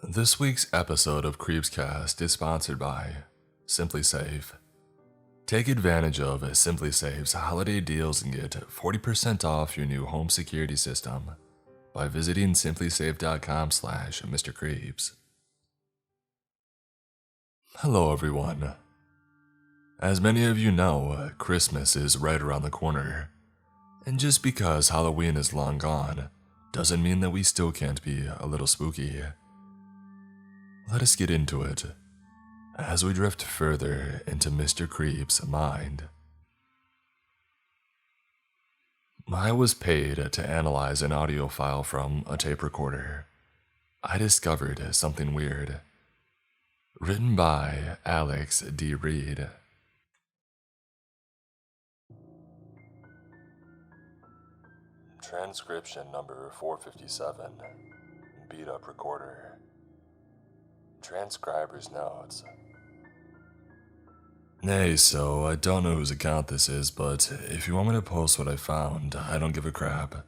This week's episode of Creepscast is sponsored by Simply Safe. Take advantage of Simply Safe's holiday deals and get 40% off your new home security system by visiting simplysafe.com/MrCreeps. Hello everyone. As many of you know, Christmas is right around the corner. And just because Halloween is long gone, doesn't mean that we still can't be a little spooky. Let us get into it, as we drift further into Mr. Creep's mind. I was paid to analyze an audio file from a tape recorder. I discovered something weird. Written by Alex D. Reed. Transcription number 457. Beat up recorder. Transcriber's notes. Hey, so I don't know whose account this is, but if you want me to post what I found, I don't give a crap.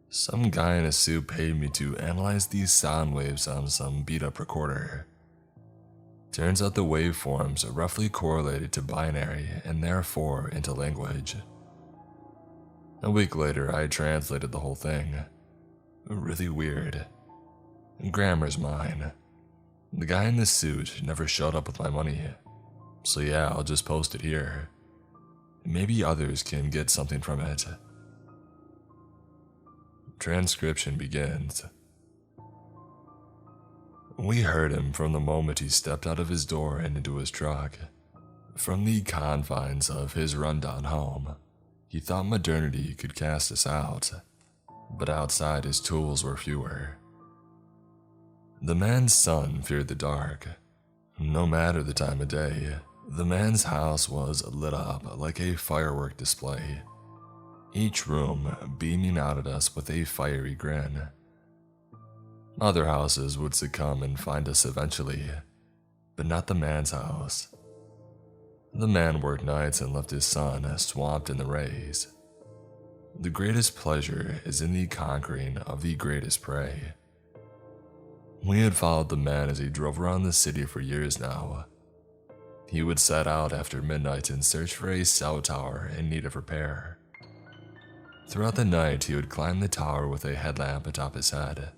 Some guy in a suit paid me to analyze these sound waves on some beat up recorder. Turns out the waveforms are roughly correlated to binary and therefore into language. A week later, I translated the whole thing. Really weird. Grammar's mine. The guy in the suit never showed up with my money. So yeah, I'll just post it here. Maybe others can get something from it. Transcription begins. We heard him from the moment he stepped out of his door and into his truck. From the confines of his rundown home, he thought modernity could cast us out, but outside his tools were fewer. The man's son feared the dark. No matter the time of day, the man's house was lit up like a firework display, each room beaming out at us with a fiery grin. Other houses would succumb and find us eventually, but not the man's house. The man worked nights and left his son swamped in the rays. The greatest pleasure is in the conquering of the greatest prey. We had followed the man as he drove around the city for years now. He would set out after midnight and search for a cell tower in need of repair. Throughout the night, he would climb the tower with a headlamp atop his head,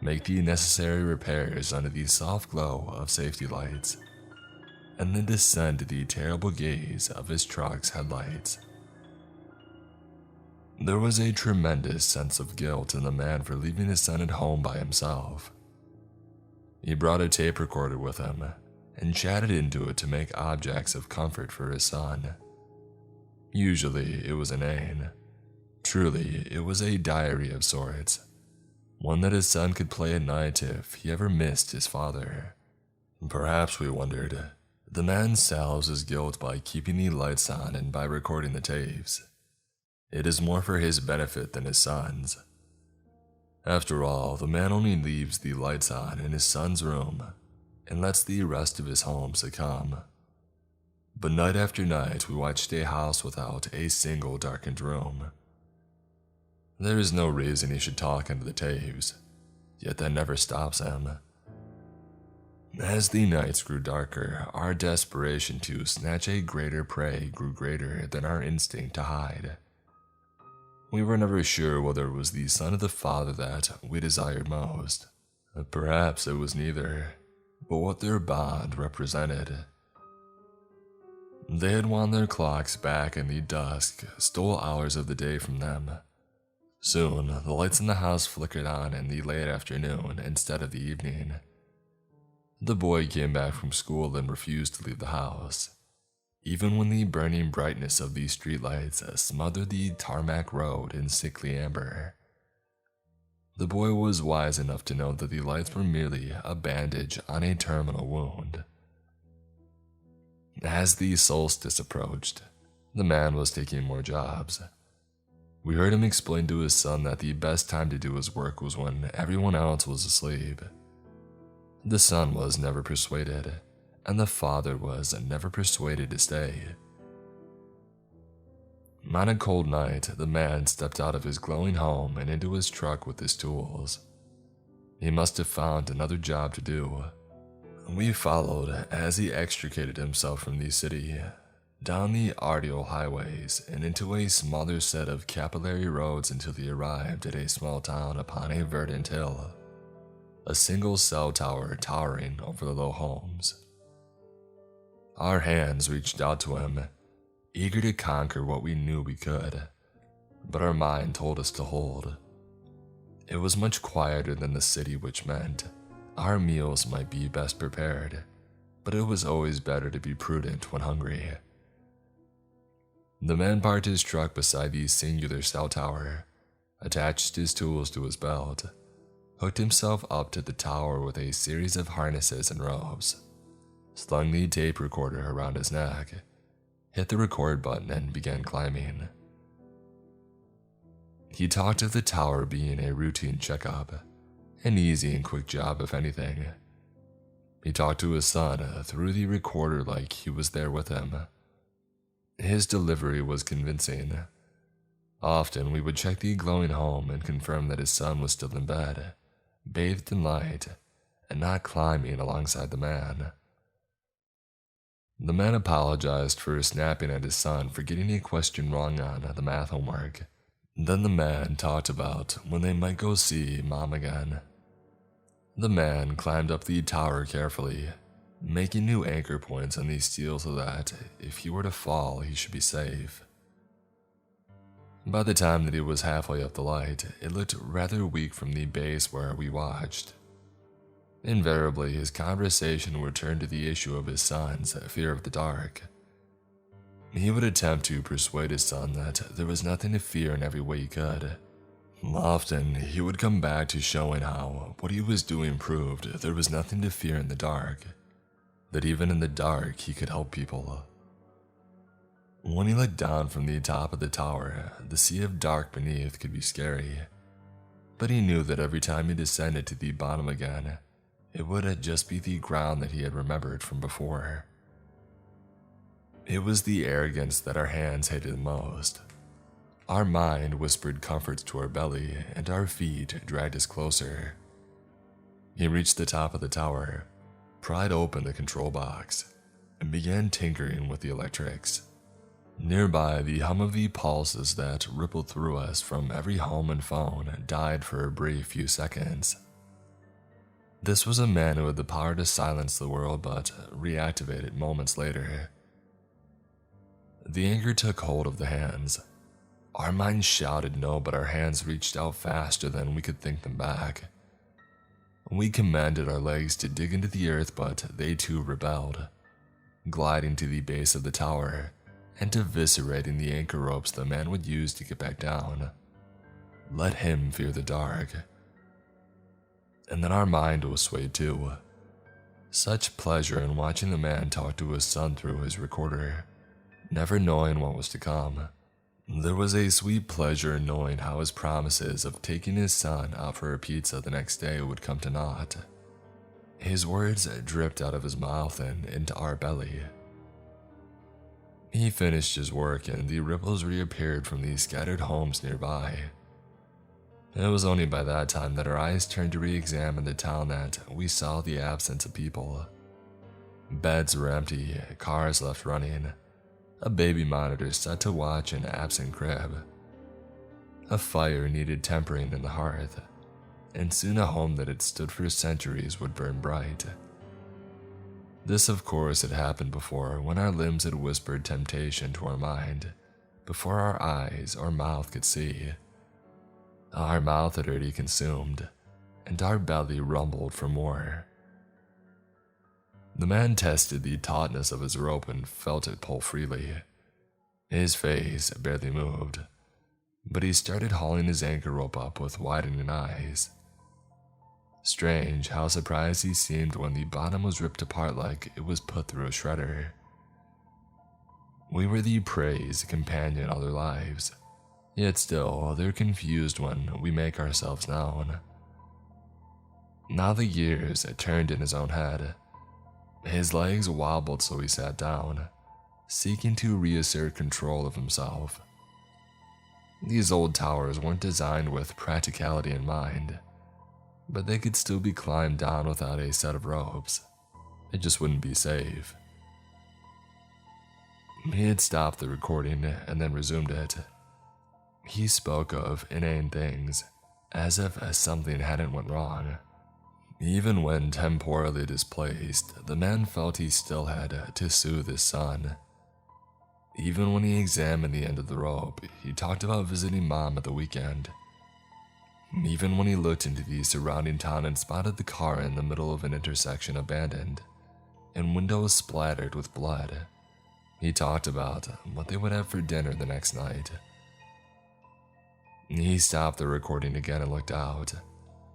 make the necessary repairs under the soft glow of safety lights, and then descend to the terrible gaze of his truck's headlights. There was a tremendous sense of guilt in the man for leaving his son at home by himself. He brought a tape recorder with him and chatted into it to make objects of comfort for his son. Usually it was inane. Truly, it was a diary of sorts, one that his son could play at night if he ever missed his father. Perhaps, we wondered, the man salves his guilt by keeping the lights on and by recording the tapes. It is more for his benefit than his son's. After all, the man only leaves the lights on in his son's room and lets the rest of his home succumb. But night after night, we watched a house without a single darkened room. There is no reason he should talk into the tapes, yet that never stops him. As the nights grew darker, our desperation to snatch a greater prey grew greater than our instinct to hide. We were never sure whether it was the son of the father that we desired most. Perhaps it was neither, but what their bond represented. They had wound their clocks back in the dusk, stole hours of the day from them. Soon, the lights in the house flickered on in the late afternoon instead of the evening. The boy came back from school and refused to leave the house, even when the burning brightness of the streetlights smothered the tarmac road in sickly amber. The boy was wise enough to know that the lights were merely a bandage on a terminal wound. As the solstice approached, the man was taking more jobs. We heard him explain to his son that the best time to do his work was when everyone else was asleep. The son was never persuaded, and the father was never persuaded to stay. On a cold night, the man stepped out of his glowing home and into his truck with his tools. He must have found another job to do. We followed as he extricated himself from the city, down the arterial highways and into a smaller set of capillary roads until he arrived at a small town upon a verdant hill, a single cell tower towering over the low homes. Our hands reached out to him, eager to conquer what we knew we could, but our mind told us to hold. It was much quieter than the city, which meant our meals might be best prepared, but it was always better to be prudent when hungry. The man parked his truck beside the singular cell tower, attached his tools to his belt, hooked himself up to the tower with a series of harnesses and ropes, slung the tape recorder around his neck, hit the record button, and began climbing. He talked of the tower being a routine checkup, an easy and quick job if anything. He talked to his son through the recorder like he was there with him. His delivery was convincing. Often we would check the glowing home and confirm that his son was still in bed, bathed in light, and not climbing alongside the man. The man apologized for snapping at his son for getting a question wrong on the math homework. Then the man talked about when they might go see Mom again. The man climbed up the tower carefully, making new anchor points on the steel so that if he were to fall, he should be safe. By the time that he was halfway up the light, it looked rather weak from the base where we watched. Invariably, his conversation would turn to the issue of his son's fear of the dark. He would attempt to persuade his son that there was nothing to fear in every way he could. Often, he would come back to showing how what he was doing proved there was nothing to fear in the dark, that even in the dark he could help people. When he looked down from the top of the tower, the sea of dark beneath could be scary, but he knew that every time he descended to the bottom again, it would just be the ground that he had remembered from before. It was the arrogance that our hands hated the most. Our mind whispered comforts to our belly, and our feet dragged us closer. He reached the top of the tower, pried open the control box, and began tinkering with the electrics. Nearby, the hum of the pulses that rippled through us from every home and phone died for a brief few seconds. This was a man who had the power to silence the world but reactivate it moments later. The anger took hold of the hands. Our minds shouted no, but our hands reached out faster than we could think them back. We commanded our legs to dig into the earth, but they too rebelled, gliding to the base of the tower and eviscerating the anchor ropes the man would use to get back down. Let him fear the dark. And then our mind was swayed too. Such pleasure in watching the man talk to his son through his recorder, never knowing what was to come. There was a sweet pleasure in knowing how his promises of taking his son out for a pizza the next day would come to naught. His words dripped out of his mouth and into our belly. He finished his work and the ripples reappeared from the scattered homes nearby. It was only by that time that our eyes turned to re-examine the town that we saw the absence of people. Beds were empty, cars left running, a baby monitor set to watch an absent crib. A fire needed tempering in the hearth, and soon a home that had stood for centuries would burn bright. This, of course, had happened before, when our limbs had whispered temptation to our mind, before our eyes or mouth could see. Our mouth had already consumed, and our belly rumbled for more. The man tested the tautness of his rope and felt it pull freely. His face barely moved, but he started hauling his anchor rope up with widening eyes. Strange how surprised he seemed when the bottom was ripped apart like it was put through a shredder. We were the praised companion all their lives, yet still they're confused when we make ourselves known. Now the gears turned in his own head. His legs wobbled, so he sat down, seeking to reassert control of himself. These old towers weren't designed with practicality in mind. but they could still be climbed down without a set of ropes. It just wouldn't be safe. He had stopped the recording and then resumed it. He spoke of inane things, as if something hadn't went wrong. Even when temporally displaced, the man felt he still had to soothe his son. Even when he examined the end of the rope, he talked about visiting Mom at the weekend. Even when he looked into the surrounding town and spotted the car in the middle of an intersection abandoned, and windows splattered with blood, he talked about what they would have for dinner the next night. He stopped the recording again and looked out,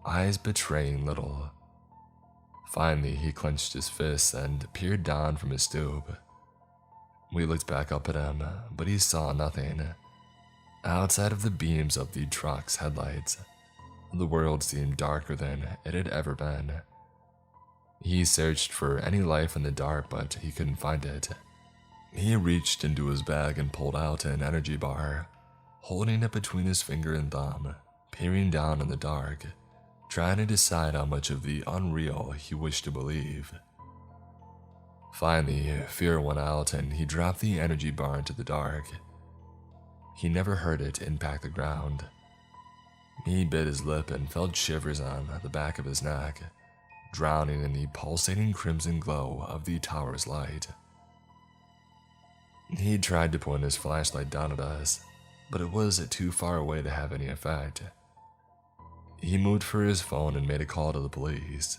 eyes betraying little. Finally, he clenched his fists and peered down from his stoop. We looked back up at him, but he saw nothing. Outside of the beams of the truck's headlights, the world seemed darker than it had ever been. He searched for any life in the dark, but he couldn't find it. He reached into his bag and pulled out an energy bar, holding it between his finger and thumb, peering down in the dark, trying to decide how much of the unreal he wished to believe. Finally, fear went out and he dropped the energy bar into the dark. He never heard it impact the ground. He bit his lip and felt shivers on the back of his neck, drowning in the pulsating crimson glow of the tower's light. He tried to point his flashlight down at us, but it was too far away to have any effect. He moved for his phone and made a call to the police.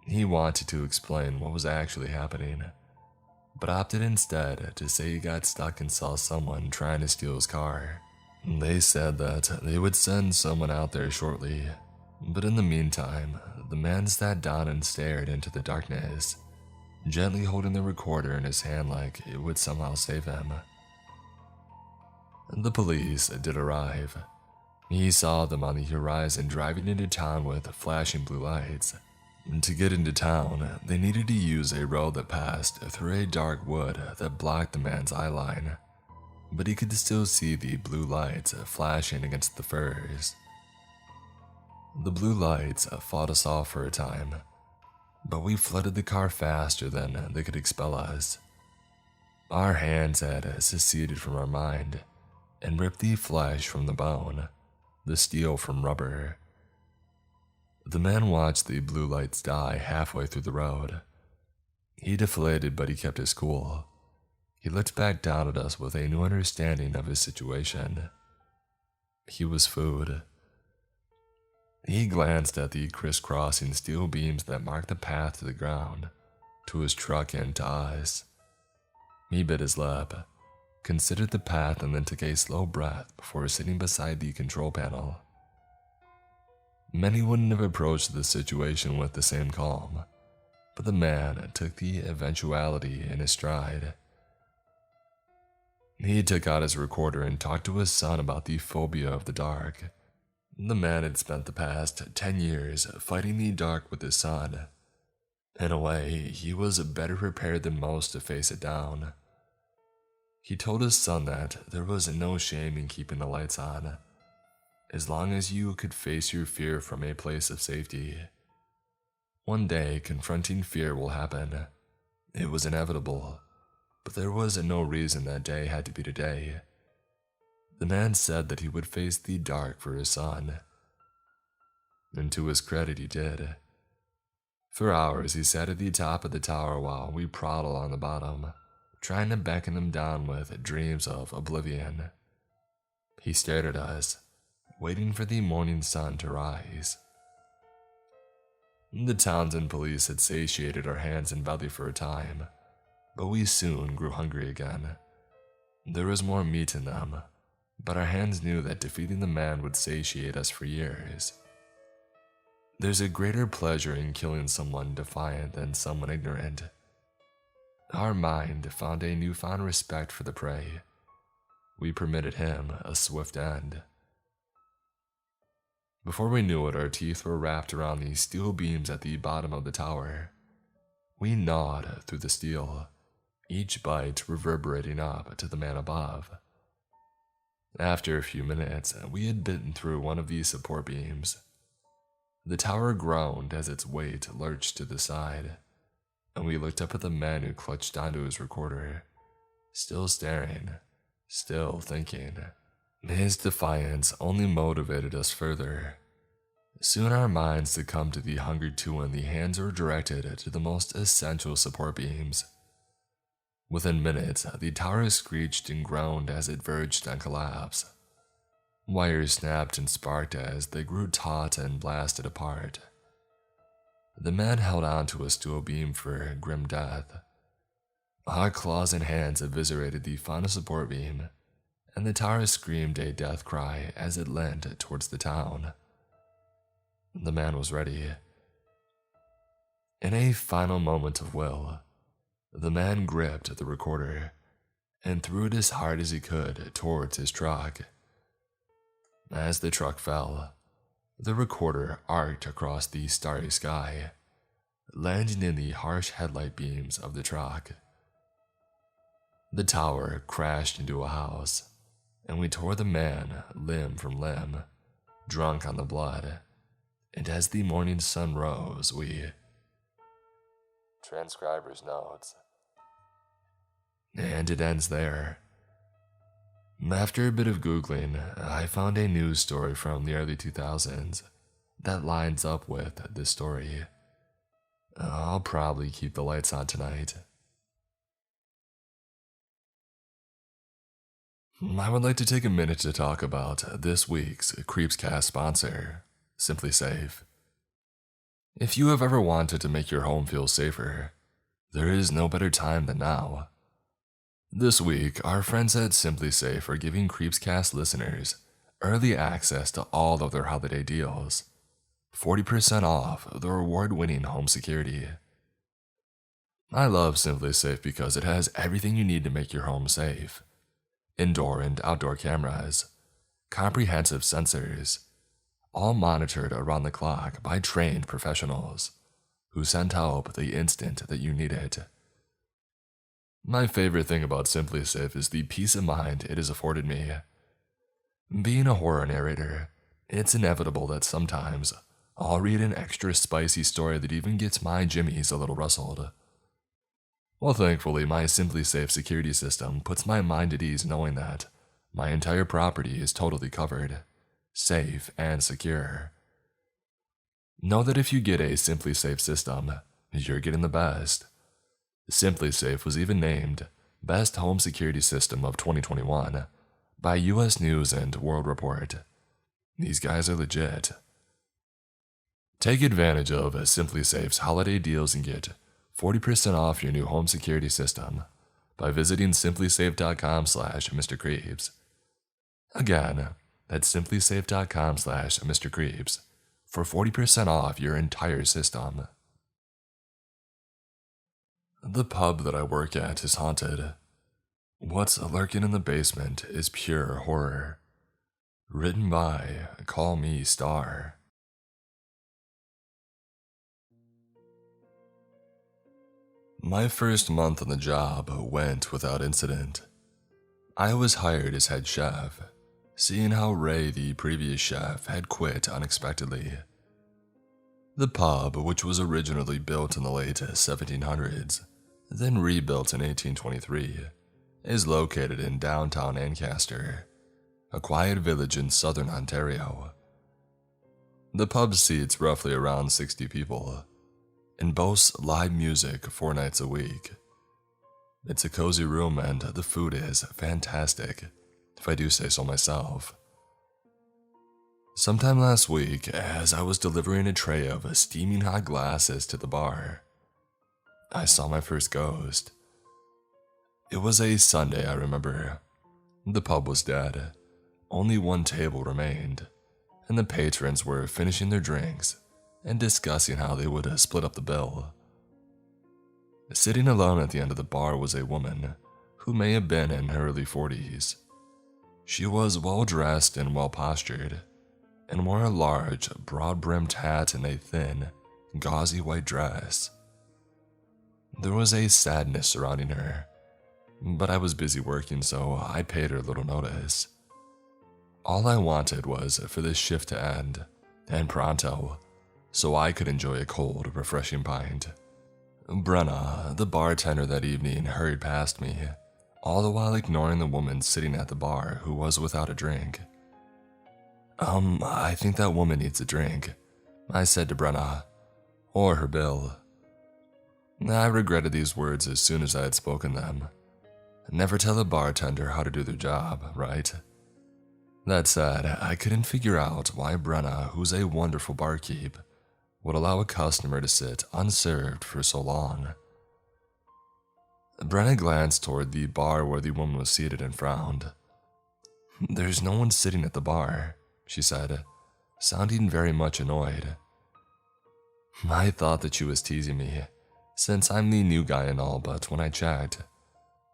He wanted to explain what was actually happening, but opted instead to say he got stuck and saw someone trying to steal his car. They said that they would send someone out there shortly, but in the meantime, the man sat down and stared into the darkness, gently holding the recorder in his hand like it would somehow save him. The police did arrive. He saw them on the horizon driving into town with flashing blue lights. To get into town, they needed to use a road that passed through a dark wood that blocked the man's eye line, but he could still see the blue lights flashing against the firs. The blue lights fought us off for a time, but we flooded the car faster than they could expel us. Our hands had seceded from our mind and ripped the flesh from the bone, the steel from rubber. The man watched the blue lights die halfway through the road. He deflated, but he kept his cool. He looked back down at us with a new understanding of his situation. He was food. He glanced at the crisscrossing steel beams that marked the path to the ground, to his truck and to us. He bit his lip, considered the path, and then took a slow breath before sitting beside the control panel. Many wouldn't have approached the situation with the same calm, but the man took the eventuality in his stride. He took out his recorder and talked to his son about the phobia of the dark. The man had spent the past 10 years fighting the dark with his son. In a way, he was better prepared than most to face it down. He told his son that there was no shame in keeping the lights on, as long as you could face your fear from a place of safety. One day, confronting fear will happen. It was inevitable, but there was no reason that day had to be today. The man said that he would face the dark for his son, and to his credit, he did. For hours, he sat at the top of the tower while we prowled along the bottom, trying to beckon him down with dreams of oblivion. He stared at us, waiting for the morning sun to rise. The Townsend police had satiated our hands and belly for a time, but we soon grew hungry again. There was more meat in them, but our hands knew that defeating the man would satiate us for years. There's a greater pleasure in killing someone defiant than someone ignorant. Our mind found a newfound respect for the prey. We permitted him a swift end. Before we knew it, our teeth were wrapped around the steel beams at the bottom of the tower. We gnawed through the steel, each bite reverberating up to the man above. After a few minutes, we had bitten through one of these support beams. The tower groaned as its weight lurched to the side, and we looked up at the man who clutched onto his recorder, still staring, still thinking. His defiance only motivated us further. Soon our minds succumbed to the hunger to when the hands were directed to the most essential support beams. Within minutes, the tower screeched and groaned as it verged on collapse. Wires snapped and sparked as they grew taut and blasted apart. The man held on to a steel beam for grim death. Our claws and hands eviscerated the final support beam, and the tower screamed a death cry as it leaned towards the town. The man was ready. In a final moment of will, the man gripped the recorder and threw it as hard as he could towards his truck. As the truck fell, the recorder arced across the starry sky, landing in the harsh headlight beams of the truck. The tower crashed into a house, and we tore the man limb from limb, drunk on the blood, and as the morning sun rose, we... Transcriber's notes. And it ends there. After a bit of Googling, I found a news story from the early 2000s that lines up with this story. I'll probably keep the lights on tonight. I would like to take a minute to talk about this week's Creepscast sponsor, Simply Safe. If you have ever wanted to make your home feel safer, there is no better time than now. This week, our friends at Simply Safe are giving Creepscast listeners early access to all of their holiday deals. 40% off their award-winning home security. I love Simply Safe because it has everything you need to make your home safe. Indoor and outdoor cameras, comprehensive sensors, all monitored around the clock by trained professionals who send help the instant that you need it. My favorite thing about Simply Safe is the peace of mind it has afforded me. Being a horror narrator, it's inevitable that sometimes I'll read an extra spicy story that even gets my jimmies a little rustled. Well, thankfully, my Simply Safe security system puts my mind at ease knowing that my entire property is totally covered, safe, and secure. Know that if you get a Simply Safe system, you're getting the best. Simply Safe was even named Best Home Security System of 2021 by US News and World Report. These guys are legit. Take advantage of Simply Safe's holiday deals and get 40% off your new home security system by visiting simplysafe.com/MrCreeps. Again, that's simplysafe.com/MrCreeps for 40% off your entire system. The pub that I work at is haunted. What's lurking in the basement is pure horror. Written by Call Me Star. My first month on the job went without incident. I was hired as head chef, seeing how Ray, the previous chef, had quit unexpectedly. The pub, which was originally built in the late 1700s, then rebuilt in 1823, is located in downtown Ancaster, a quiet village in southern Ontario. The pub seats roughly around 60 people, and boasts live music 4 nights a week. It's a cozy room and the food is fantastic, if I do say so myself. Sometime last week, as I was delivering a tray of steaming hot glasses to the bar, I saw my first ghost. It was a Sunday, I remember. The pub was dead. Only one table remained, and the patrons were finishing their drinks and discussing how they would split up the bill. Sitting alone at the end of the bar was a woman who may have been in her early 40s. She was well-dressed and well-postured, and wore a large, broad-brimmed hat and a thin, gauzy white dress. There was a sadness surrounding her, but I was busy working, so I paid her little notice. All I wanted was for this shift to end, and pronto. so I could enjoy a cold, refreshing pint. Brenna, the bartender that evening, hurried past me, all the while ignoring the woman sitting at the bar who was without a drink. I think that woman needs a drink," I said to Brenna, "or her bill." I regretted these words as soon as I had spoken them. Never tell a bartender how to do their job, right? That said, I couldn't figure out why Brenna, who's a wonderful barkeep, would allow a customer to sit unserved for so long. Brenna glanced toward the bar where the woman was seated and frowned. "There's no one sitting at the bar," she said, sounding very much annoyed. I thought that she was teasing me, since I'm the new guy and all, but when I checked,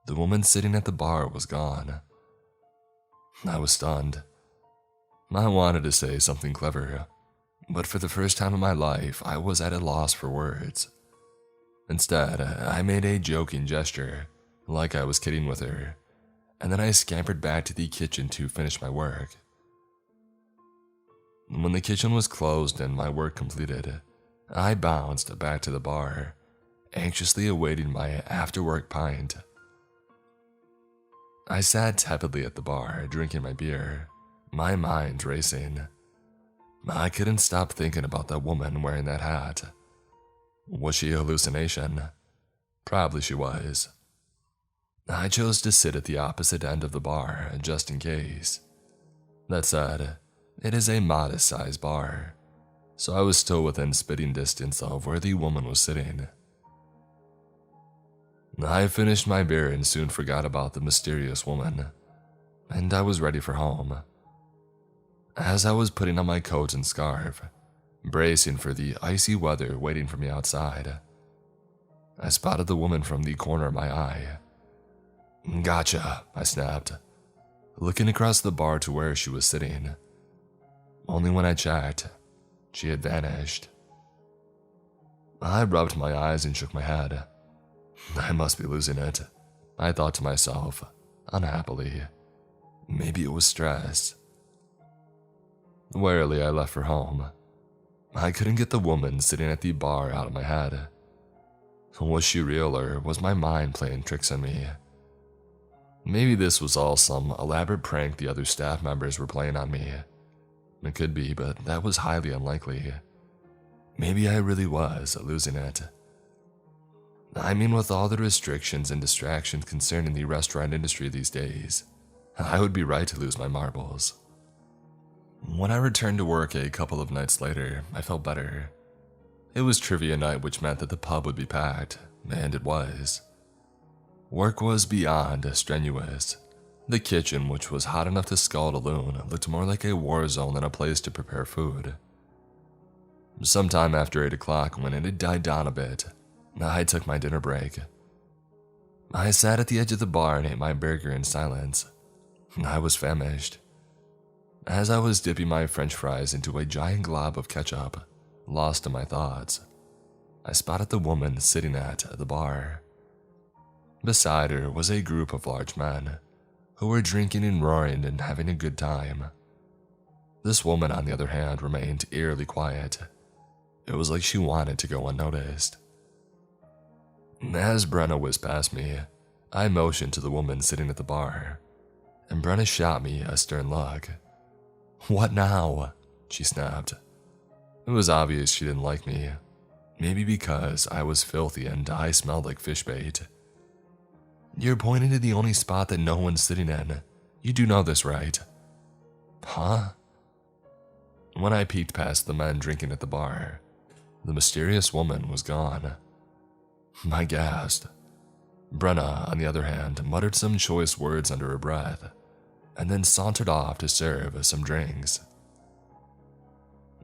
the woman sitting at the bar was gone. I was stunned. I wanted to say something clever, but for the first time in my life, I was at a loss for words. Instead, I made a joking gesture, like I was kidding with her, and then I scampered back to the kitchen to finish my work. When the kitchen was closed and my work completed, I bounced back to the bar, anxiously awaiting my after-work pint. I sat tepidly at the bar, drinking my beer, my mind racing. I couldn't stop thinking about that woman wearing that hat. Was she a hallucination? Probably she was. I chose to sit at the opposite end of the bar, just in case. That said, it is a modest-sized bar, so I was still within spitting distance of where the woman was sitting. I finished my beer and soon forgot about the mysterious woman, and I was ready for home. As I was putting on my coat and scarf, bracing for the icy weather waiting for me outside, I spotted the woman from the corner of my eye. "Gotcha," I snapped, looking across the bar to where she was sitting. Only when I checked, she had vanished. I rubbed my eyes and shook my head. I must be losing it, I thought to myself, unhappily. Maybe it was stress. Warily, I left for home. I couldn't get the woman sitting at the bar out of my head. Was she real, or was my mind playing tricks on me? Maybe this was all some elaborate prank the other staff members were playing on me. It could be, but that was highly unlikely. Maybe I really was losing it. I mean, with all the restrictions and distractions concerning the restaurant industry these days, I would be right to lose my marbles. When I returned to work a couple of nights later, I felt better. It was trivia night, which meant that the pub would be packed, and it was. Work was beyond strenuous. The kitchen, which was hot enough to scald a loon, looked more like a war zone than a place to prepare food. Sometime after 8 o'clock, when it had died down a bit, I took my dinner break. I sat at the edge of the bar and ate my burger in silence. I was famished. As I was dipping my french fries into a giant glob of ketchup, lost in my thoughts, I spotted the woman sitting at the bar. Beside her was a group of large men, who were drinking and roaring and having a good time. This woman, on the other hand, remained eerily quiet. It was like she wanted to go unnoticed. As Brenna whizzed past me, I motioned to the woman sitting at the bar, and Brenna shot me a stern look. "What now?" she snapped. It was obvious she didn't like me, maybe because I was filthy and I smelled like fish bait. "You're pointing to the only spot that no one's sitting in. You do know this, right?" "Huh?" When I peeked past the men drinking at the bar, the mysterious woman was gone. I gasped. Brenna, on the other hand, muttered some choice words under her breath, and then sauntered off to serve some drinks.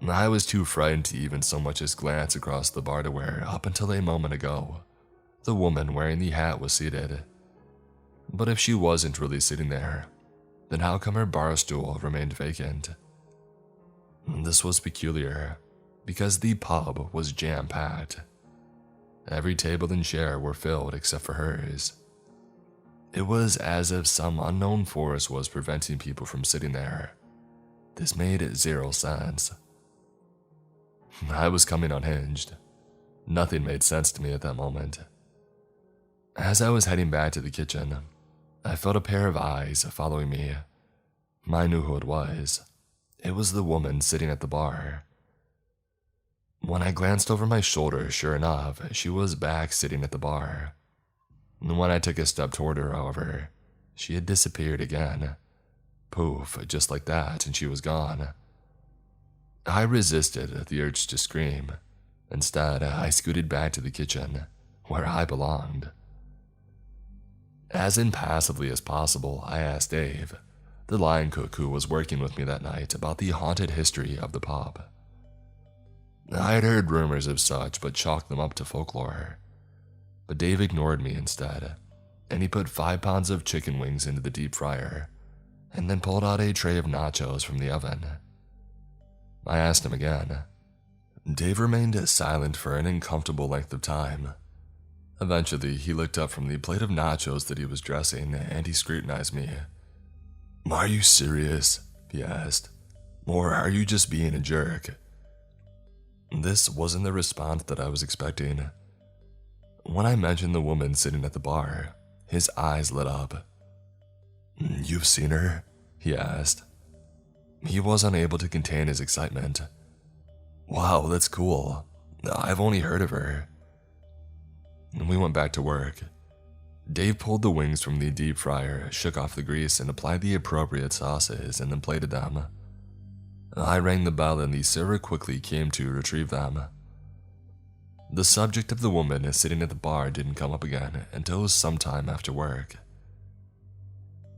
I was too frightened to even so much as glance across the bar to where, up until a moment ago, the woman wearing the hat was seated. But if she wasn't really sitting there, then how come her bar stool remained vacant? This was peculiar, because the pub was jam-packed. Every table and chair were filled except for hers. It was as if some unknown force was preventing people from sitting there. This made zero sense. I was coming unhinged. Nothing made sense to me at that moment. As I was heading back to the kitchen, I felt a pair of eyes following me. I knew who it was. It was the woman sitting at the bar. When I glanced over my shoulder, sure enough, she was back sitting at the bar. When I took a step toward her, however, she had disappeared again. Poof, just like that, and she was gone. I resisted the urge to scream. Instead, I scooted back to the kitchen, where I belonged. As impassively as possible, I asked Dave, the line cook who was working with me that night, about the haunted history of the pub. I had heard rumors of such, but chalked them up to folklore. But Dave ignored me instead, and he put 5 pounds of chicken wings into the deep fryer, and then pulled out a tray of nachos from the oven. I asked him again. Dave remained silent for an uncomfortable length of time. Eventually, he looked up from the plate of nachos that he was dressing, and he scrutinized me. "Are you serious?" he asked. "Or are you just being a jerk?" This wasn't the response that I was expecting. When I mentioned the woman sitting at the bar, his eyes lit up. "You've seen her?" he asked. He was unable to contain his excitement. "Wow, that's cool. I've only heard of her." We went back to work. Dave pulled the wings from the deep fryer, shook off the grease, and applied the appropriate sauces, and then plated them. I rang the bell, and the server quickly came to retrieve them. The subject of the woman sitting at the bar didn't come up again until sometime after work.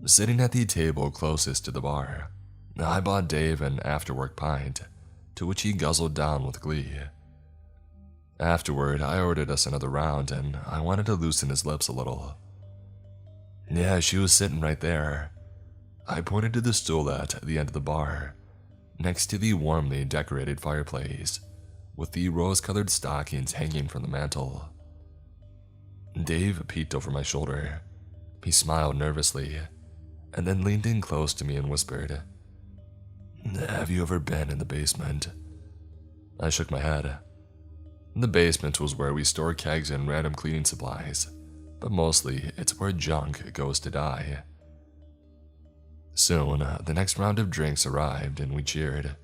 Sitting at the table closest to the bar, I bought Dave an after-work pint, to which he guzzled down with glee. Afterward, I ordered us another round, and I wanted to loosen his lips a little. Yeah, she was sitting right there. I pointed to the stool at the end of the bar, next to the warmly decorated fireplace, with the rose-colored stockings hanging from the mantel. Dave peeked over my shoulder. He smiled nervously, and then leaned in close to me and whispered, "Have you ever been in the basement?" I shook my head. The basement was where we store kegs and random cleaning supplies, but mostly it's where junk goes to die. Soon, the next round of drinks arrived and we cheered.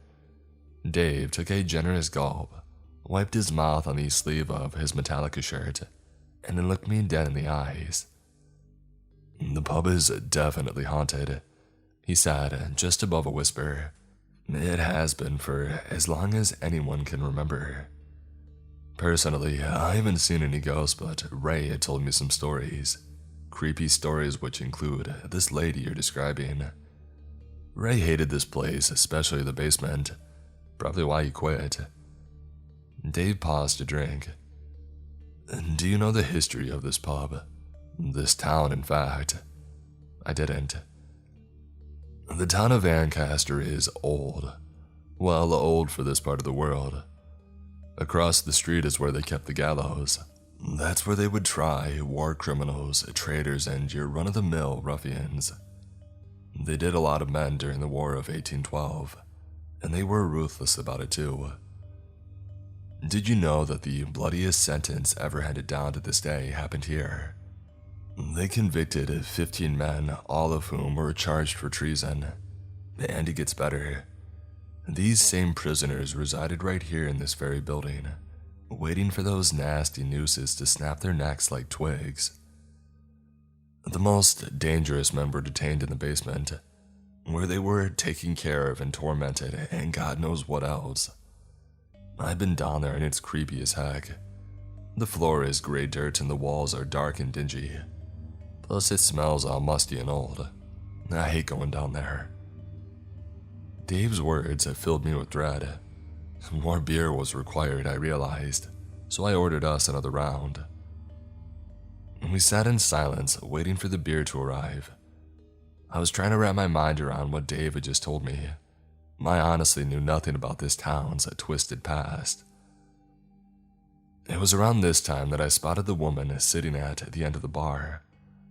Dave took a generous gulp, wiped his mouth on the sleeve of his Metallica shirt, and then looked me dead in the eyes. "The pub is definitely haunted," he said, just above a whisper. "It has been for as long as anyone can remember. Personally, I haven't seen any ghosts, but Ray had told me some stories. Creepy stories which include this lady you're describing. Ray hated this place, especially the basement. Probably why he quit." Dave paused to drink. "Do you know the history of this pub? This town, in fact?" I didn't. "The town of Ancaster is old. Well, old for this part of the world. Across the street is where they kept the gallows. That's where they would try war criminals, traitors, and your run-of-the-mill ruffians. They did a lot of men during the War of 1812, and they were ruthless about it too. Did you know that the bloodiest sentence ever handed down to this day happened here? They convicted 15 men, all of whom were charged for treason. And it gets better. These same prisoners resided right here in this very building, waiting for those nasty nooses to snap their necks like twigs. The most dangerous men were detained in the basement, where they were taken care of and tormented and God knows what else. I've been down there and it's creepy as heck. The floor is gray dirt and the walls are dark and dingy. Plus it smells all musty and old. I hate going down there." Dave's words filled me with dread. More beer was required, I realized, so I ordered us another round. We sat in silence, waiting for the beer to arrive. I was trying to wrap my mind around what Dave had just told me. I honestly knew nothing about this town's twisted past. It was around this time that I spotted the woman sitting at the end of the bar,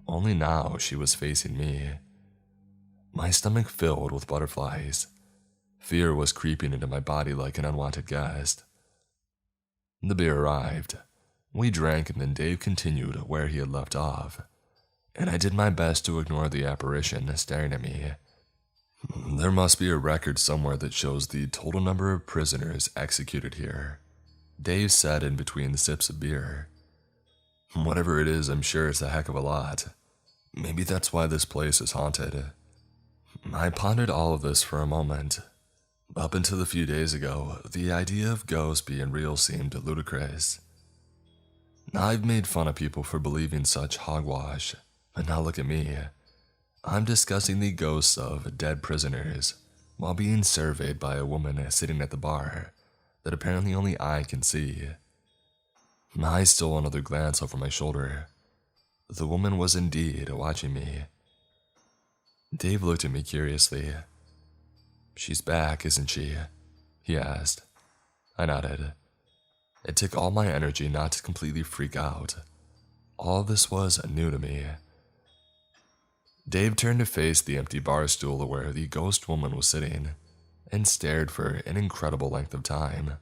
only now she was facing me. My stomach filled with butterflies. Fear was creeping into my body like an unwanted guest. The beer arrived. We drank and then Dave continued where he had left off, and I did my best to ignore the apparition staring at me. There must be a record somewhere that shows the total number of prisoners executed here, Dave said in between sips of beer. Whatever it is, I'm sure it's a heck of a lot. Maybe that's why this place is haunted. I pondered all of this for a moment. Up until a few days ago, the idea of ghosts being real seemed ludicrous. I've made fun of people for believing such hogwash, and now look at me. I'm discussing the ghosts of dead prisoners while being surveyed by a woman sitting at the bar that apparently only I can see. I stole another glance over my shoulder. The woman was indeed watching me. Dave looked at me curiously. She's back, isn't she? He asked. I nodded. It took all my energy not to completely freak out. All this was new to me. Dave turned to face the empty bar stool where the ghost woman was sitting and stared for an incredible length of time.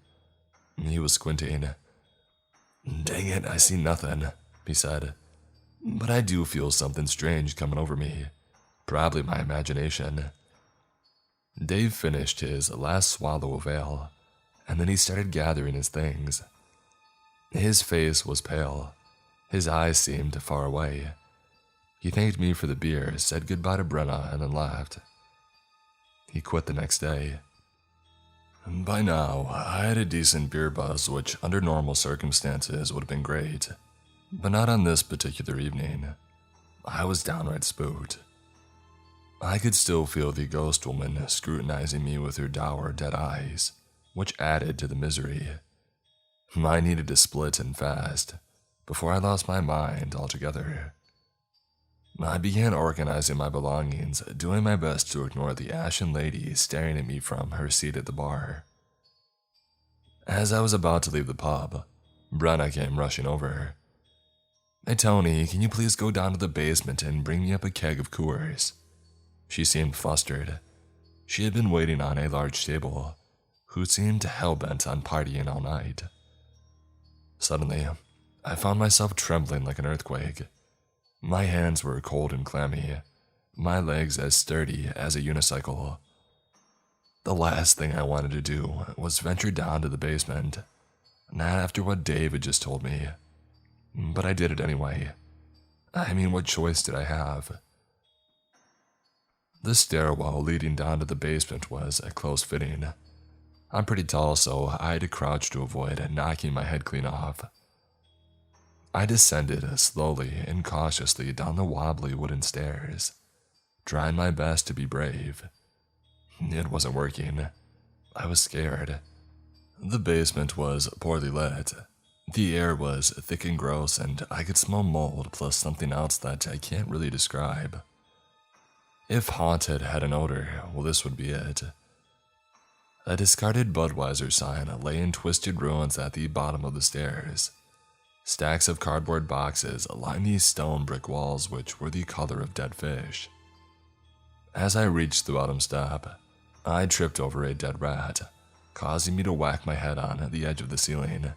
He was squinting. Dang it, I see nothing, he said. But I do feel something strange coming over me. Probably my imagination. Dave finished his last swallow of ale, and then he started gathering his things. His face was pale. His eyes seemed far away. He thanked me for the beer, said goodbye to Brenna, and then left. He quit the next day. By now, I had a decent beer buzz, which under normal circumstances would have been great. But not on this particular evening. I was downright spooked. I could still feel the ghost woman scrutinizing me with her dour, dead eyes, which added to the misery. I needed to split and fast, before I lost my mind altogether. I began organizing my belongings, doing my best to ignore the ashen lady staring at me from her seat at the bar. As I was about to leave the pub, Brenna came rushing over. Hey Tony, can you please go down to the basement and bring me up a keg of Coors? She seemed flustered. She had been waiting on a large table, who seemed hell-bent on partying all night. Suddenly, I found myself trembling like an earthquake. My hands were cold and clammy, my legs as sturdy as a unicycle. The last thing I wanted to do was venture down to the basement, not after what Dave had just told me. But I did it anyway. I mean, what choice did I have? The stairwell leading down to the basement was close-fitting. I'm pretty tall, so I had to crouch to avoid knocking my head clean off. I descended slowly and cautiously down the wobbly wooden stairs, trying my best to be brave. It wasn't working. I was scared. The basement was poorly lit. The air was thick and gross, and I could smell mold plus something else that I can't really describe. If haunted had an odor, well, this would be it. A discarded Budweiser sign lay in twisted ruins at the bottom of the stairs. Stacks of cardboard boxes lined these stone brick walls, which were the color of dead fish. As I reached the bottom step, I tripped over a dead rat, causing me to whack my head on the edge of the ceiling.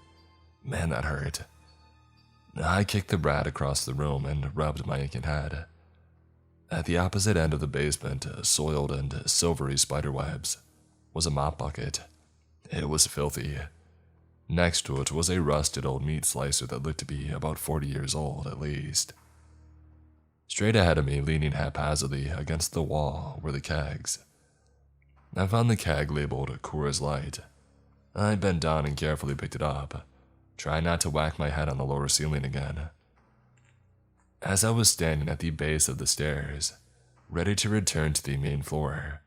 Man, that hurt. I kicked the rat across the room and rubbed my aching head. At the opposite end of the basement, soiled and silvery spiderwebs, was a mop bucket. It was filthy. Next to it was a rusted old meat slicer that looked to be about 40 years old at least. Straight ahead of me, leaning haphazardly against the wall, were the kegs. I found the keg labeled Coors Light. I bent down and carefully picked it up, trying not to whack my head on the lower ceiling again. As I was standing at the base of the stairs, ready to return to the main floor,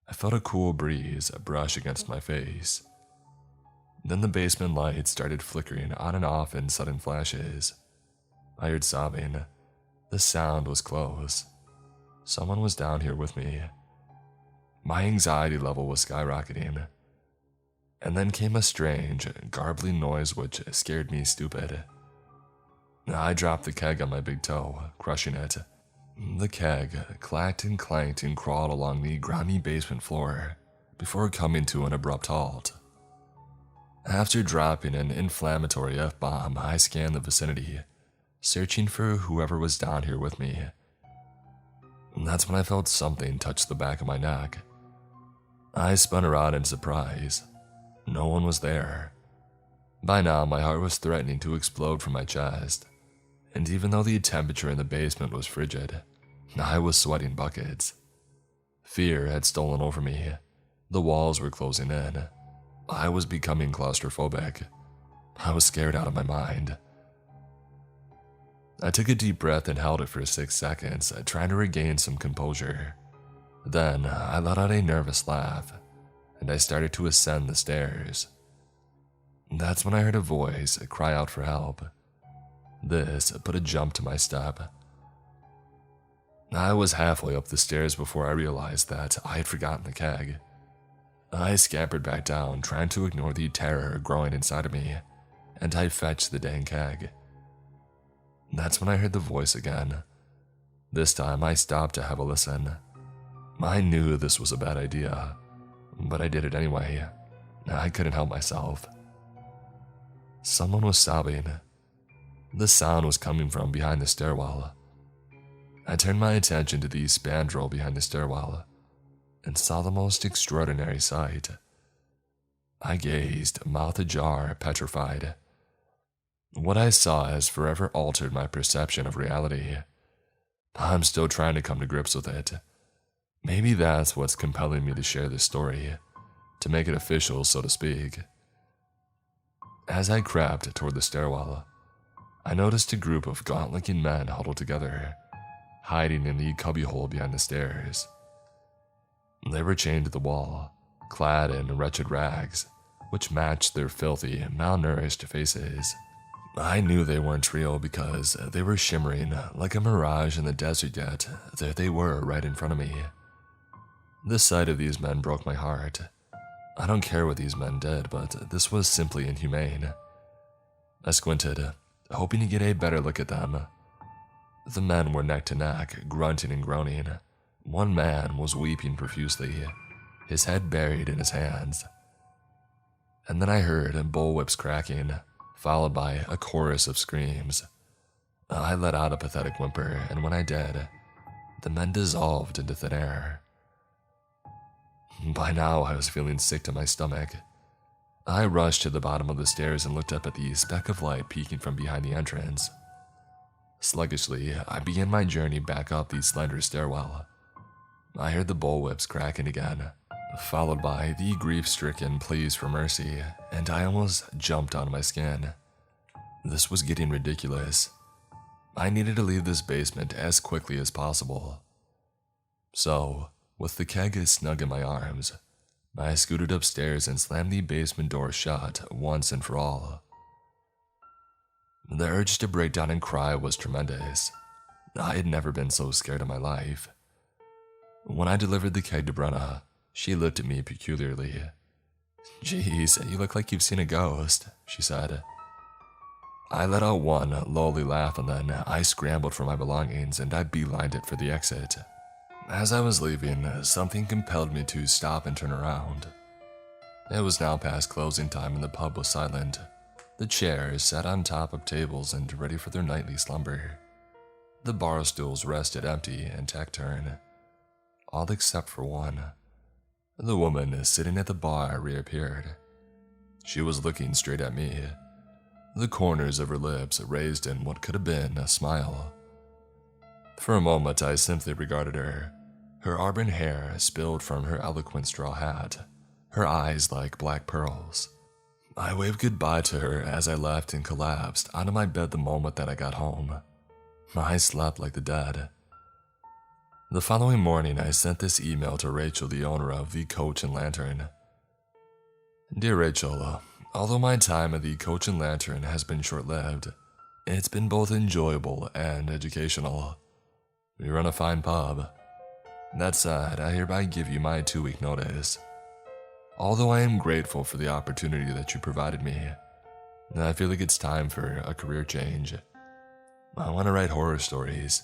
I felt a cool breeze brush against my face. Then the basement lights started flickering on and off in sudden flashes. I heard sobbing. The sound was close. Someone was down here with me. My anxiety level was skyrocketing. And then came a strange, garbling noise which scared me stupid. I dropped the keg on my big toe, crushing it. The keg clacked and clanked and crawled along the grimy basement floor before coming to an abrupt halt. After dropping an inflammatory F-bomb, I scanned the vicinity, searching for whoever was down here with me. That's when I felt something touch the back of my neck. I spun around in surprise. No one was there. By now, my heart was threatening to explode from my chest, and even though the temperature in the basement was frigid, I was sweating buckets. Fear had stolen over me. The walls were closing in. I was becoming claustrophobic. I was scared out of my mind. I took a deep breath and held it for 6 seconds, trying to regain some composure. Then, I let out a nervous laugh, and I started to ascend the stairs. That's when I heard a voice cry out for help. This put a jump to my step. I was halfway up the stairs before I realized that I had forgotten the keg. I scampered back down, trying to ignore the terror growing inside of me, and I fetched the dang keg. That's when I heard the voice again. This time I stopped to have a listen. I knew this was a bad idea, but I did it anyway. I couldn't help myself. Someone was sobbing. The sound was coming from behind the stairwell. I turned my attention to the spandrel behind the stairwell and saw the most extraordinary sight. I gazed, mouth ajar, petrified. What I saw has forever altered my perception of reality. I'm still trying to come to grips with it. Maybe that's what's compelling me to share this story, to make it official, so to speak. As I crept toward the stairwell, I noticed a group of gaunt-looking men huddled together, hiding in the cubbyhole behind the stairs. They were chained to the wall, clad in wretched rags, which matched their filthy, malnourished faces. I knew they weren't real because they were shimmering like a mirage in the desert, yet there they were right in front of me. The sight of these men broke my heart. I don't care what these men did, but this was simply inhumane. I squinted, hoping to get a better look at them. The men were neck to neck, grunting and groaning. One man was weeping profusely, his head buried in his hands. And then I heard bullwhips cracking, followed by a chorus of screams. I let out a pathetic whimper, and when I did, the men dissolved into thin air. By now, I was feeling sick to my stomach. I rushed to the bottom of the stairs and looked up at the speck of light peeking from behind the entrance. Sluggishly, I began my journey back up the slender stairwell. I heard the bullwhips cracking again, followed by the grief-stricken pleas for mercy, and I almost jumped out of my skin. This was getting ridiculous. I needed to leave this basement as quickly as possible. So, with the keg snug in my arms, I scooted upstairs and slammed the basement door shut once and for all. The urge to break down and cry was tremendous. I had never been so scared in my life. When I delivered the keg to Brenna, she looked at me peculiarly. "Geez, you look like you've seen a ghost," she said. I let out one lowly laugh, and then I scrambled for my belongings and I beelined it for the exit. As I was leaving, something compelled me to stop and turn around. It was now past closing time and the pub was silent. The chairs sat on top of tables and ready for their nightly slumber. The bar stools rested empty and taciturn, all except for one. The woman sitting at the bar reappeared. She was looking straight at me, the corners of her lips raised in what could have been a smile. For a moment, I simply regarded her. Her auburn hair spilled from her eloquent straw hat, her eyes like black pearls. I waved goodbye to her as I left and collapsed onto my bed the moment that I got home. I slept like the dead. The following morning, I sent this email to Rachel, the owner of the Coach and Lantern. "Dear Rachel, although my time at the Coach and Lantern has been short-lived, it's been both enjoyable and educational. We run a fine pub. That said, I hereby give you my 2-week notice. Although I am grateful for the opportunity that you provided me, I feel like it's time for a career change. I want to write horror stories.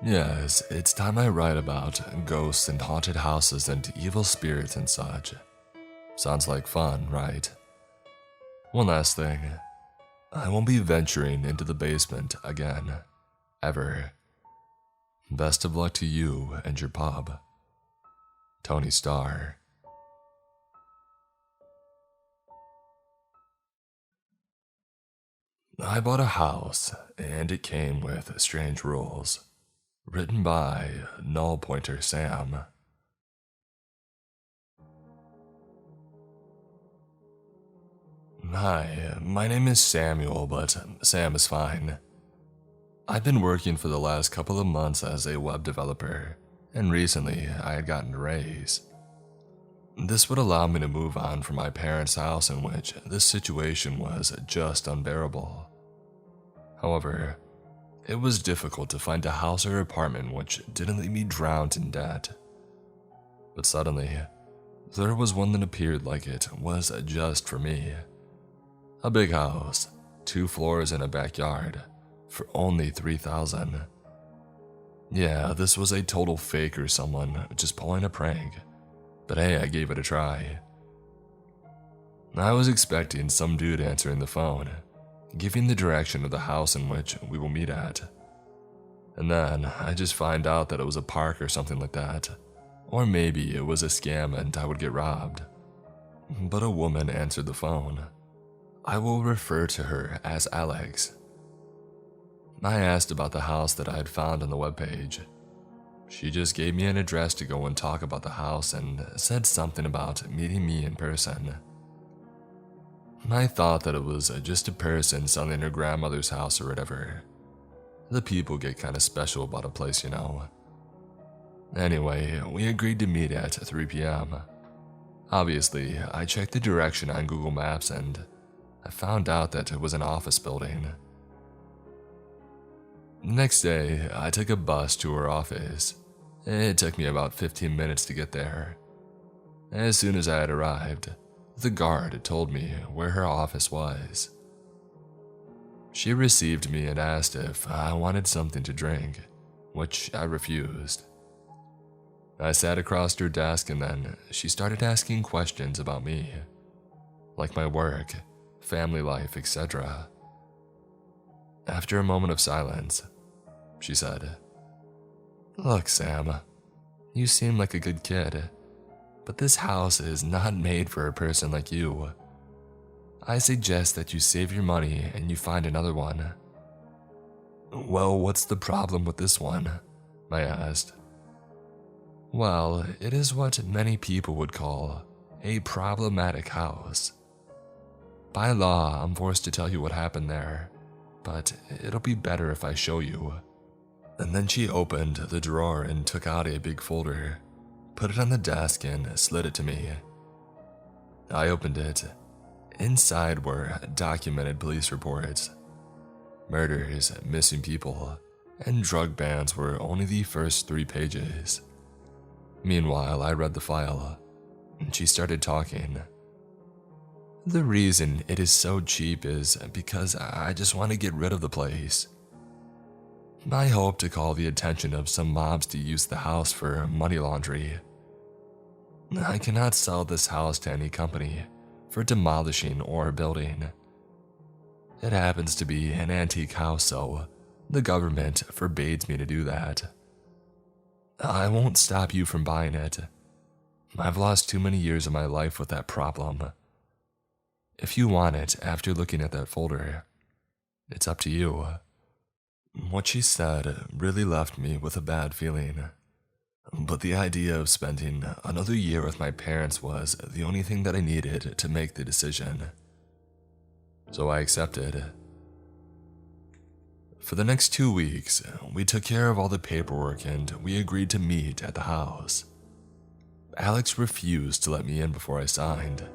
Yes, it's time I write about ghosts and haunted houses and evil spirits and such. Sounds like fun, right? One last thing. I won't be venturing into the basement again. Ever. Best of luck to you and your pub. Tony Starr. I bought a house, and it came with strange rules. Written by Null Pointer Sam. Hi, my name is Samuel, but Sam is fine. I've been working for the last couple of months as a web developer, and recently I had gotten a raise. This would allow me to move on from my parents' house, in which this situation was just unbearable. However, it was difficult to find a house or apartment which didn't leave me drowned in debt. But suddenly, there was one that appeared like it was just for me. A big house, 2 floors and a backyard, for only $3,000. Yeah, this was a total fake or someone just pulling a prank. But hey, I gave it a try. I was expecting some dude answering the phone, giving the direction of the house in which we will meet at. And then I just find out that it was a park or something like that. Or maybe it was a scam and I would get robbed. But a woman answered the phone. I will refer to her as Alex. I asked about the house that I had found on the webpage. She just gave me an address to go and talk about the house and said something about meeting me in person. I thought that it was just a person selling her grandmother's house or whatever. The people get kind of special about a place, you know. Anyway, we agreed to meet at 3 p.m. Obviously, I checked the direction on Google Maps and I found out that it was an office building. Next day, I took a bus to her office. It took me about 15 minutes to get there. As soon as I had arrived, the guard told me where her office was. She received me and asked if I wanted something to drink, which I refused. I sat across her desk and then she started asking questions about me, like my work, family life, etc. After a moment of silence, she said, "Look, Sam, you seem like a good kid, but this house is not made for a person like you. I suggest that you save your money and you find another one." "Well, what's the problem with this one?" I asked. "Well, it is what many people would call a problematic house. By law, I'm forced to tell you what happened there, but it'll be better if I show you." And then she opened the drawer and took out a big folder, put it on the desk and slid it to me. I opened it. Inside were documented police reports. Murders, missing people, and drug bans were only the first 3 pages. Meanwhile, I read the file, and she started talking. "The reason it is so cheap is because I just want to get rid of the place. I hope to call the attention of some mobs to use the house for money laundering. I cannot sell this house to any company for demolishing or building. It happens to be an antique house, so the government forbids me to do that. I won't stop you from buying it. I've lost too many years of my life with that problem. If you want it after looking at that folder, it's up to you." What she said really left me with a bad feeling, but the idea of spending another year with my parents was the only thing that I needed to make the decision. So I accepted. For the next 2 weeks, we took care of all the paperwork and we agreed to meet at the house. Alex refused to let me in before I signed.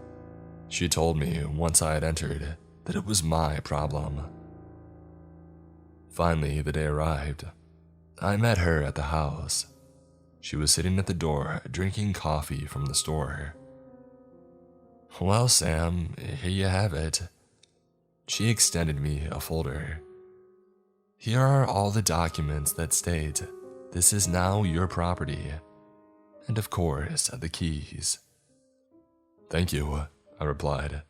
She told me once I had entered that it was my problem. Finally, the day arrived. I met her at the house. She was sitting at the door drinking coffee from the store. "Well, Sam, here you have it." She extended me a folder. "Here are all the documents that state this is now your property. And of course, the keys." "Thank you," I replied.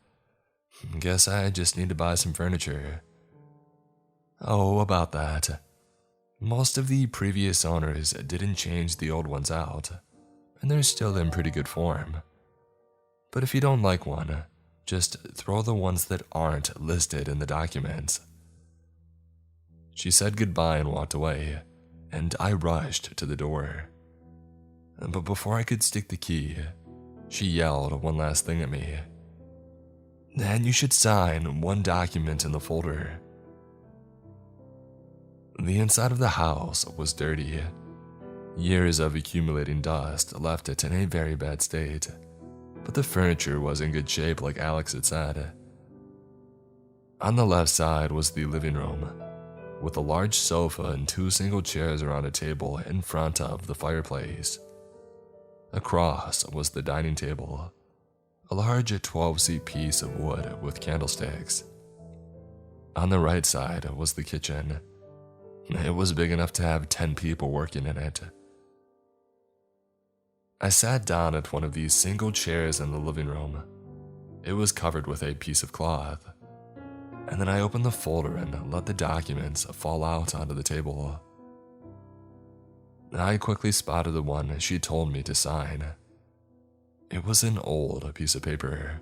Guess I just need to buy some furniture. Oh, about that. Most of the previous owners didn't change the old ones out, and they're still in pretty good form. But if you don't like one, just throw the ones that aren't listed in the documents. She said goodbye and walked away, and I rushed to the door. But before I could stick the key, she yelled one last thing at me. "And you should sign one document in the folder." The inside of the house was dirty. Years of accumulating dust left it in a very bad state, but the furniture was in good shape like Alex had said. On the left side was the living room, with a large sofa and 2 single chairs around a table in front of the fireplace. Across was the dining table, a large 12-seat piece of wood with candlesticks. On the right side was the kitchen. It was big enough to have 10 people working in it. I sat down at one of these single chairs in the living room. It was covered with a piece of cloth. And then I opened the folder and let the documents fall out onto the table. I quickly spotted the one she told me to sign. It was an old piece of paper,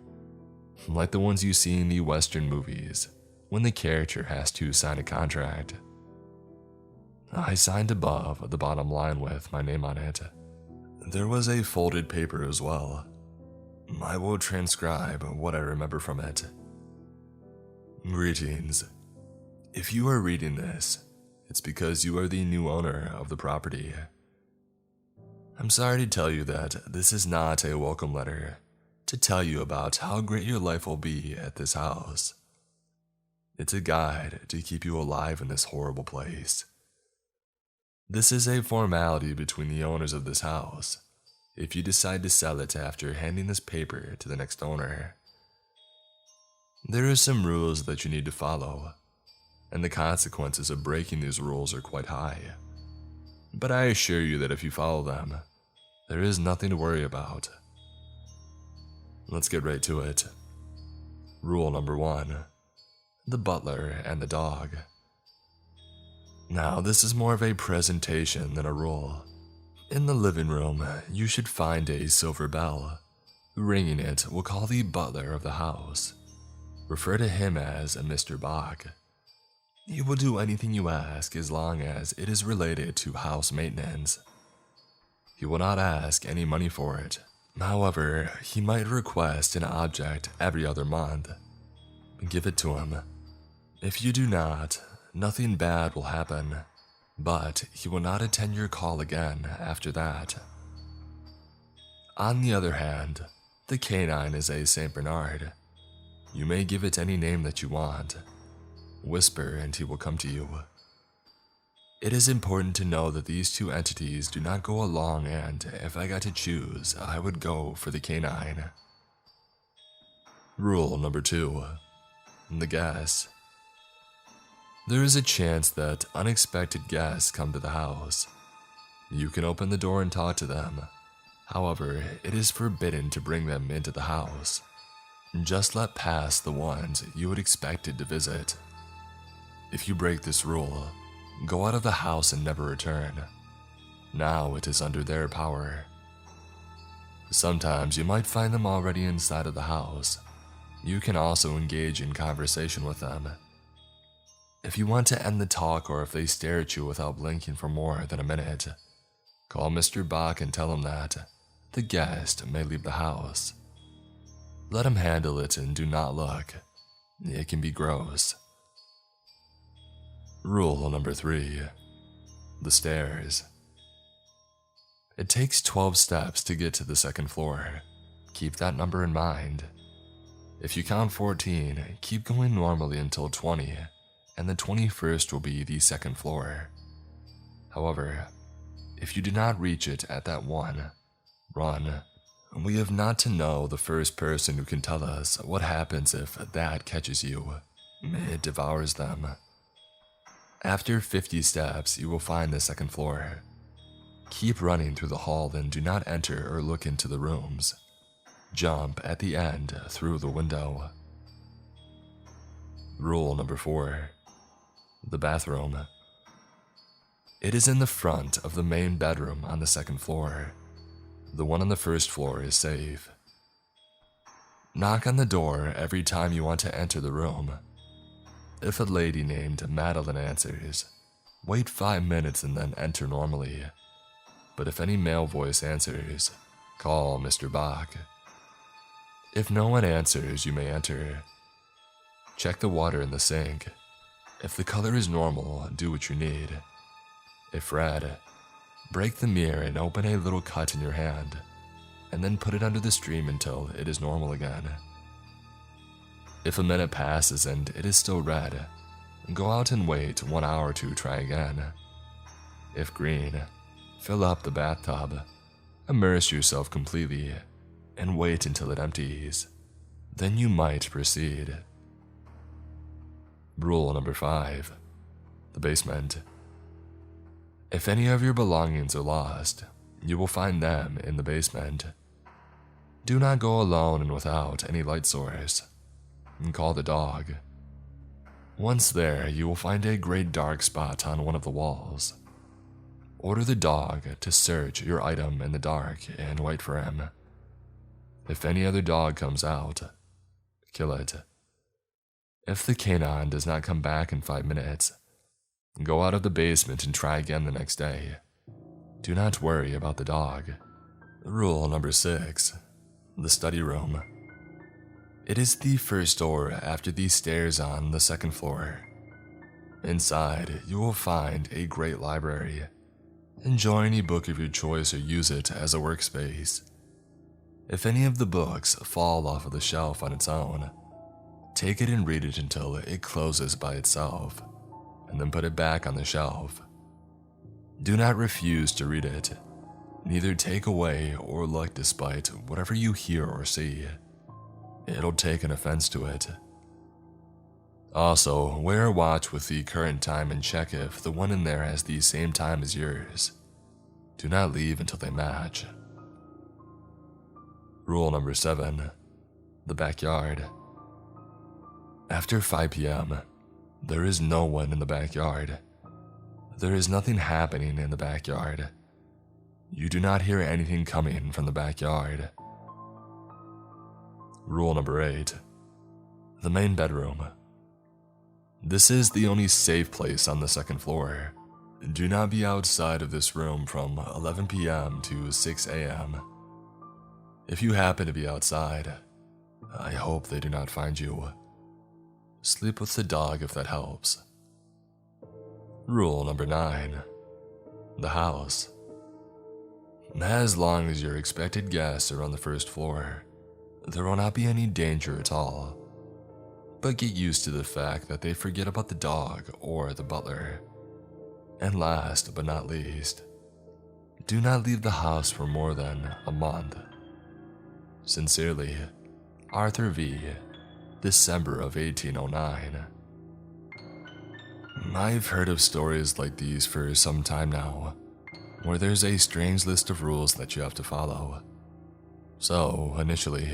like the ones you see in the Western movies when the character has to sign a contract. I signed above the bottom line with my name on it. There was a folded paper as well. I will transcribe what I remember from it. "Greetings. If you are reading this, it's because you are the new owner of the property. I'm sorry to tell you that this is not a welcome letter to tell you about how great your life will be at this house. It's a guide to keep you alive in this horrible place. This is a formality between the owners of this house if you decide to sell it after handing this paper to the next owner. There are some rules that you need to follow, and the consequences of breaking these rules are quite high. But I assure you that if you follow them, there is nothing to worry about. Let's get right to it. Rule number 1. The butler and the dog. Now, this is more of a presentation than a rule. In the living room, you should find a silver bell. Ringing it will call the butler of the house. Refer to him as Mr. Bach. He will do anything you ask as long as it is related to house maintenance. He will not ask any money for it. However, he might request an object every other month. Give it to him. If you do not, nothing bad will happen, but he will not attend your call again after that. On the other hand, the canine is a Saint Bernard. You may give it any name that you want. Whisper and he will come to you. It is important to know that these two entities do not go along, and if I got to choose, I would go for the canine. Rule number 2. The guests. There is a chance that unexpected guests come to the house. You can open the door and talk to them. However, it is forbidden to bring them into the house. Just let pass the ones you would expected to visit. If you break this rule, go out of the house and never return. Now it is under their power. Sometimes you might find them already inside of the house. You can also engage in conversation with them. If you want to end the talk, or if they stare at you without blinking for more than a minute, call Mr. Bach and tell him that the guest may leave the house. Let him handle it and do not look. It can be gross. Rule number 3. The stairs. It takes 12 steps to get to the second floor. Keep that number in mind. If you count 14, keep going normally until 20, and the 21st will be the second floor. However, if you do not reach it at that one, run. We have not to know the first person who can tell us what happens if that catches you. It devours them. After 50 steps, you will find the second floor. Keep running through the hall and do not enter or look into the rooms. Jump at the end through the window. Rule number 4. The bathroom. It is in the front of the main bedroom on the second floor. The one on the first floor is safe. Knock on the door every time you want to enter the room. If a lady named Madeline answers, wait 5 minutes and then enter normally. But if any male voice answers, call Mr. Bach. If no one answers, you may enter. Check the water in the sink. If the color is normal, do what you need. If red, break the mirror and open a little cut in your hand, and then put it under the stream until it is normal again. If a minute passes and it is still red, go out and wait 1 hour to try again. If green, fill up the bathtub, immerse yourself completely, and wait until it empties. Then you might proceed. Rule number 5. The basement. If any of your belongings are lost, you will find them in the basement. Do not go alone and without any light source. And call the dog. Once there, you will find a great dark spot on one of the walls. Order the dog to search your item in the dark and wait for him. If any other dog comes out, kill it. If the canine does not come back in 5 minutes, go out of the basement and try again the next day. Do not worry about the dog. Rule number 6. The study room. It is the first door after the stairs on the second floor. Inside, you will find a great library. Enjoy any book of your choice or use it as a workspace. If any of the books fall off of the shelf on its own, take it and read it until it closes by itself, and then put it back on the shelf. Do not refuse to read it. Neither take away or look despite whatever you hear or see. It'll take an offense to it. Also, wear a watch with the current time and check if the one in there has the same time as yours. Do not leave until they match. Rule number 7. The backyard. After 5 p.m., there is no one in the backyard. There is nothing happening in the backyard. You do not hear anything coming from the backyard. Rule number 8. The main bedroom. This is the only safe place on the second floor. Do not be outside of this room from 11 p.m. to 6 a.m. If you happen to be outside, I hope they do not find you. Sleep with the dog if that helps. Rule number 9. The house. As long as your expected guests are on the first floor, there will not be any danger at all. But get used to the fact that they forget about the dog or the butler. And last but not least, do not leave the house for more than a month. Sincerely, Arthur V., December of 1809. I've heard of stories like these for some time now, where there's a strange list of rules that you have to follow. So, initially,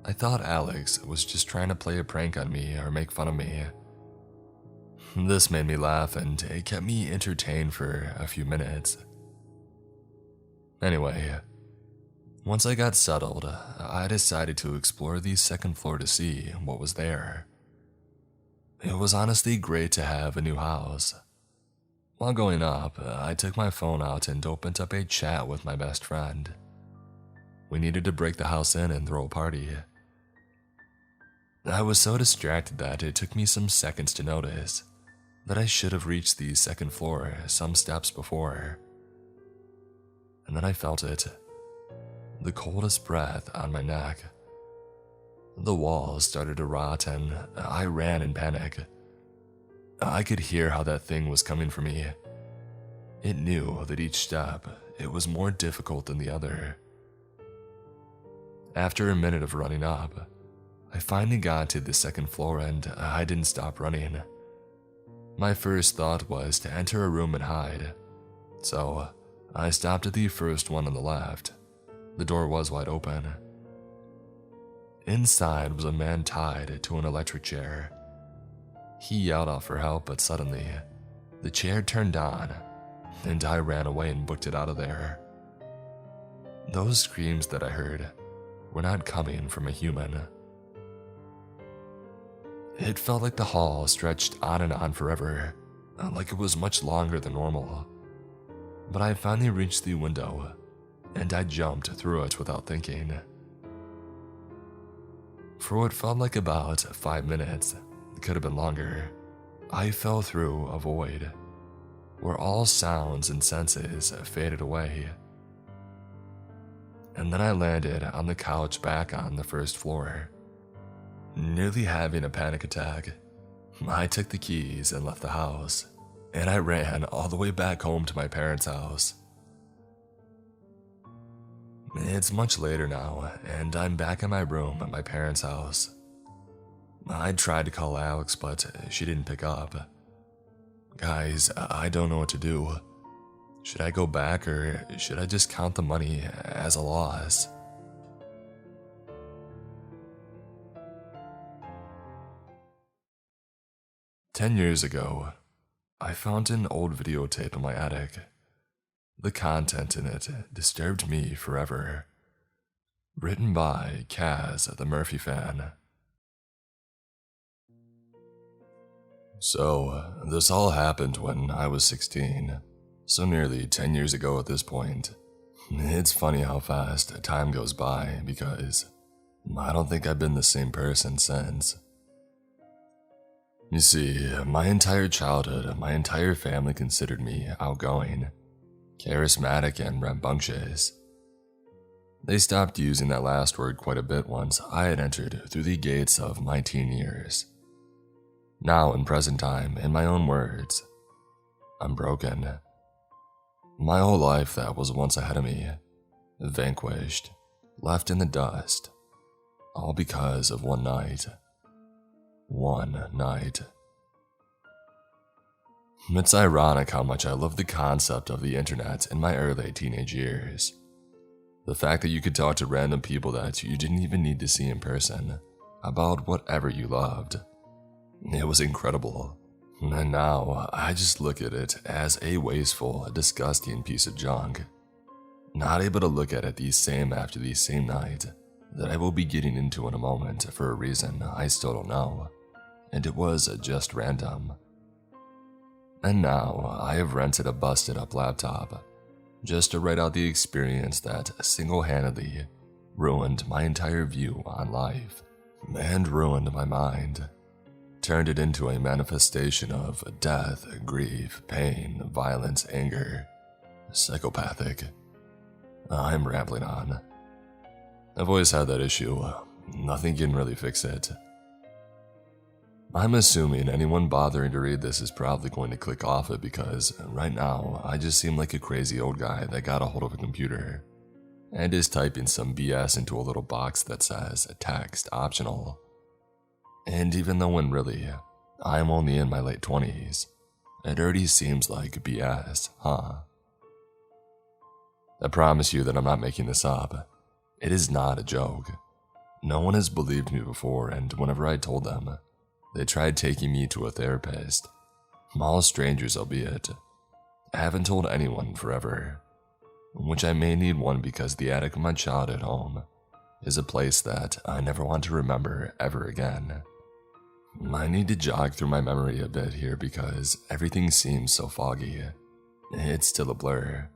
I thought Alex was just trying to play a prank on me or make fun of me. This made me laugh and it kept me entertained for a few minutes. Anyway, once I got settled, I decided to explore the second floor to see what was there. It was honestly great to have a new house. While going up, I took my phone out and opened up a chat with my best friend. We needed to break the house in and throw a party. I was so distracted that it took me some seconds to notice that I should have reached the second floor some steps before. And then I felt it. The coldest breath on my neck. The walls started to rot and I ran in panic. I could hear how that thing was coming for me. It knew that each step, it was more difficult than the other. After a minute of running up, I finally got to the second floor and I didn't stop running. My first thought was to enter a room and hide, so I stopped at the first one on the left. The door was wide open. Inside was a man tied to an electric chair. He yelled out for help, but suddenly, the chair turned on, and I ran away and booked it out of there. Those screams that I heard were not coming from a human. It felt like the hall stretched on and on forever, like it was much longer than normal. But I finally reached the window, and I jumped through it without thinking. For what felt like about 5 minutes, it could have been longer, I fell through a void, where all sounds and senses faded away. And then I landed on the couch back on the first floor, nearly having a panic attack. I took the keys and left the house, and I ran all the way back home to my parents' house. It's much later now, and I'm back in my room at my parents' house. I tried to call Alex, but she didn't pick up. Guys, I don't know what to do. Should I go back, or should I just count the money as a loss? "10 years ago, I found an old videotape in my attic. The content in it disturbed me forever. Written by Kaz, the Murphy fan. So, this all happened when I was 16, so nearly 10 years ago at this point. It's funny how fast time goes by because I don't think I've been the same person since. You see, my entire childhood, my entire family considered me outgoing, charismatic, and rambunctious. They stopped using that last word quite a bit once I had entered through the gates of my teen years. Now, in present time, in my own words, I'm broken. My whole life that was once ahead of me, vanquished, left in the dust, all because of one night. One night. It's ironic how much I loved the concept of the internet in my early teenage years. The fact that you could talk to random people that you didn't even need to see in person about whatever you loved. It was incredible. And now I just look at it as a wasteful, disgusting piece of junk. Not able to look at it the same after the same night that I will be getting into in a moment for a reason I still don't know. And it was just random. And now I have rented a busted up laptop just to write out the experience that single-handedly ruined my entire view on life and ruined my mind. Turned it into a manifestation of death, grief, pain, violence, anger. Psychopathic. I'm rambling on. I've always had that issue. Nothing can really fix it. I'm assuming anyone bothering to read this is probably going to click off it because right now I just seem like a crazy old guy that got a hold of a computer and is typing some BS into a little box that says text optional. And even though when really I'm only in my late 20s, it already seems like BS, huh? I promise you that I'm not making this up. It is not a joke. No one has believed me before, and whenever I told them, they tried taking me to a therapist. All strangers, albeit. I haven't told anyone forever, which I may need one because the attic of my childhood home is a place that I never want to remember ever again. I need to jog through my memory a bit here because everything seems so foggy. It's still a blur,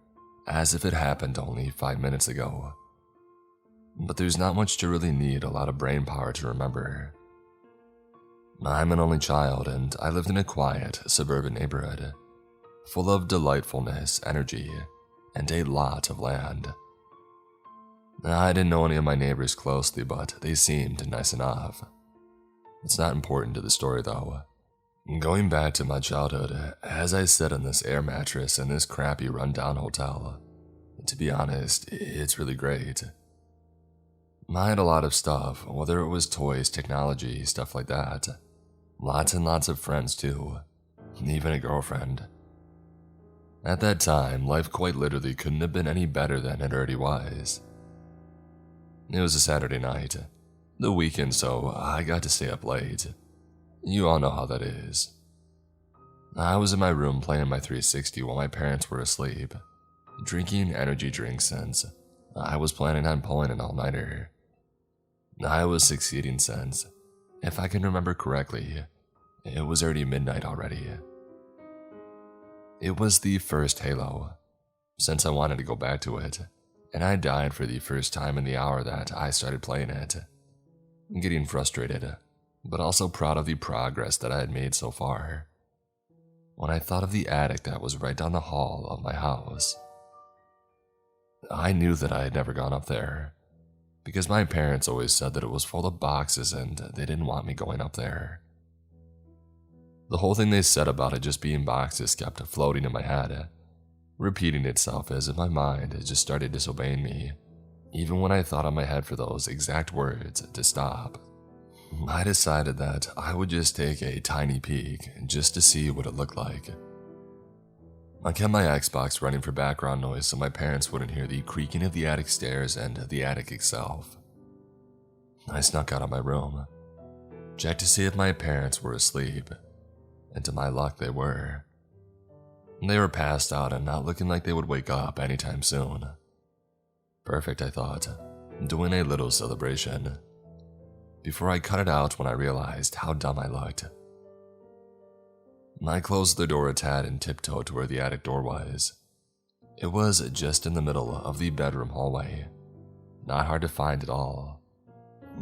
as if it happened only 5 minutes ago. But there's not much to really need a lot of brain power to remember. I'm an only child, and I lived in a quiet, suburban neighborhood, full of delightfulness, energy, and a lot of land. I didn't know any of my neighbors closely, but they seemed nice enough. It's not important to the story, though. Going back to my childhood, as I sit on this air mattress in this crappy rundown hotel, to be honest, it's really great. I had a lot of stuff, whether it was toys, technology, stuff like that. Lots and lots of friends too, even a girlfriend. At that time, life quite literally couldn't have been any better than it already was. It was a Saturday night, the weekend, so I got to stay up late. You all know how that is. I was in my room playing my 360 while my parents were asleep, drinking energy drinks since I was planning on pulling an all-nighter. I was succeeding since, if I can remember correctly, it was already midnight already. It was the first Halo, since I wanted to go back to it, and I died for the first time in the hour that I started playing it. Getting frustrated, but also proud of the progress that I had made so far. When I thought of the attic that was right down the hall of my house, I knew that I had never gone up there, because my parents always said that it was full of boxes and they didn't want me going up there. The whole thing they said about it just being boxes kept floating in my head, repeating itself as if my mind had just started disobeying me, even when I thought on my head for those exact words to stop. I decided that I would just take a tiny peek just to see what it looked like. I kept my Xbox running for background noise so my parents wouldn't hear the creaking of the attic stairs and the attic itself. I snuck out of my room, checked to see if my parents were asleep, and to my luck they were. They were passed out and not looking like they would wake up anytime soon. Perfect, I thought, doing a little celebration. Before I cut it out when I realized how dumb I looked. I closed the door a tad and tiptoed to where the attic door was. It was just in the middle of the bedroom hallway, not hard to find at all.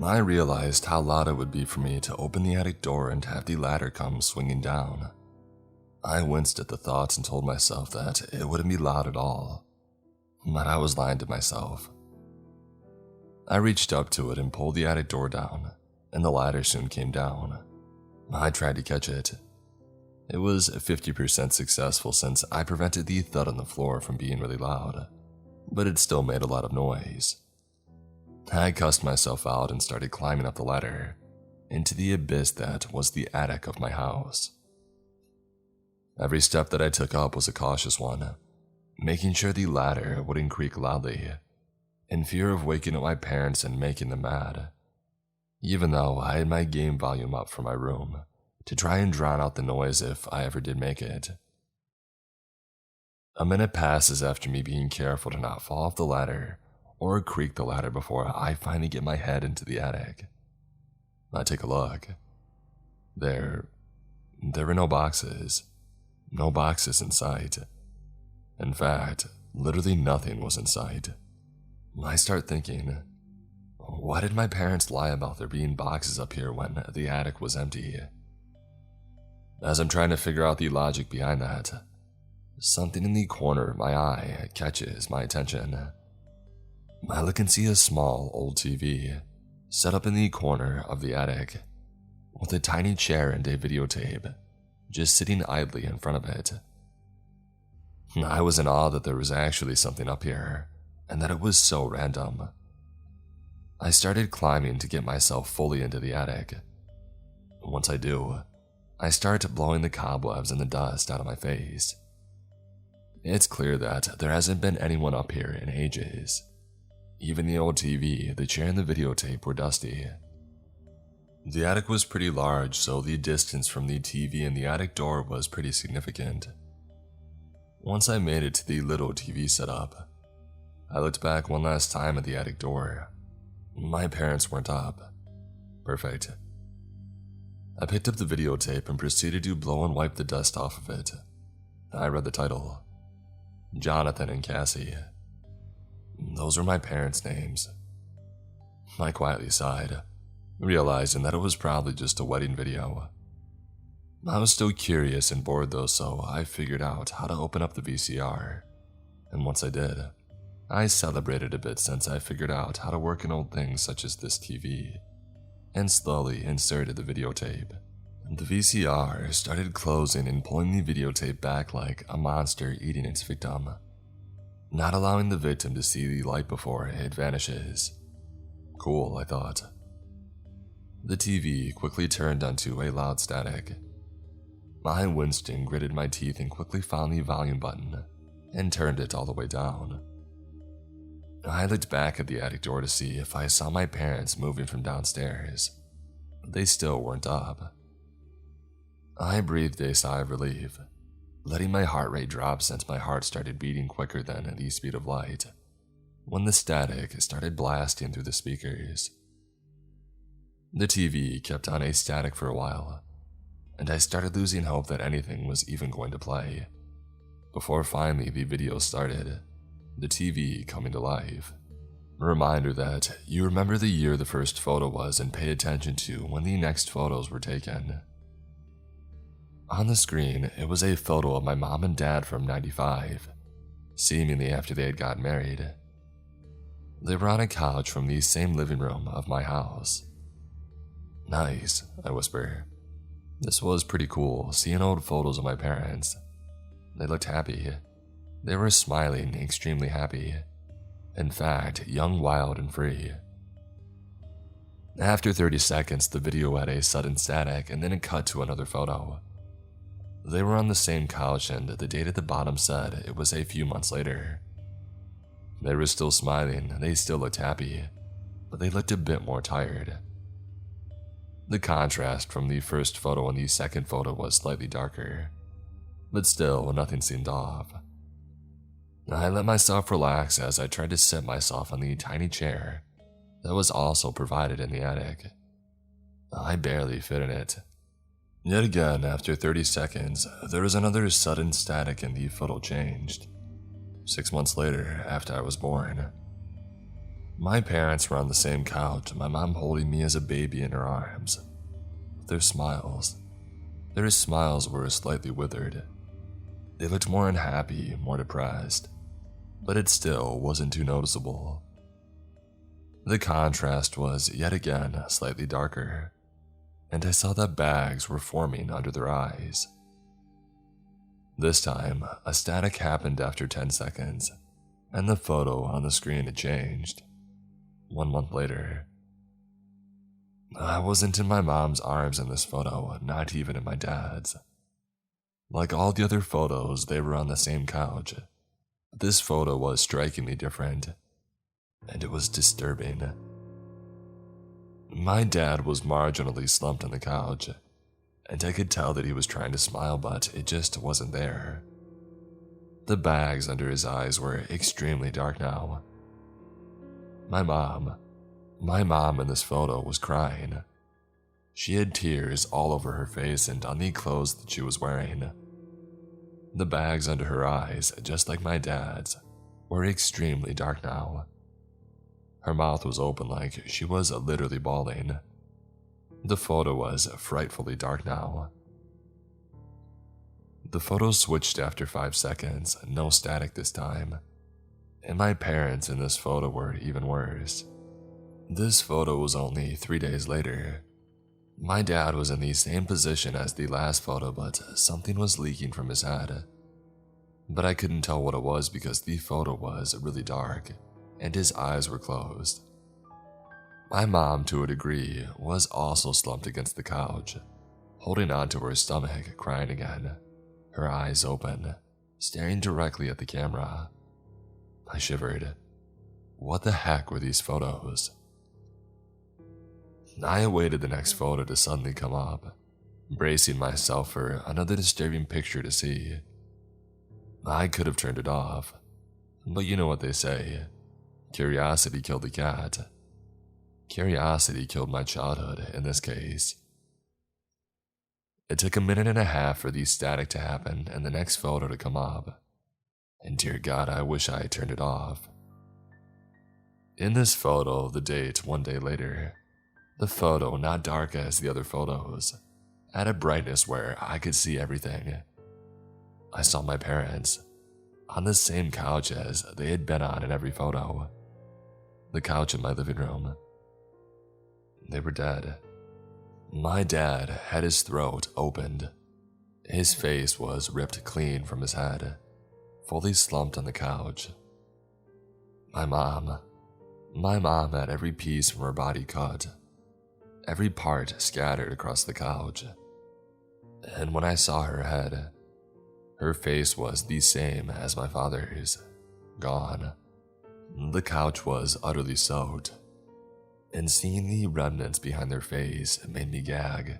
I realized how loud it would be for me to open the attic door and have the ladder come swinging down. I winced at the thoughts and told myself that it wouldn't be loud at all, but I was lying to myself. I reached up to it and pulled the attic door down, and the ladder soon came down. I tried to catch it. It was 50% successful since I prevented the thud on the floor from being really loud, but it still made a lot of noise. I cussed myself out and started climbing up the ladder, into the abyss that was the attic of my house. Every step that I took up was a cautious one, making sure the ladder wouldn't creak loudly, in fear of waking up my parents and making them mad, even though I had my game volume up for my room to try and drown out the noise if I ever did make it. A minute passes after me being careful to not fall off the ladder or creak the ladder before I finally get my head into the attic. I take a look. There were no boxes in sight. In fact, literally nothing was in sight. I start thinking, why did my parents lie about there being boxes up here when the attic was empty? As I'm trying to figure out the logic behind that, something in the corner of my eye catches my attention. I look and see a small old TV set up in the corner of the attic, with a tiny chair and a videotape just sitting idly in front of it. I was in awe that there was actually something up here, and that it was so random. I started climbing to get myself fully into the attic. Once I do, I start blowing the cobwebs and the dust out of my face. It's clear that there hasn't been anyone up here in ages. Even the old TV, the chair, and the videotape were dusty. The attic was pretty large, so the distance from the TV and the attic door was pretty significant. Once I made it to the little TV setup, I looked back one last time at the attic door. My parents weren't up. Perfect. I picked up the videotape and proceeded to blow and wipe the dust off of it. I read the title, Jonathan and Cassie. Those were my parents' names. I quietly sighed, realizing that it was probably just a wedding video. I was still curious and bored though, so I figured out how to open up the VCR. And once I did, I celebrated a bit since I figured out how to work in old things such as this TV, and slowly inserted the videotape. The VCR started closing and pulling the videotape back like a monster eating its victim, not allowing the victim to see the light before it vanishes. Cool, I thought. The TV quickly turned onto a loud static. I winced and gritted my teeth and quickly found the volume button and turned it all the way down. I looked back at the attic door to see if I saw my parents moving from downstairs, but they still weren't up. I breathed a sigh of relief, letting my heart rate drop since my heart started beating quicker than the speed of light, when the static started blasting through the speakers. The TV kept on a static for a while, and I started losing hope that anything was even going to play, before finally the video started, the TV coming to life. A reminder that you remember the year the first photo was and pay attention to when the next photos were taken. On the screen, it was a photo of my mom and dad from '95, seemingly after they had gotten married. They were on a couch from the same living room of my house. "Nice," I whisper. This was pretty cool, seeing old photos of my parents. They looked happy. They were smiling, extremely happy. In fact, young, wild, and free. After 30 seconds, the video had a sudden static, and then it cut to another photo. They were on the same couch, and the date at the bottom said it was a few months later. They were still smiling, they still looked happy, but they looked a bit more tired. The contrast from the first photo and the second photo was slightly darker, but still, nothing seemed off. I let myself relax as I tried to sit myself on the tiny chair that was also provided in the attic. I barely fit in it. Yet again, after 30 seconds, there was another sudden static and the photo changed. 6 months later, after I was born. My parents were on the same couch, my mom holding me as a baby in her arms. Their smiles were slightly withered. They looked more unhappy, more depressed, but it still wasn't too noticeable. The contrast was, yet again, slightly darker, and I saw that bags were forming under their eyes. This time, a static happened after 10 seconds, and the photo on the screen had changed. 1 month later. I wasn't in my mom's arms in this photo, not even in my dad's. Like all the other photos, they were on the same couch. This photo was strikingly different, and it was disturbing. My dad was marginally slumped on the couch, and I could tell that he was trying to smile, but it just wasn't there. The bags under his eyes were extremely dark now. My mom in this photo was crying. She had tears all over her face and on the clothes that she was wearing. The bags under her eyes, just like my dad's, were extremely dark now. Her mouth was open like she was literally bawling. The photo was frightfully dark now. The photo switched after 5 seconds, no static this time. And my parents in this photo were even worse. This photo was only 3 days later. My dad was in the same position as the last photo, but something was leaking from his head. But I couldn't tell what it was because the photo was really dark, and his eyes were closed. My mom, to a degree, was also slumped against the couch, holding onto her stomach, crying again, her eyes open, staring directly at the camera. I shivered. What the heck were these photos? I awaited the next photo to suddenly come up, bracing myself for another disturbing picture to see. I could have turned it off, but you know what they say, curiosity killed the cat. Curiosity killed my childhood in this case. It took 1.5 minutes for the static to happen and the next photo to come up, and dear God, I wish I had turned it off. In this photo, the date 1 day later, the photo, not dark as the other photos, had a brightness where I could see everything. I saw my parents, on the same couch as they had been on in every photo. The couch in my living room. They were dead. My dad had his throat opened. His face was ripped clean from his head, fully slumped on the couch. My mom had every piece from her body cut, every part scattered across the couch. And when I saw her head, her face was the same as my father's, gone. The couch was utterly soaked, and seeing the remnants behind their face made me gag.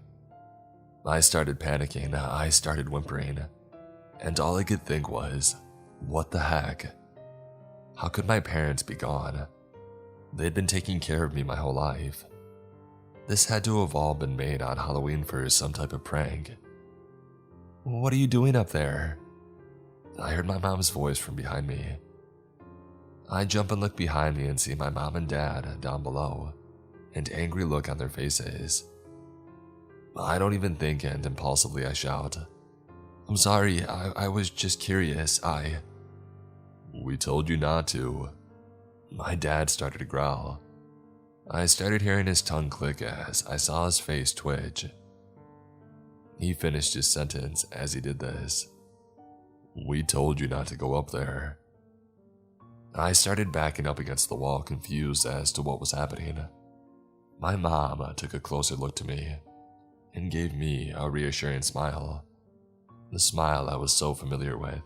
I started panicking, I started whimpering, and all I could think was, what the heck? How could my parents be gone? They'd been taking care of me my whole life. This had to have all been made on Halloween for some type of prank. What are you doing up there? I heard my mom's voice from behind me. I jump and look behind me and see my mom and dad down below, an angry look on their faces. I don't even think, and impulsively I shout, "I'm sorry, I was just curious, We told you not to." My dad started to growl. I started hearing his tongue click as I saw his face twitch. He finished his sentence as he did this. "We told you not to go up there." I started backing up against the wall, confused as to what was happening. My mom took a closer look to me and gave me a reassuring smile, the smile I was so familiar with.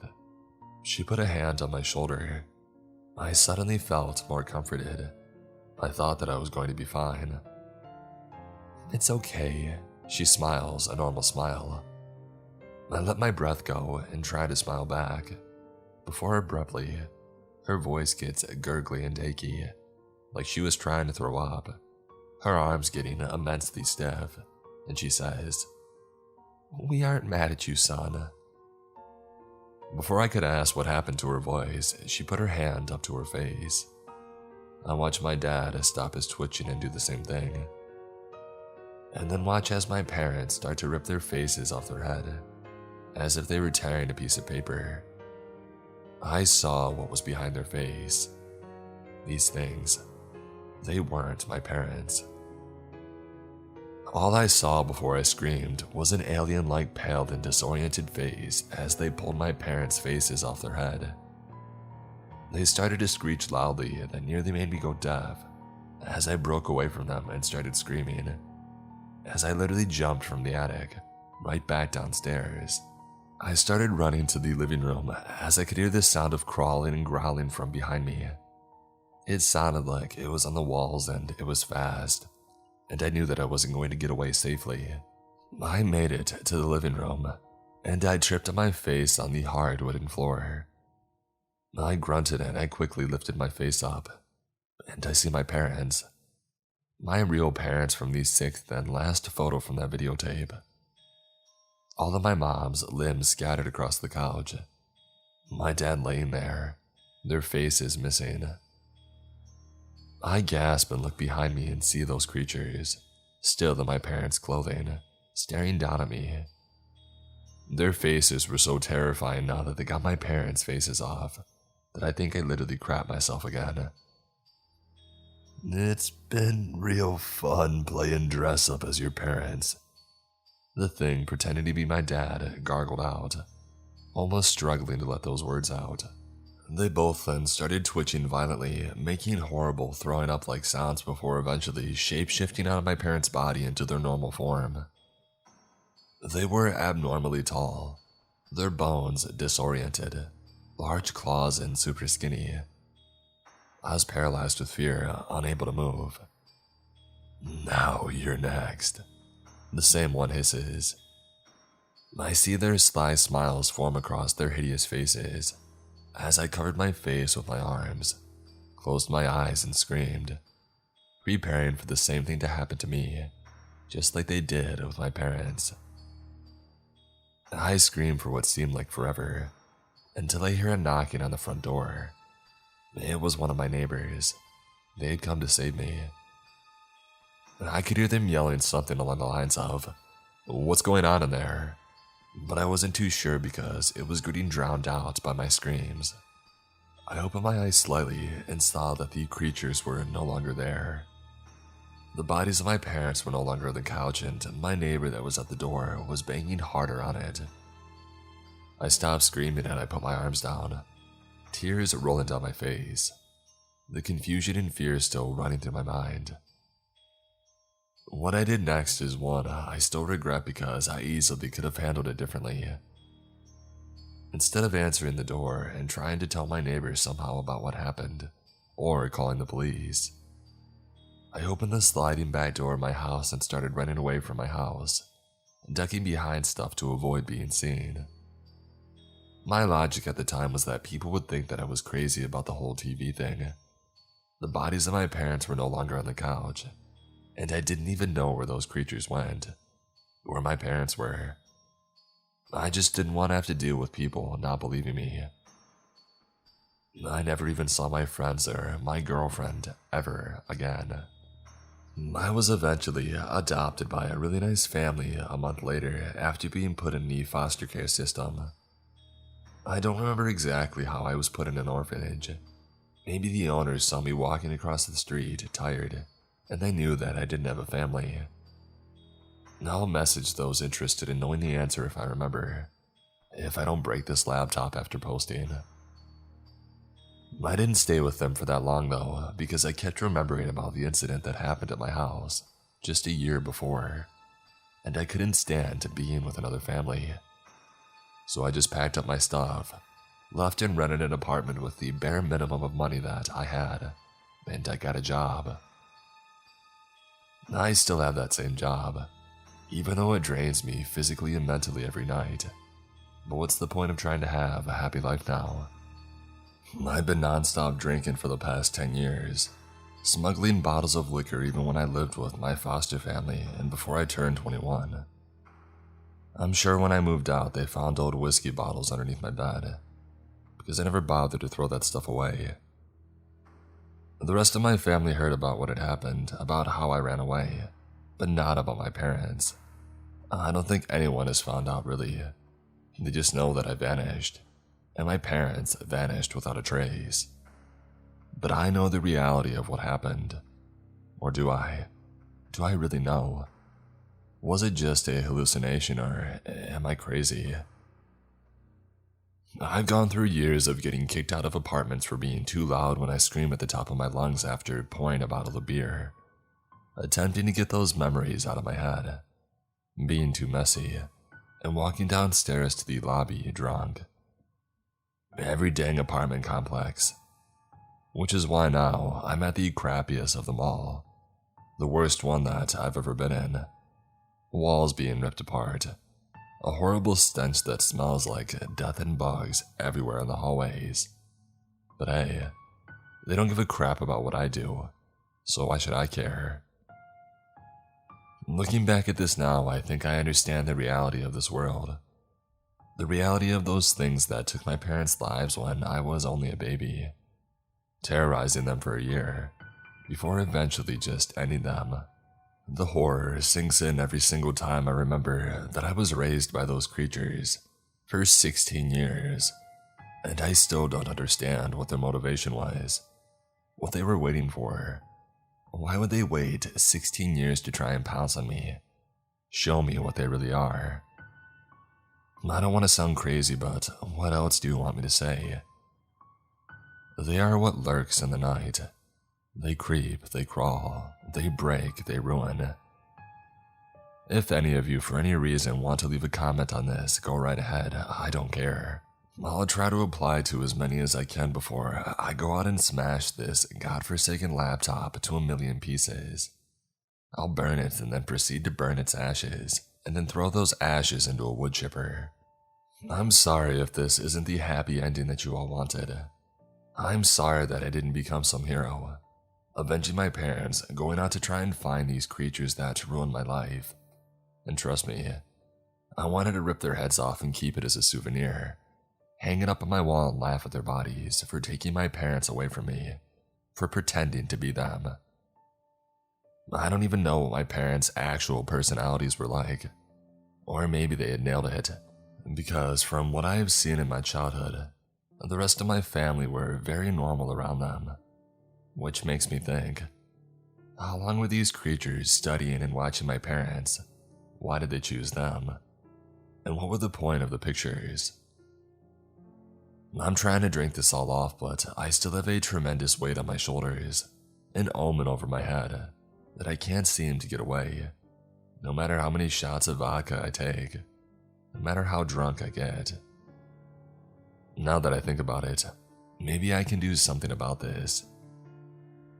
She put a hand on my shoulder. I suddenly felt more comforted. I thought that I was going to be fine. "It's okay," she smiles, a normal smile. I let my breath go and try to smile back, before abruptly, her voice gets gurgly and achy, like she was trying to throw up, her arms getting immensely stiff, and she says, "We aren't mad at you, son." Before I could ask what happened to her voice, she put her hand up to her face. I watch my dad stop his twitching and do the same thing, and then watch as my parents start to rip their faces off their head, as if they were tearing a piece of paper. I saw what was behind their face. These things, they weren't my parents. All I saw before I screamed was an alien-like pale and disoriented face as they pulled my parents' faces off their head. They started to screech loudly that nearly made me go deaf as I broke away from them and started screaming, as I literally jumped from the attic right back downstairs. I started running to the living room as I could hear the sound of crawling and growling from behind me. It sounded like it was on the walls and it was fast, and I knew that I wasn't going to get away safely. I made it to the living room, and I tripped on my face on the hard wooden floor. I grunted and I quickly lifted my face up, and I see my parents. My real parents from the 6th and last photo from that videotape. All of my mom's limbs scattered across the couch. My dad laying there, their faces missing. I gasp and look behind me and see those creatures, still in my parents' clothing, staring down at me. Their faces were so terrifying now that they got my parents' faces off, that I think I literally crapped myself again. "It's been real fun playing dress up as your parents." The thing pretending to be my dad gargled out, almost struggling to let those words out. They both then started twitching violently, making horrible throwing up like sounds before eventually shape-shifting out of my parents' body into their normal form. They were abnormally tall, their bones disoriented, large claws and super skinny. I was paralyzed with fear, unable to move. "Now you're next," the same one hisses. I see their sly smiles form across their hideous faces as I covered my face with my arms, closed my eyes and screamed, preparing for the same thing to happen to me, just like they did with my parents. I screamed for what seemed like forever, until I hear a knocking on the front door. It was one of my neighbors. They had come to save me. I could hear them yelling something along the lines of, "What's going on in there?" But I wasn't too sure because it was getting drowned out by my screams. I opened my eyes slightly and saw that the creatures were no longer there. The bodies of my parents were no longer on the couch, and my neighbor that was at the door was banging harder on it. I stopped screaming and I put my arms down, tears rolling down my face, the confusion and fear still running through my mind. What I did next is one I still regret because I easily could have handled it differently. Instead of answering the door and trying to tell my neighbors somehow about what happened, or calling the police, I opened the sliding back door of my house and started running away from my house, ducking behind stuff to avoid being seen. My logic at the time was that people would think that I was crazy about the whole TV thing. The bodies of my parents were no longer on the couch, and I didn't even know where those creatures went, where my parents were. I just didn't want to have to deal with people not believing me. I never even saw my friends or my girlfriend ever again. I was eventually adopted by a really nice family a month later after being put in the foster care system. I don't remember exactly how I was put in an orphanage. Maybe the owners saw me walking across the street, tired, and they knew that I didn't have a family. I'll message those interested in knowing the answer if I remember, if I don't break this laptop after posting. I didn't stay with them for that long though, because I kept remembering about the incident that happened at my house just a year before, and I couldn't stand being with another family. So I just packed up my stuff, left and rented an apartment with the bare minimum of money that I had, and I got a job. I still have that same job, even though it drains me physically and mentally every night. But what's the point of trying to have a happy life now? I've been non-stop drinking for the past 10 years, smuggling bottles of liquor even when I lived with my foster family and before I turned 21. I'm sure when I moved out they found old whiskey bottles underneath my bed, because I never bothered to throw that stuff away. The rest of my family heard about what had happened, about how I ran away, but not about my parents. I don't think anyone has found out really. They just know that I vanished, and my parents vanished without a trace. But I know the reality of what happened. Or do I? Do I really know? Was it just a hallucination, or am I crazy? I've gone through years of getting kicked out of apartments for being too loud when I scream at the top of my lungs after pouring a bottle of beer, attempting to get those memories out of my head, being too messy, and walking downstairs to the lobby drunk. Every dang apartment complex. Which is why now I'm at the crappiest of them all, the worst one that I've ever been in. Walls being ripped apart, a horrible stench that smells like death and bugs everywhere in the hallways. But hey, they don't give a crap about what I do, so why should I care? Looking back at this now, I think I understand the reality of this world. The reality of those things that took my parents' lives when I was only a baby, terrorizing them for a year, before eventually just ending them. The horror sinks in every single time I remember that I was raised by those creatures for 16 years, and I still don't understand what their motivation was, what they were waiting for. Why would they wait 16 years to try and pounce on me, show me what they really are? I don't want to sound crazy, but what else do you want me to say? They are what lurks in the night. They creep, they crawl, they break, they ruin. If any of you for any reason want to leave a comment on this, go right ahead, I don't care. I'll try to apply to as many as I can before I go out and smash this godforsaken laptop to 1,000,000 pieces. I'll burn it and then proceed to burn its ashes, and then throw those ashes into a wood chipper. I'm sorry if this isn't the happy ending that you all wanted. I'm sorry that I didn't become some hero, avenging my parents, going out to try and find these creatures that ruined my life. And trust me, I wanted to rip their heads off and keep it as a souvenir, hang it up on my wall and laugh at their bodies for taking my parents away from me, for pretending to be them. I don't even know what my parents' actual personalities were like, or maybe they had nailed it, because from what I have seen in my childhood, the rest of my family were very normal around them. Which makes me think, how long were these creatures studying and watching my parents? Why did they choose them? And what were the point of the pictures? I'm trying to drink this all off, but I still have a tremendous weight on my shoulders, an omen over my head, that I can't seem to get away, no matter how many shots of vodka I take, no matter how drunk I get. Now that I think about it, maybe I can do something about this.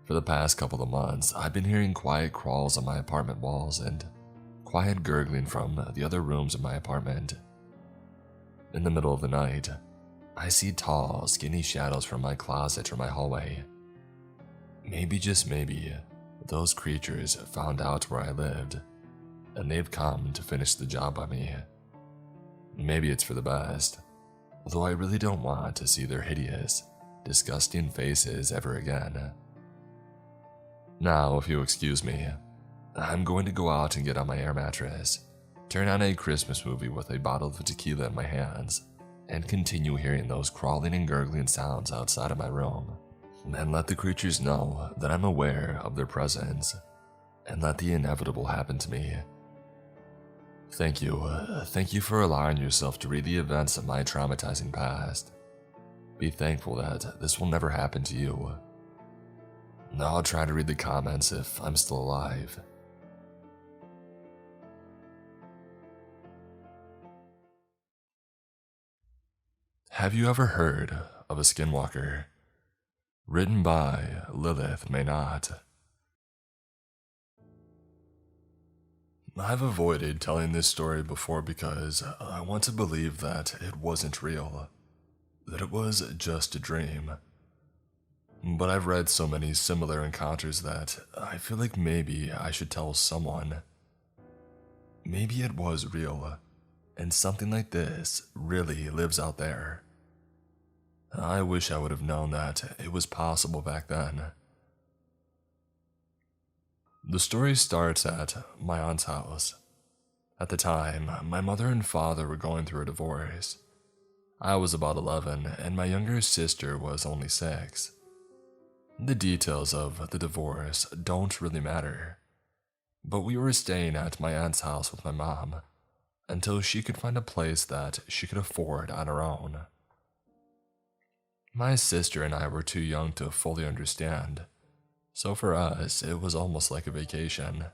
For the past couple of months, I've been hearing quiet crawls on my apartment walls and quiet gurgling from the other rooms of my apartment. In the middle of the night, I see tall, skinny shadows from my closet or my hallway. Maybe, just maybe, those creatures found out where I lived, and they've come to finish the job on me. Maybe it's for the best, although I really don't want to see their hideous, disgusting faces ever again. Now, if you'll excuse me, I'm going to go out and get on my air mattress, turn on a Christmas movie with a bottle of tequila in my hands, and continue hearing those crawling and gurgling sounds outside of my room, and let the creatures know that I'm aware of their presence, and let the inevitable happen to me. Thank you for allowing yourself to read the events of my traumatizing past. Be thankful that this will never happen to you. I'll try to read the comments if I'm still alive. Have you ever heard of a Skinwalker? Written by Lilith May Not. I've avoided telling this story before because I want to believe that it wasn't real, that it was just a dream. But I've read so many similar encounters that I feel like maybe I should tell someone. Maybe it was real, and something like this really lives out there. I wish I would have known that it was possible back then. The story starts at my aunt's house. At the time, my mother and father were going through a divorce. I was about 11, and my younger sister was only 6. The details of the divorce don't really matter, but we were staying at my aunt's house with my mom until she could find a place that she could afford on her own. My sister and I were too young to fully understand, so for us, it was almost like a vacation.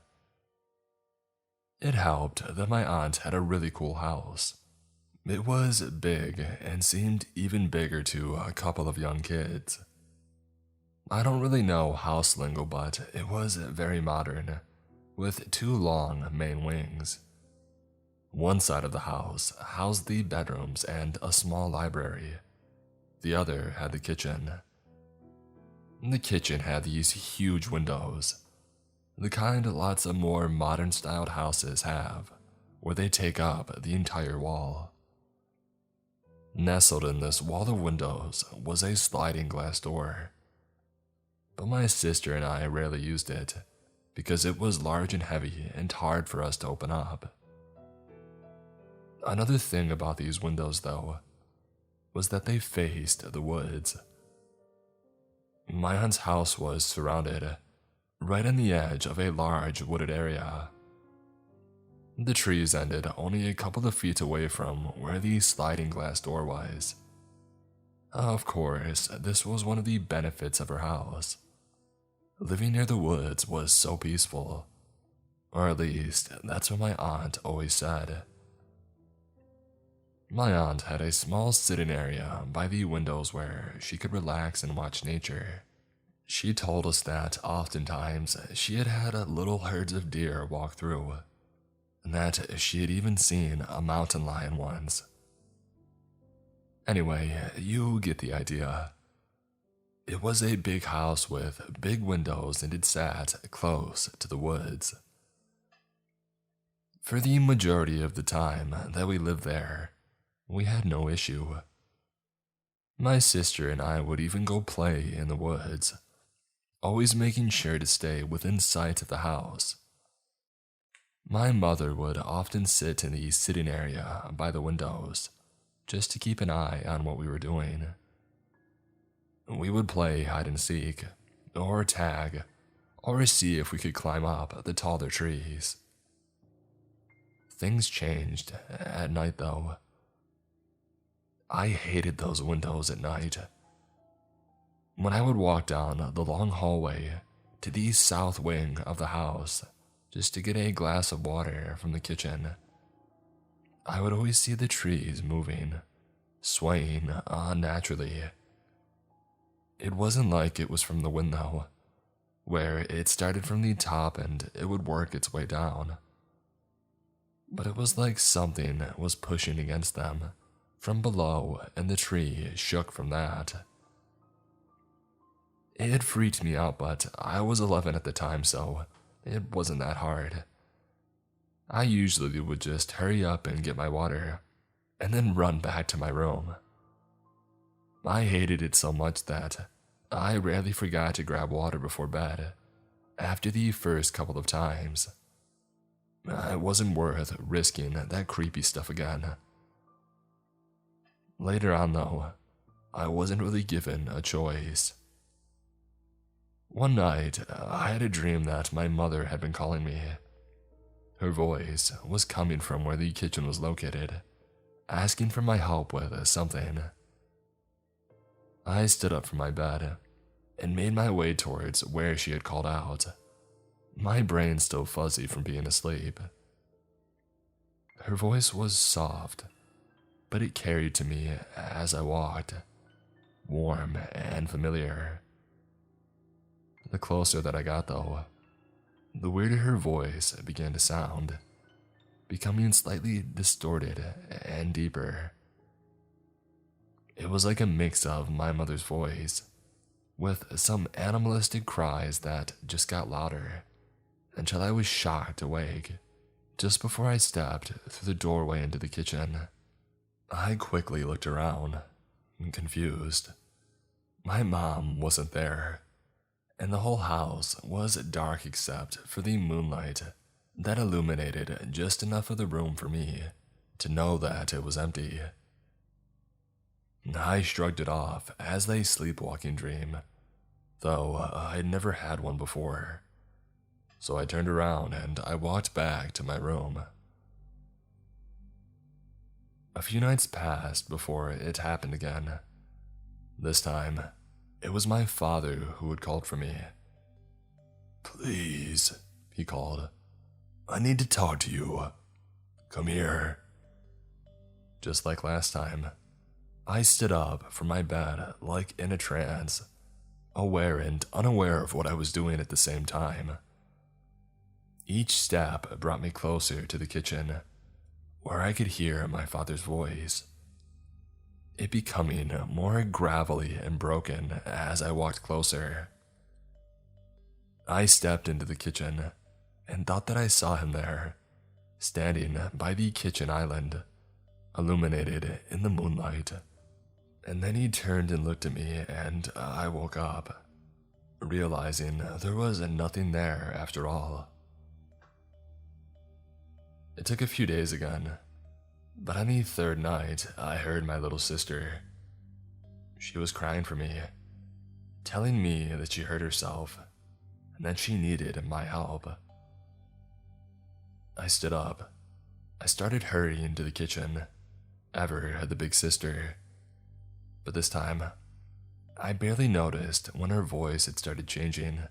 It helped that my aunt had a really cool house. It was big and seemed even bigger to a couple of young kids. I don't really know house lingo, but it was very modern, with 2 long main wings. One side of the house housed the bedrooms and a small library. The other had the kitchen. The kitchen had these huge windows, the kind lots of more modern-styled houses have, where they take up the entire wall. Nestled in this wall of windows was a sliding glass door, but my sister and I rarely used it because it was large and heavy and hard for us to open up. Another thing about these windows, though, was that they faced the woods. My aunt's house was surrounded right on the edge of a large wooded area. The trees ended only a couple of feet away from where the sliding glass door was. Of course, this was one of the benefits of her house. Living near the woods was so peaceful, or at least that's what my aunt always said. My aunt had a small sitting area by the windows where she could relax and watch nature. She told us that oftentimes she had had little herds of deer walk through, and that she had even seen a mountain lion once. Anyway, you get the idea. It was a big house with big windows, and it sat close to the woods. For the majority of the time that we lived there, we had no issue. My sister and I would even go play in the woods, always making sure to stay within sight of the house. My mother would often sit in the sitting area by the windows, just to keep an eye on what we were doing. We would play hide and seek, or tag, or see if we could climb up the taller trees. Things changed at night, though. I hated those windows at night. When I would walk down the long hallway to the south wing of the house just to get a glass of water from the kitchen, I would always see the trees moving, swaying unnaturally. It wasn't like it was from the wind, though, where it started from the top and it would work its way down. but it was like something was pushing against them from below, and the tree shook from that. It had freaked me out, but I was 11 at the time, so it wasn't that hard. I usually would just hurry up and get my water, and then run back to my room. I hated it so much that I rarely forgot to grab water before bed after the first couple of times. It wasn't worth risking that creepy stuff again. Later on, though, I wasn't really given a choice. One night, I had a dream that my mother had been calling me. Her voice was coming from where the kitchen was located, asking for my help with something. I stood up from my bed and made my way towards where she had called out, my brain still fuzzy from being asleep. Her voice was soft, but it carried to me as I walked, warm and familiar. The closer that I got, though, the weirder her voice began to sound, becoming slightly distorted and deeper. It was like a mix of my mother's voice with some animalistic cries that just got louder until I was shocked awake just before I stepped through the doorway into the kitchen. I quickly looked around, confused. My mom wasn't there, and the whole house was dark except for the moonlight that illuminated just enough of the room for me to know that it was empty. I shrugged it off as a sleepwalking dream, though I'd never had one before. So I turned around and I walked back to my room. A few nights passed before it happened again. This time, it was my father who had called for me. "Please," he called. "I need to talk to you. Come here." Just like last time, I stood up from my bed like in a trance, aware and unaware of what I was doing at the same time. Each step brought me closer to the kitchen, where I could hear my father's voice, it becoming more gravelly and broken as I walked closer. I stepped into the kitchen and thought that I saw him there, standing by the kitchen island, illuminated in the moonlight. And then he turned and looked at me, and I woke up, realizing there was nothing there after all. It took a few days again, but on the third night, I heard my little sister. She was crying for me, telling me that she hurt herself and that she needed my help. I stood up. I started hurrying to the kitchen, ever the big sister. But this time, I barely noticed when her voice had started changing,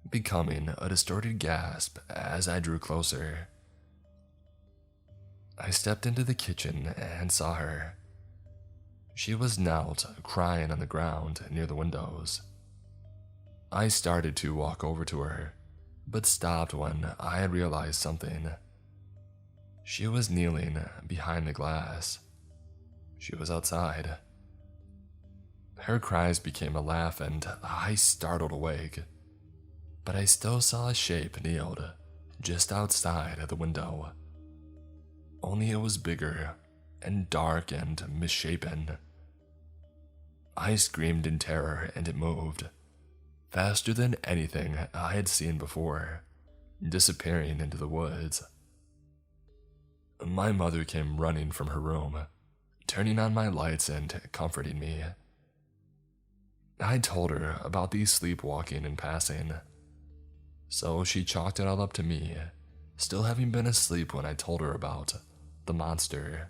becoming a distorted gasp as I drew closer. I stepped into the kitchen and saw her. She was knelt, crying on the ground near the windows. I started to walk over to her, but stopped when I had realized something. She was kneeling behind the glass. She was outside. Her cries became a laugh and I startled awake, but I still saw a shape kneeled just outside of the window. Only it was bigger and dark and misshapen. I screamed in terror and it moved, faster than anything I had seen before, disappearing into the woods. My mother came running from her room, turning on my lights and comforting me. I told her about the sleepwalking in passing, so she chalked it all up to me, still having been asleep when I told her about the monster.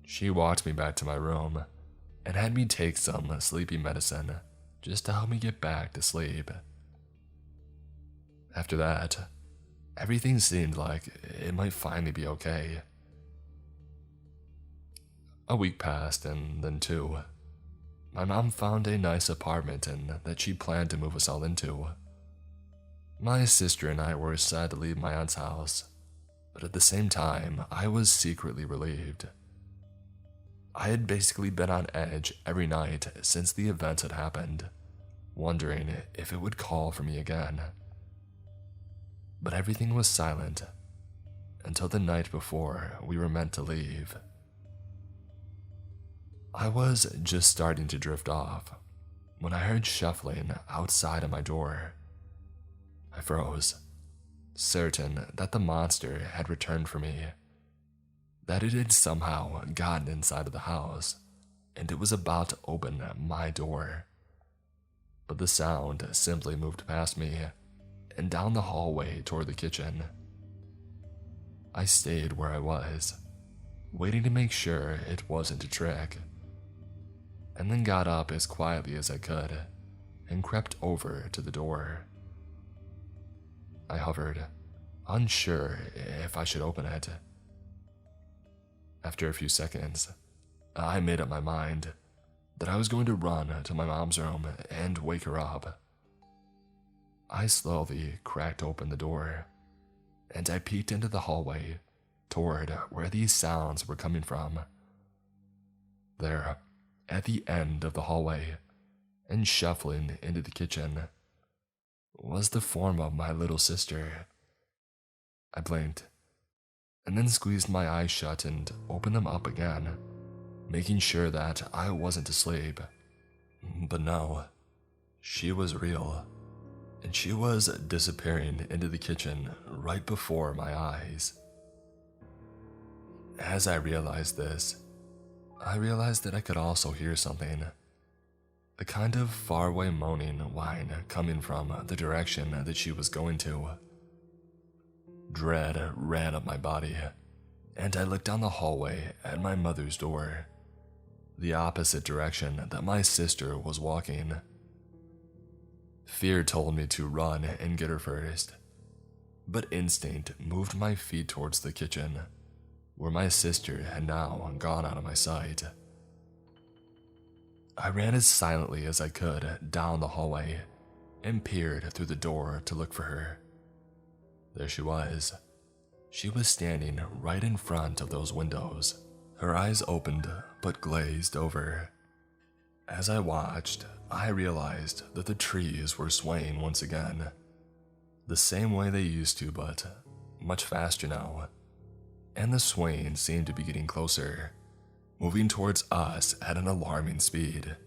She walked me back to my room and had me take some sleeping medicine just to help me get back to sleep. After that, everything seemed like it might finally be okay. A week passed and then two. My mom found a nice apartment and that she planned to move us all into. My sister and I were sad to leave my aunt's house, but at the same time, I was secretly relieved. I had basically been on edge every night since the events had happened, wondering if it would call for me again. But everything was silent until the night before we were meant to leave. I was just starting to drift off when I heard shuffling outside of my door. I froze, certain that the monster had returned for me, that it had somehow gotten inside of the house, and it was about to open my door. But the sound simply moved past me and down the hallway toward the kitchen. I stayed where I was, waiting to make sure it wasn't a trick, and then got up as quietly as I could and crept over to the door. I hovered, unsure if I should open it. After a few seconds, I made up my mind that I was going to run to my mom's room and wake her up. I slowly cracked open the door, and I peeked into the hallway toward where these sounds were coming from. There, at the end of the hallway, and shuffling into the kitchen, was the form of my little sister. I blinked, and then squeezed my eyes shut and opened them up again, making sure that I wasn't asleep. But no, she was real, and she was disappearing into the kitchen right before my eyes. As I realized this, I realized that I could also hear something, a kind of faraway moaning whine coming from the direction that she was going to. Dread ran up my body, and I looked down the hallway at my mother's door, the opposite direction that my sister was walking. Fear told me to run and get her first, but instinct moved my feet towards the kitchen, where my sister had now gone out of my sight. I ran as silently as I could down the hallway and peered through the door to look for her. There she was. She was standing right in front of those windows, her eyes opened but glazed over. As I watched, I realized that the trees were swaying once again, the same way they used to, but much faster now, and the swaying seemed to be getting closer, moving towards us at an alarming speed.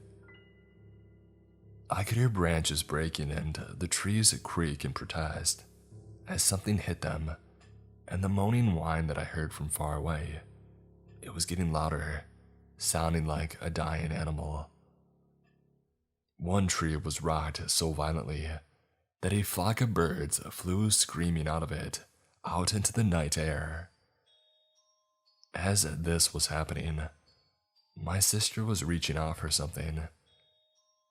I could hear branches breaking and the trees creak in protest as something hit them, and the moaning whine that I heard from far away, it was getting louder, sounding like a dying animal. One tree was rocked so violently that a flock of birds flew screaming out of it, out into the night air. As this was happening, my sister was reaching out for something,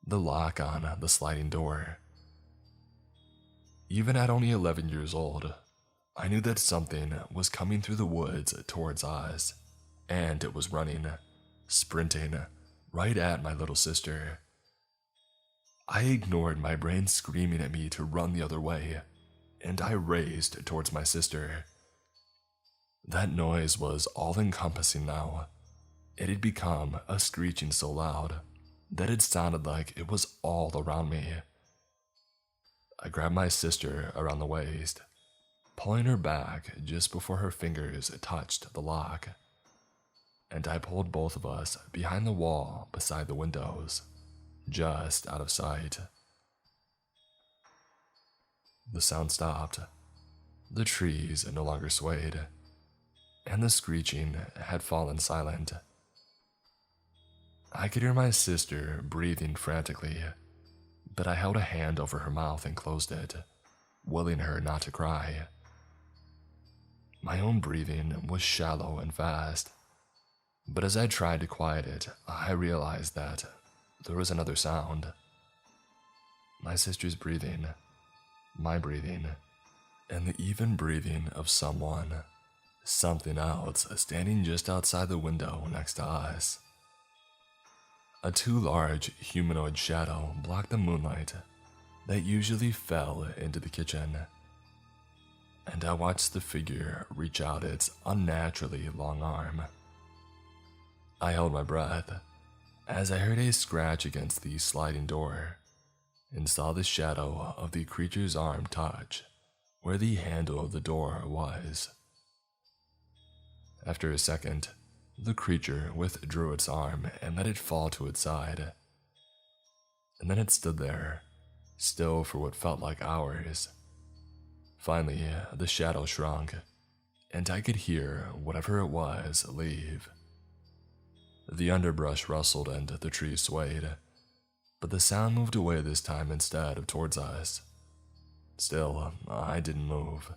the lock on the sliding door. Even at only 11 years old, I knew that something was coming through the woods towards us, and it was running, sprinting, right at my little sister. I ignored my brain screaming at me to run the other way, and I raced towards my sister. That noise was all-encompassing now. It had become a screeching so loud that it sounded like it was all around me. I grabbed my sister around the waist, pulling her back just before her fingers touched the lock, and I pulled both of us behind the wall beside the windows, just out of sight. The sound stopped. The trees no longer swayed, and the screeching had fallen silent. I could hear my sister breathing frantically, but I held a hand over her mouth and closed it, willing her not to cry. My own breathing was shallow and fast, but as I tried to quiet it, I realized that there was another sound. My sister's breathing, my breathing, and the even breathing of something else standing just outside the window next to us. A too large humanoid shadow blocked the moonlight that usually fell into the kitchen. and I watched the figure reach out its unnaturally long arm. I held my breath as I heard a scratch against the sliding door and saw the shadow of the creature's arm touch where the handle of the door was. After a second, the creature withdrew its arm and let it fall to its side. And then it stood there, still for what felt like hours. Finally, the shadow shrunk, and I could hear whatever it was leave. The underbrush rustled and the trees swayed, but the sound moved away this time instead of towards us. Still, I didn't move.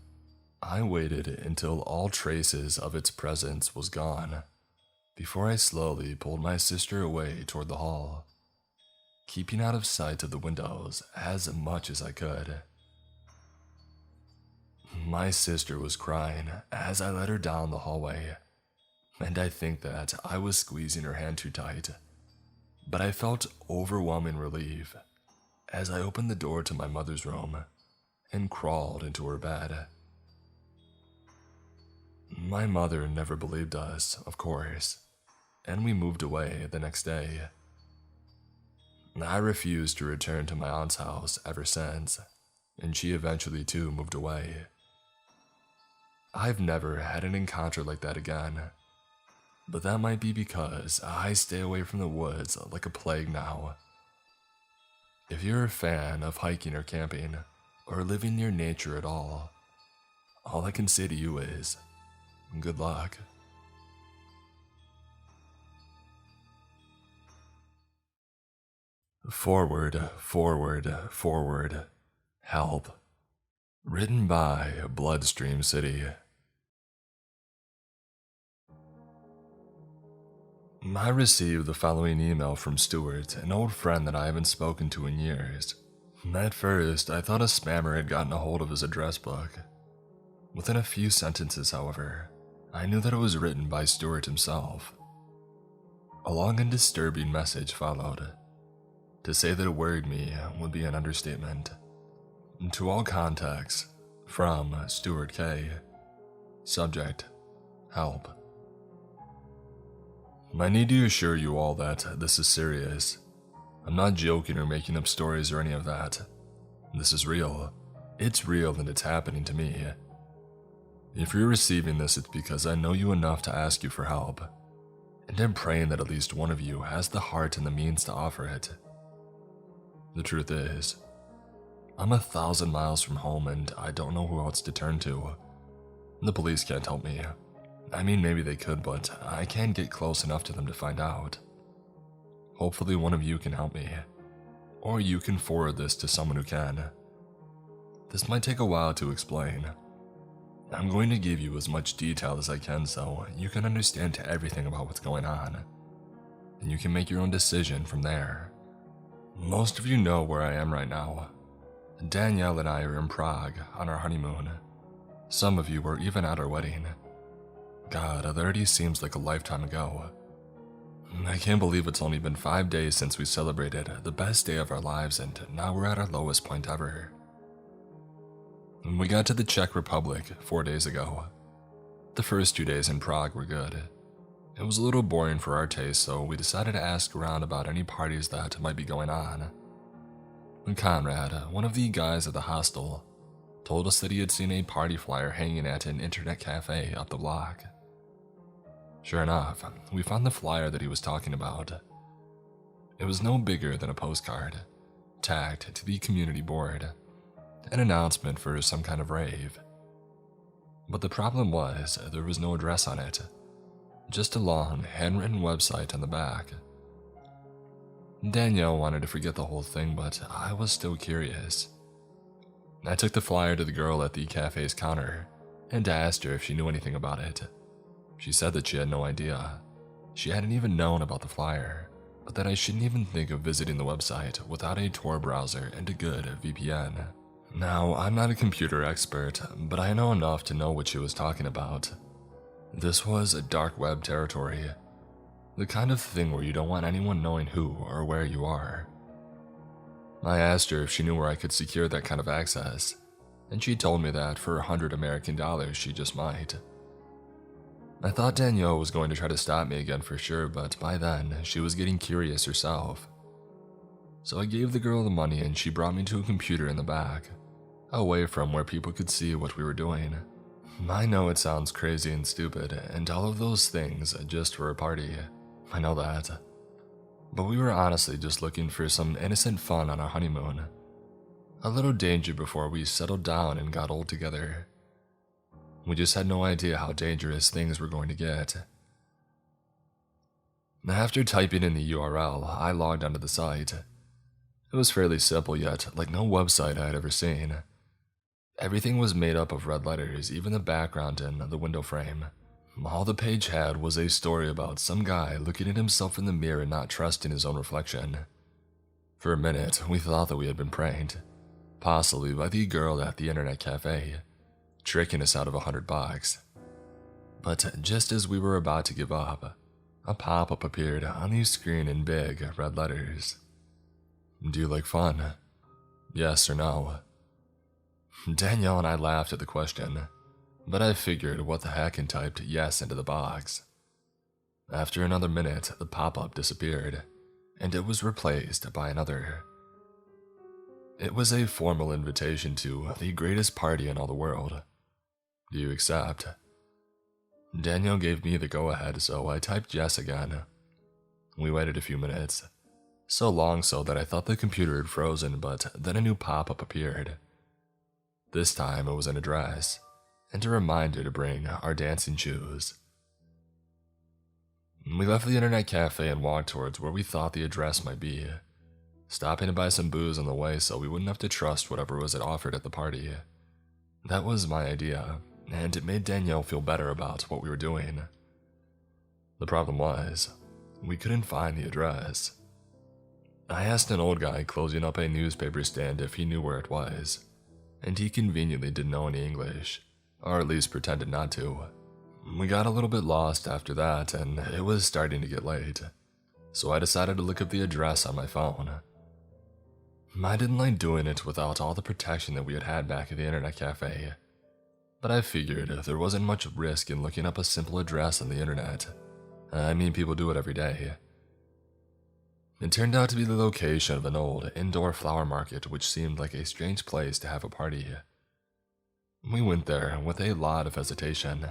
I waited until all traces of its presence was gone, before I slowly pulled my sister away toward the hall, keeping out of sight of the windows as much as I could. My sister was crying as I led her down the hallway, and I think that I was squeezing her hand too tight, but I felt overwhelming relief as I opened the door to my mother's room and crawled into her bed. My mother never believed us, of course, and we moved away the next day. I refused to return to my aunt's house ever since, and she eventually too moved away. I've never had an encounter like that again, but that might be because I stay away from the woods like a plague now. If you're a fan of hiking or camping, or living near nature at all I can say to you is, good luck. Forward, forward, forward. Help. Written by Bloodstream City. I received the following email from Stuart, an old friend that I haven't spoken to in years. At first, I thought a spammer had gotten a hold of his address book. Within a few sentences, however, I knew that it was written by Stuart himself. A long and disturbing message followed. To say that it worried me would be an understatement. To all contacts, from Stuart K. Subject, help. I need to assure you all that this is serious. I'm not joking or making up stories or any of that. This is real. It's real and it's happening to me. If you're receiving this, it's because I know you enough to ask you for help. And I'm praying that at least one of you has the heart and the means to offer it. The truth is, I'm 1,000 miles from home and I don't know who else to turn to. The police can't help me. I mean, maybe they could, but I can't get close enough to them to find out. Hopefully one of you can help me, or you can forward this to someone who can. This might take a while to explain. I'm going to give you as much detail as I can so you can understand everything about what's going on, and you can make your own decision from there. Most of you know where I am right now. Danielle and I are in Prague on our honeymoon. Some of you were even at our wedding. God, it already seems like a lifetime ago. I can't believe it's only been 5 days since we celebrated the best day of our lives, and now we're at our lowest point ever. We got to the Czech Republic 4 days ago. The first 2 days in Prague were good. It was a little boring for our taste, so we decided to ask around about any parties that might be going on. Conrad, one of the guys at the hostel, told us that he had seen a party flyer hanging at an internet cafe up the block. Sure enough, we found the flyer that he was talking about. It was no bigger than a postcard, tacked to the community board, an announcement for some kind of rave. But the problem was there was no address on it, just a long, handwritten website on the back. Danielle wanted to forget the whole thing, but I was still curious. I took the flyer to the girl at the cafe's counter and asked her if she knew anything about it. She said that she had no idea. She hadn't even known about the flyer, but that I shouldn't even think of visiting the website without a Tor browser and a good VPN. Now, I'm not a computer expert, but I know enough to know what she was talking about. This was a dark web territory, the kind of thing where you don't want anyone knowing who or where you are. I asked her if she knew where I could secure that kind of access, and she told me that for $100 she just might. I thought Danielle was going to try to stop me again for sure, but by then, she was getting curious herself. So I gave the girl the money and she brought me to a computer in the back, away from where people could see what we were doing. I know it sounds crazy and stupid, and all of those things just for a party. I know that. But we were honestly just looking for some innocent fun on our honeymoon. A little danger before we settled down and got old together. We just had no idea how dangerous things were going to get. After typing in the URL, I logged onto the site. It was fairly simple yet, like no website I had ever seen. Everything was made up of red letters, even the background and the window frame. All the page had was a story about some guy looking at himself in the mirror and not trusting his own reflection. For a minute, we thought that we had been pranked, possibly by the girl at the internet cafe, tricking us out of $100. But just as we were about to give up, a pop-up appeared on the screen in big red letters. Do you like fun? Yes or no? Danielle and I laughed at the question, but I figured what the heck and typed yes into the box. After another minute, the pop-up disappeared, and it was replaced by another. It was a formal invitation to the greatest party in all the world. Do you accept? Danielle gave me the go-ahead, so I typed yes again. We waited a few minutes, so long so that I thought the computer had frozen, but then a new pop-up appeared. This time it was an address, and a reminder to bring our dancing shoes. We left the internet cafe and walked towards where we thought the address might be, stopping to buy some booze on the way so we wouldn't have to trust whatever was offered at the party. That was my idea, and it made Danielle feel better about what we were doing. The problem was, we couldn't find the address. I asked an old guy closing up a newspaper stand if he knew where it was, and he conveniently didn't know any English, or at least pretended not to. We got a little bit lost after that, and it was starting to get late, so I decided to look up the address on my phone. I didn't like doing it without all the protection that we had had back at the internet cafe, but I figured there wasn't much risk in looking up a simple address on the internet. I mean, people do it every day. It turned out to be the location of an old indoor flower market, which seemed like a strange place to have a party. We went there with a lot of hesitation,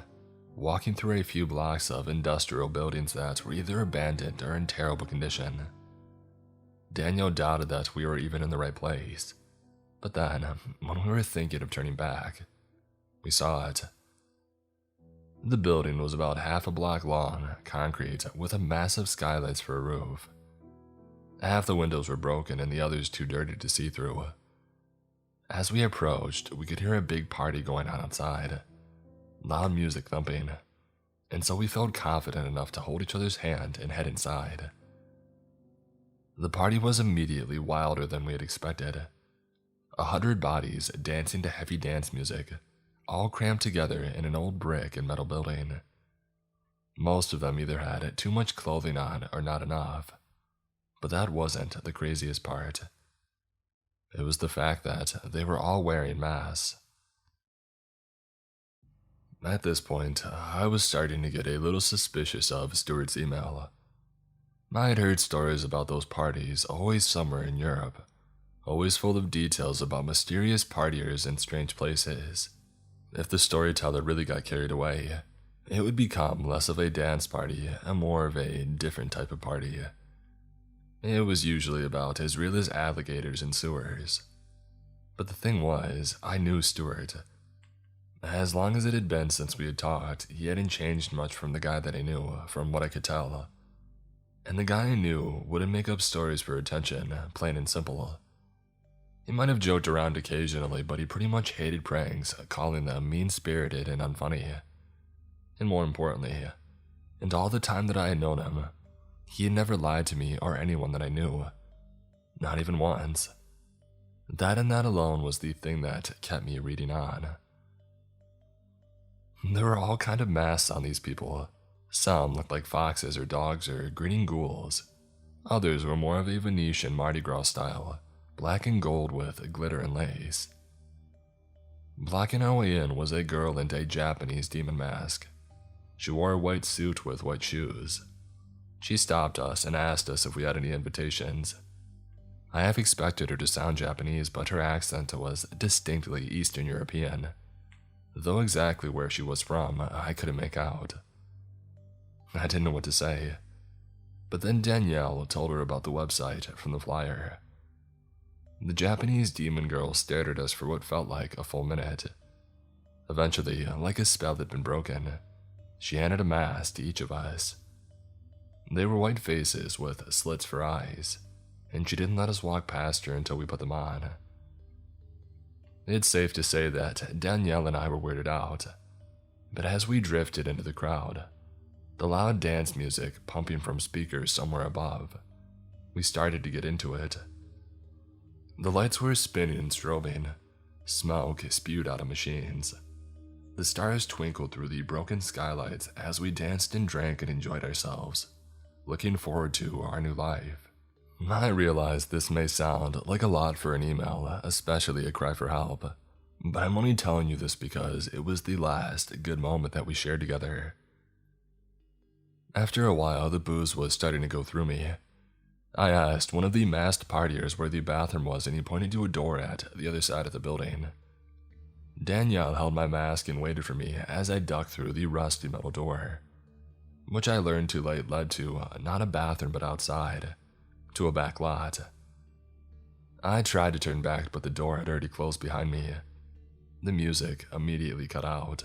walking through a few blocks of industrial buildings that were either abandoned or in terrible condition. Danielle doubted that we were even in the right place, but then, when we were thinking of turning back, we saw it. The building was about half a block long, concrete, with a massive skylights for a roof. Half the windows were broken and the others too dirty to see through. As we approached, we could hear a big party going on outside, loud music thumping, and so we felt confident enough to hold each other's hand and head inside. The party was immediately wilder than we had expected. 100 bodies dancing to heavy dance music, all crammed together in an old brick and metal building. Most of them either had too much clothing on or not enough. But that wasn't the craziest part. It was the fact that they were all wearing masks. At this point, I was starting to get a little suspicious of Stuart's email. I had heard stories about those parties always somewhere in Europe, always full of details about mysterious partiers in strange places. If the storyteller really got carried away, it would become less of a dance party and more of a different type of party. It was usually about as real as alligators in sewers. But the thing was, I knew Stuart. As long as it had been since we had talked, he hadn't changed much from the guy that I knew, from what I could tell. And the guy I knew wouldn't make up stories for attention, plain and simple. He might have joked around occasionally, but he pretty much hated pranks, calling them mean-spirited and unfunny. And more importantly, in all the time that I had known him, he had never lied to me or anyone that I knew. Not even once. That and that alone was the thing that kept me reading on. There were all kind of masks on these people. Some looked like foxes or dogs or grinning ghouls. Others were more of a Venetian Mardi Gras style, black and gold with glitter and lace. Blocking our way in was a girl in a Japanese demon mask. She wore a white suit with white shoes. She stopped us and asked us if we had any invitations. I half expected her to sound Japanese, but her accent was distinctly Eastern European, though exactly where she was from, I couldn't make out. I didn't know what to say, but then Danielle told her about the website from the flyer. The Japanese demon girl stared at us for what felt like a full minute. Eventually, like a spell had been broken, she handed a mask to each of us. They were white faces with slits for eyes, and she didn't let us walk past her until we put them on. It's safe to say that Danielle and I were weirded out, but as we drifted into the crowd, the loud dance music pumping from speakers somewhere above, we started to get into it. The lights were spinning and strobing, smoke spewed out of machines. The stars twinkled through the broken skylights as we danced and drank and enjoyed ourselves, looking forward to our new life. I realize this may sound like a lot for an email, especially a cry for help, but I'm only telling you this because it was the last good moment that we shared together. After a while, the booze was starting to go through me. I asked one of the masked partiers where the bathroom was, and he pointed to a door at the other side of the building. Danielle held my mask and waited for me as I ducked through the rusty metal door, which I learned too late led to not a bathroom but outside, to a back lot. I tried to turn back, but the door had already closed behind me. The music immediately cut out.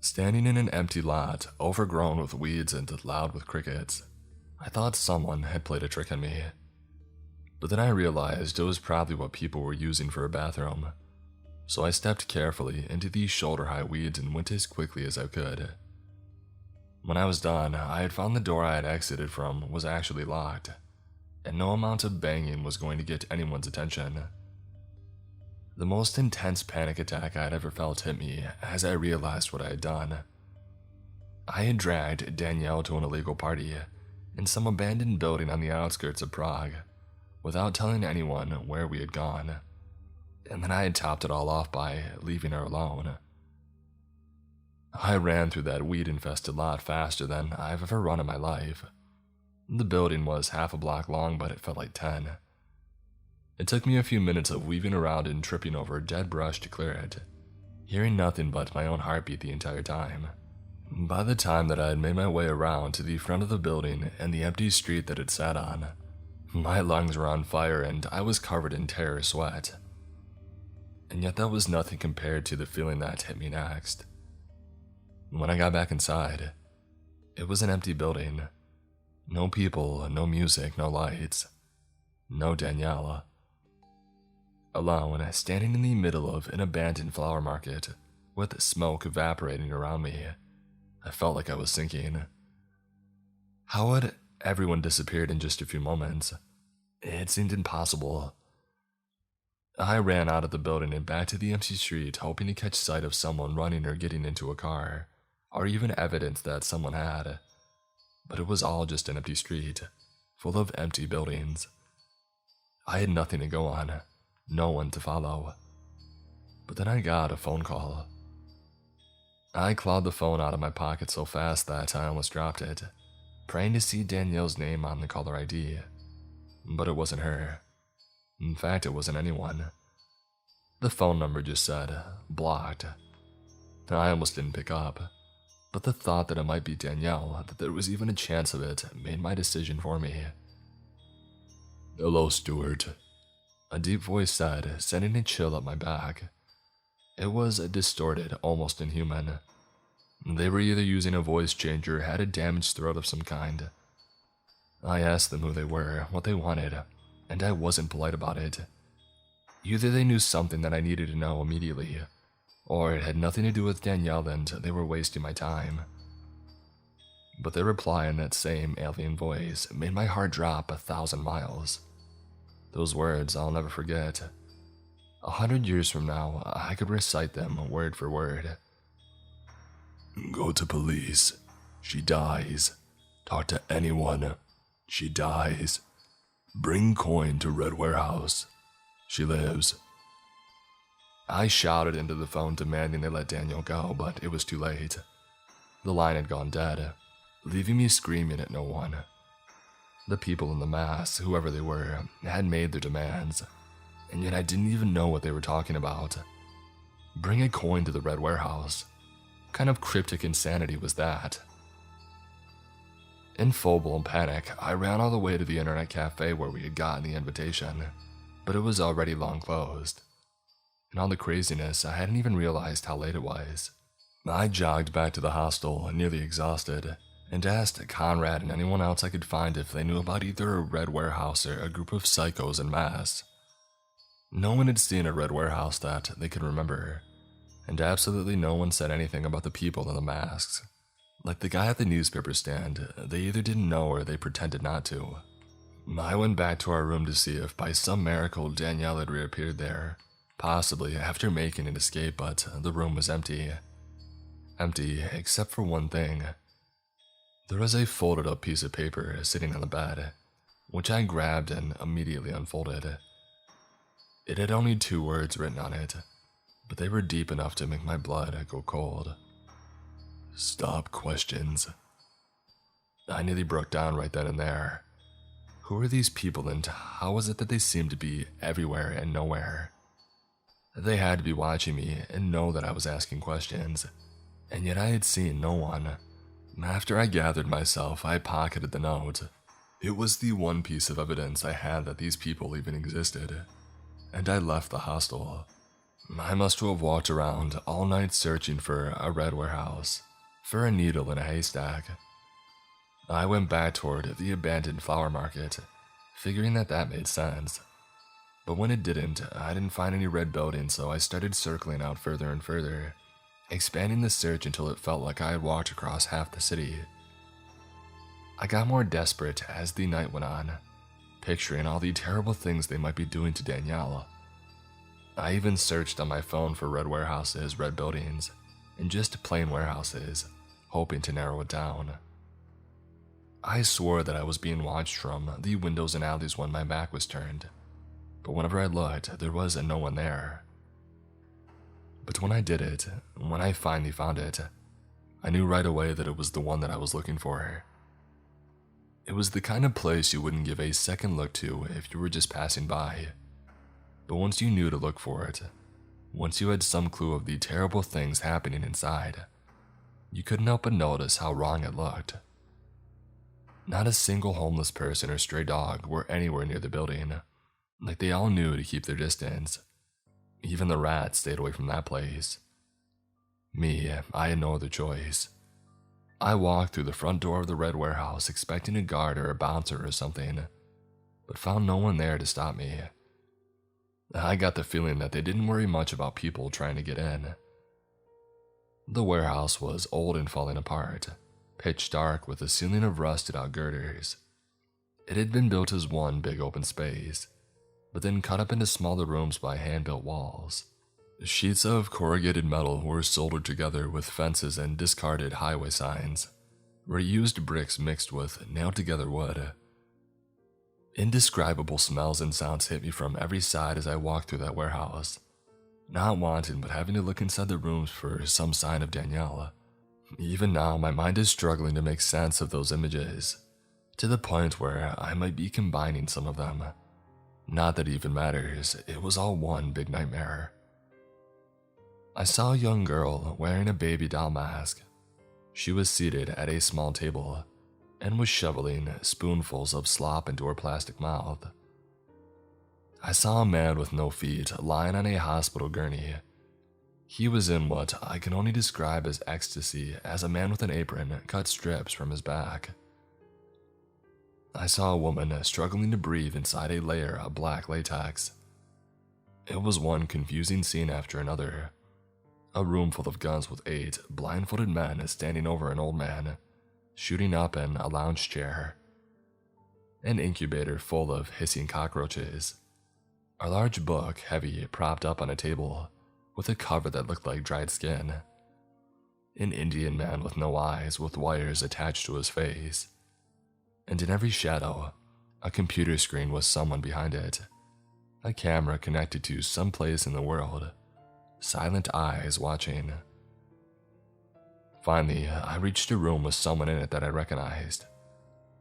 Standing in an empty lot, overgrown with weeds and loud with crickets, I thought someone had played a trick on me. But then I realized it was probably what people were using for a bathroom, so I stepped carefully into the shoulder-high weeds and went as quickly as I could. When I was done, I had found the door I had exited from was actually locked, and no amount of banging was going to get anyone's attention. The most intense panic attack I had ever felt hit me as I realized what I had done. I had dragged Danielle to an illegal party in some abandoned building on the outskirts of Prague, without telling anyone where we had gone, and then I had topped it all off by leaving her alone. I ran through that weed-infested lot faster than I've ever run in my life. The building was half a block long, but it felt like 10. It took me a few minutes of weaving around and tripping over dead brush to clear it, hearing nothing but my own heartbeat the entire time. By the time that I had made my way around to the front of the building and the empty street that it sat on, my lungs were on fire and I was covered in terror sweat. And yet that was nothing compared to the feeling that hit me next. When I got back inside, it was an empty building. No people, no music, no lights. No Daniela. Alone, standing in the middle of an abandoned flower market, with smoke evaporating around me, I felt like I was sinking. How had everyone disappeared in just a few moments? It seemed impossible. I ran out of the building and back to the empty street, hoping to catch sight of someone running or getting into a car, or even evidence that someone had. But it was all just an empty street, full of empty buildings. I had nothing to go on, no one to follow. But then I got a phone call. I clawed the phone out of my pocket so fast that I almost dropped it, praying to see Danielle's name on the caller ID. But it wasn't her. In fact, it wasn't anyone. The phone number just said, blocked. I almost didn't pick up, but the thought that it might be Danielle, that there was even a chance of it, made my decision for me. "Hello, Stuart," a deep voice said, sending a chill up my back. It was distorted, almost inhuman. They were either using a voice changer or had a damaged throat of some kind. I asked them who they were, what they wanted, and I wasn't polite about it. Either they knew something that I needed to know immediately, or it had nothing to do with Danielle and they were wasting my time. But their reply in that same alien voice made my heart drop 1,000 miles. Those words I'll never forget. 100 years from now, I could recite them word for word. "Go to police. She dies. Talk to anyone. She dies. Bring coin to Red Warehouse. She lives." I shouted into the phone demanding they let Daniel go, but it was too late. The line had gone dead, leaving me screaming at no one. The people in the mass, whoever they were, had made their demands, and yet I didn't even know what they were talking about. Bring a coin to the Red Warehouse. What kind of cryptic insanity was that? In full blown panic, I ran all the way to the internet cafe where we had gotten the invitation, but it was already long closed. In all the craziness, I hadn't even realized how late it was. I jogged back to the hostel, nearly exhausted, and asked Conrad and anyone else I could find if they knew about either a Red Warehouse or a group of psychos en masse. No one had seen a Red Warehouse that they could remember, and absolutely no one said anything about the people in the masks. Like the guy at the newspaper stand, they either didn't know or they pretended not to. I went back to our room to see if by some miracle Danielle had reappeared there, possibly after making an escape, but the room was empty. Empty except for one thing. There was a folded up piece of paper sitting on the bed, which I grabbed and immediately unfolded. It had only 2 words written on it, but they were deep enough to make my blood go cold. Stop questions. I nearly broke down right then and there. Who were these people and how was it that they seemed to be everywhere and nowhere? They had to be watching me and know that I was asking questions, and yet I had seen no one. After I gathered myself, I pocketed the note. It was the one piece of evidence I had that these people even existed, and I left the hostel. I must have walked around all night searching for a Red Warehouse, for a needle in a haystack. I went back toward the abandoned flower market, figuring that made sense. But when it didn't, I didn't find any red buildings, so I started circling out further and further, expanding the search until it felt like I had walked across half the city. I got more desperate as the night went on, picturing all the terrible things they might be doing to Danielle. I even searched on my phone for red warehouses, red buildings, and just plain warehouses, hoping to narrow it down. I swore that I was being watched from the windows and alleys when my back was turned, but whenever I looked, there was no one there. But when I did it, when I finally found it, I knew right away that it was the one that I was looking for. It was the kind of place you wouldn't give a second look to if you were just passing by. But once you knew to look for it, once you had some clue of the terrible things happening inside, you couldn't help but notice how wrong it looked. Not a single homeless person or stray dog were anywhere near the building, like they all knew to keep their distance. Even the rats stayed away from that place. Me, I had no other choice. I walked through the front door of the red warehouse expecting a guard or a bouncer or something, but found no one there to stop me. I got the feeling that they didn't worry much about people trying to get in. The warehouse was old and falling apart, pitch dark with a ceiling of rusted out girders. It had been built as one big open space, but then cut up into smaller rooms by hand-built walls. Sheets of corrugated metal were soldered together with fences and discarded highway signs, reused bricks mixed with nailed-together wood. Indescribable smells and sounds hit me from every side as I walked through that warehouse, not wanting but having to look inside the rooms for some sign of Danielle. Even now, my mind is struggling to make sense of those images, to the point where I might be combining some of them. Not that it even matters, it was all one big nightmare. I saw a young girl wearing a baby doll mask. She was seated at a small table and was shoveling spoonfuls of slop into her plastic mouth. I saw a man with no feet lying on a hospital gurney. He was in what I can only describe as ecstasy as a man with an apron cut strips from his back. I saw a woman struggling to breathe inside a layer of black latex. It was one confusing scene after another. A room full of guns with 8 blindfolded men standing over an old man, shooting up in a lounge chair. An incubator full of hissing cockroaches. A large book, heavy, propped up on a table, with a cover that looked like dried skin. An Indian man with no eyes, with wires attached to his face. And in every shadow, a computer screen with someone behind it. A camera connected to some place in the world, silent eyes watching. Finally, I reached a room with someone in it that I recognized.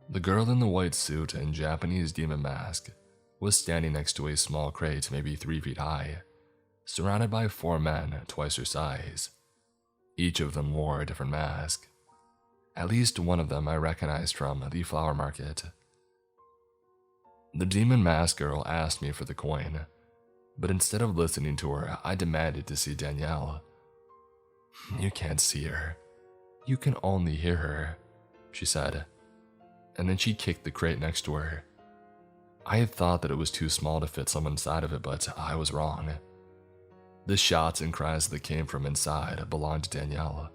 The girl in the white suit and Japanese demon mask was standing next to a small crate maybe 3 feet high, surrounded by 4 men twice her size. Each of them wore a different mask. At least one of them I recognized from the flower market. The demon mask girl asked me for the coin, but instead of listening to her, I demanded to see Danielle. "You can't see her. You can only hear her," she said, and then she kicked the crate next to her. I had thought that it was too small to fit someone inside of it, but I was wrong. The shots and cries that came from inside belonged to Danielle.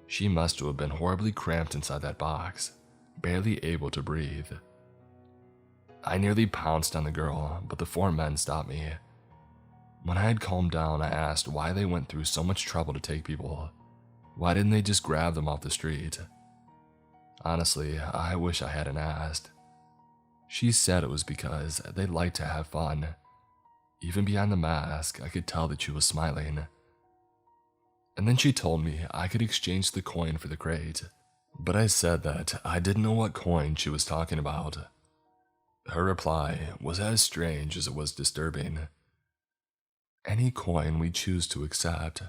She must have been horribly cramped inside that box, barely able to breathe. I nearly pounced on the girl, but the 4 men stopped me. When I had calmed down, I asked why they went through so much trouble to take people. Why didn't they just grab them off the street? Honestly, I wish I hadn't asked. She said it was because they liked to have fun. Even behind the mask, I could tell that she was smiling. And then she told me I could exchange the coin for the crate, but I said that I didn't know what coin she was talking about. Her reply was as strange as it was disturbing. "Any coin we choose to accept."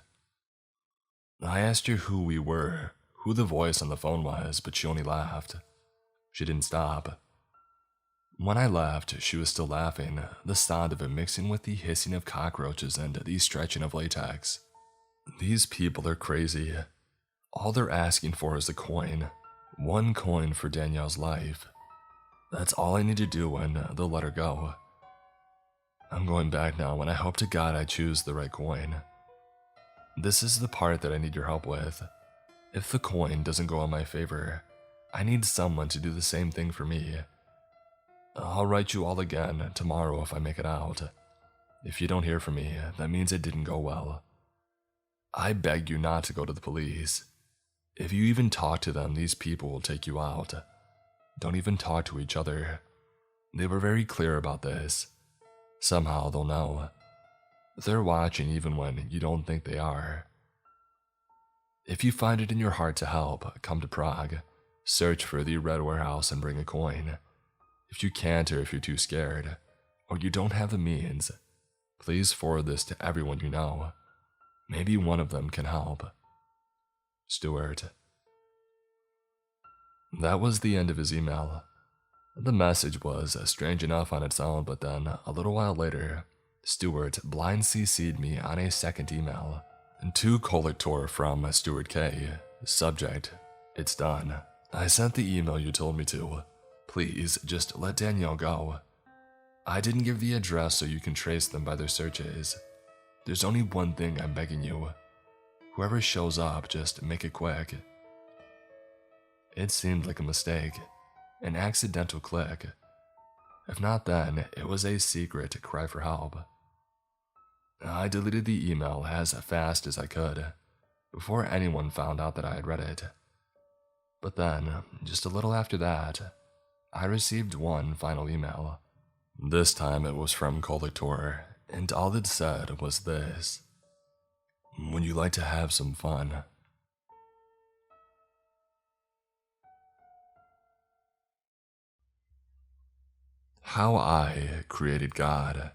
I asked her who we were, who the voice on the phone was, but she only laughed. She didn't stop. When I left, she was still laughing, the sound of it mixing with the hissing of cockroaches and the stretching of latex. These people are crazy. All they're asking for is a coin. 1 coin for Danielle's life. That's all I need to do and they'll let her go. I'm going back now and I hope to God I choose the right coin. This is the part that I need your help with. If the coin doesn't go in my favor, I need someone to do the same thing for me. I'll write you all again tomorrow if I make it out. If you don't hear from me, that means it didn't go well. I beg you not to go to the police. If you even talk to them, these people will take you out. Don't even talk to each other. They were very clear about this. Somehow they'll know. They're watching even when you don't think they are. If you find it in your heart to help, come to Prague. Search for the Red Warehouse and bring a coin. If you can't, or if you're too scared, or you don't have the means, please forward this to everyone you know. Maybe one of them can help. Stuart. That was the end of his email. The message was strange enough on its own, but then, a little while later, Stuart blind CC'd me on a second email. To Collector from Stuart K. Subject, "It's done. I sent the email you told me to. Please, just let Danielle go. I didn't give the address so you can trace them by their searches. There's only one thing I'm begging you. Whoever shows up, just make it quick." It seemed like a mistake, an accidental click. If not then, it was a secret cry for help. I deleted the email as fast as I could, before anyone found out that I had read it. But then, just a little after that, I received one final email. This time it was from Collector, and all it said was this: "Would you like to have some fun?" How I Created God.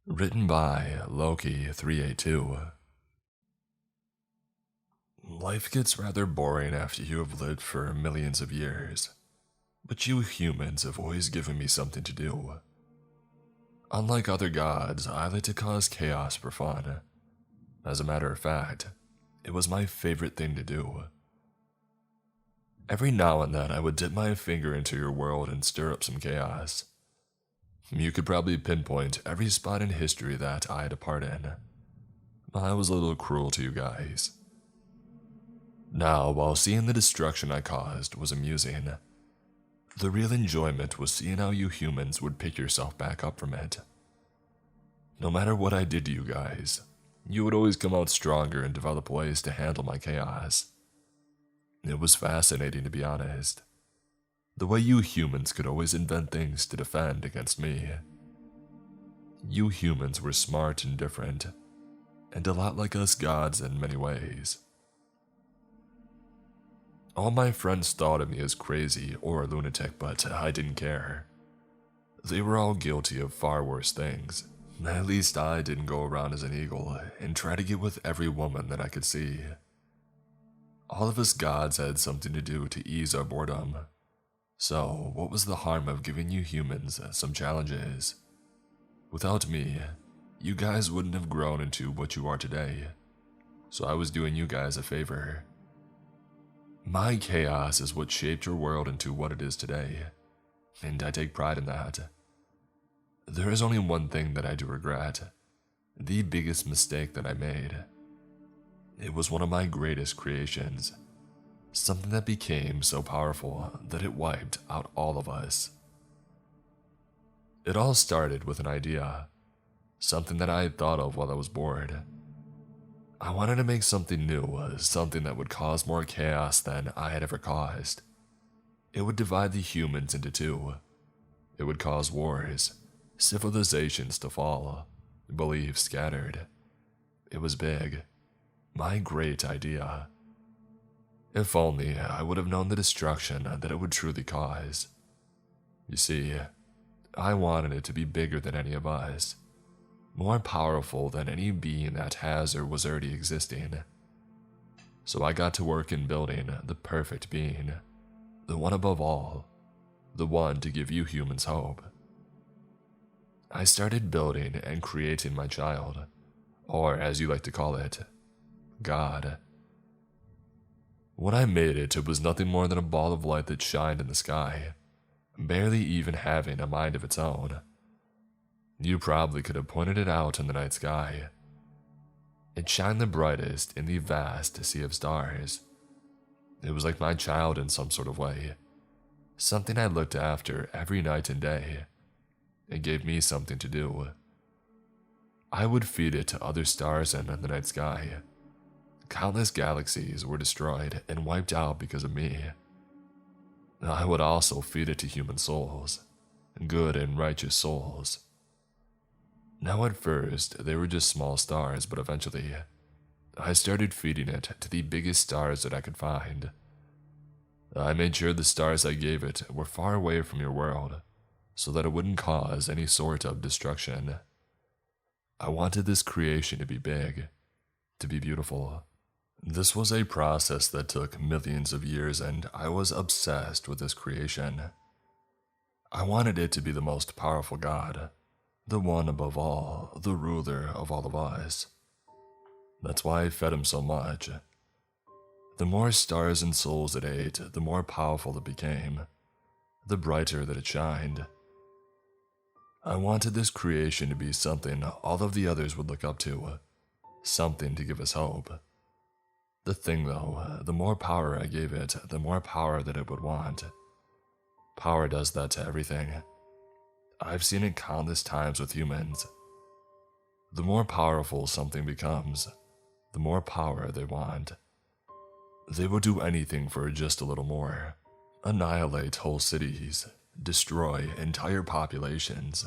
Written by Loki382. Life gets rather boring after you have lived for millions of years, but you humans have always given me something to do. Unlike other gods, I like to cause chaos for fun. As a matter of fact, it was my favorite thing to do. Every now and then I would dip my finger into your world and stir up some chaos. You could probably pinpoint every spot in history that I had a part in. I was a little cruel to you guys. Now, while seeing the destruction I caused was amusing, the real enjoyment was seeing how you humans would pick yourself back up from it. No matter what I did to you guys, you would always come out stronger and develop ways to handle my chaos. It was fascinating, to be honest. The way you humans could always invent things to defend against me. You humans were smart and different, and a lot like us gods in many ways. All my friends thought of me as crazy or a lunatic, but I didn't care. They were all guilty of far worse things. At least I didn't go around as an eagle and try to get with every woman that I could see. All of us gods had something to do to ease our boredom. So, what was the harm of giving you humans some challenges? Without me, you guys wouldn't have grown into what you are today. So I was doing you guys a favor. My chaos is what shaped your world into what it is today, and I take pride in that. There is only one thing that I do regret, the biggest mistake that I made. It was one of my greatest creations, something that became so powerful that it wiped out all of us. It all started with an idea, something that I had thought of while I was bored. I wanted to make something new, something that would cause more chaos than I had ever caused. It would divide the humans into two. It would cause wars, civilizations to fall, beliefs scattered. It was big. My great idea. If only I would have known the destruction that it would truly cause. You see, I wanted it to be bigger than any of us, more powerful than any being that has or was already existing. So I got to work in building the perfect being, the one above all, the one to give you humans hope. I started building and creating my child, or as you like to call it, God. When I made it, it was nothing more than a ball of light that shined in the sky, barely even having a mind of its own. You probably could have pointed it out in the night sky. It shined the brightest in the vast sea of stars. It was like my child in some sort of way, something I looked after every night and day. It gave me something to do. I would feed it to other stars in the night sky. Countless galaxies were destroyed and wiped out because of me. I would also feed it to human souls, good and righteous souls. Now at first, they were just small stars, but eventually, I started feeding it to the biggest stars that I could find. I made sure the stars I gave it were far away from your world, so that it wouldn't cause any sort of destruction. I wanted this creation to be big, to be beautiful. This was a process that took millions of years, and I was obsessed with this creation. I wanted it to be the most powerful God, the one above all, the ruler of all of us. That's why I fed him so much. The more stars and souls it ate, the more powerful it became, the brighter that it shined. I wanted this creation to be something all of the others would look up to, something to give us hope. The thing though, the more power I gave it, the more power that it would want. Power does that to everything. I've seen it countless times with humans. The more powerful something becomes, the more power they want. They will do anything for just a little more. Annihilate whole cities, destroy entire populations,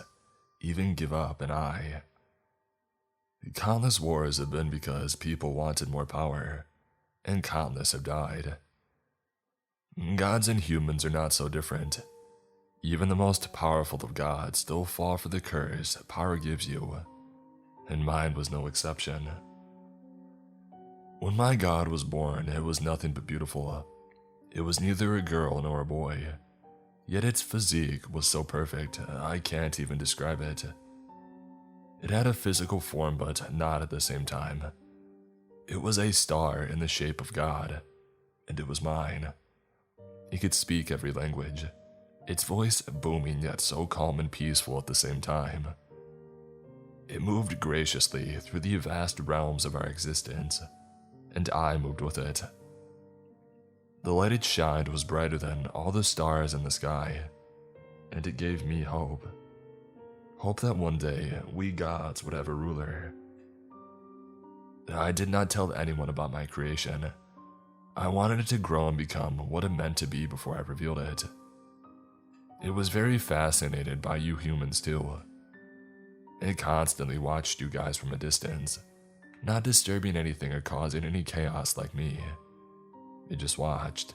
even give up an eye. Countless wars have been because people wanted more power, and countless have died. Gods and humans are not so different. Even the most powerful of gods still fall for the curse power gives you, and mine was no exception. When my god was born, it was nothing but beautiful. It was neither a girl nor a boy, yet its physique was so perfect, I can't even describe it. It had a physical form, but not at the same time. It was a star in the shape of God, and it was mine. It could speak every language, its voice booming yet so calm and peaceful at the same time. It moved graciously through the vast realms of our existence, and I moved with it. The light it shined was brighter than all the stars in the sky, and it gave me hope. Hope that one day we gods would have a ruler. I did not tell anyone about my creation. I wanted it to grow and become what it meant to be before I revealed it. It was very fascinated by you humans too. It constantly watched you guys from a distance, not disturbing anything or causing any chaos like me. It just watched.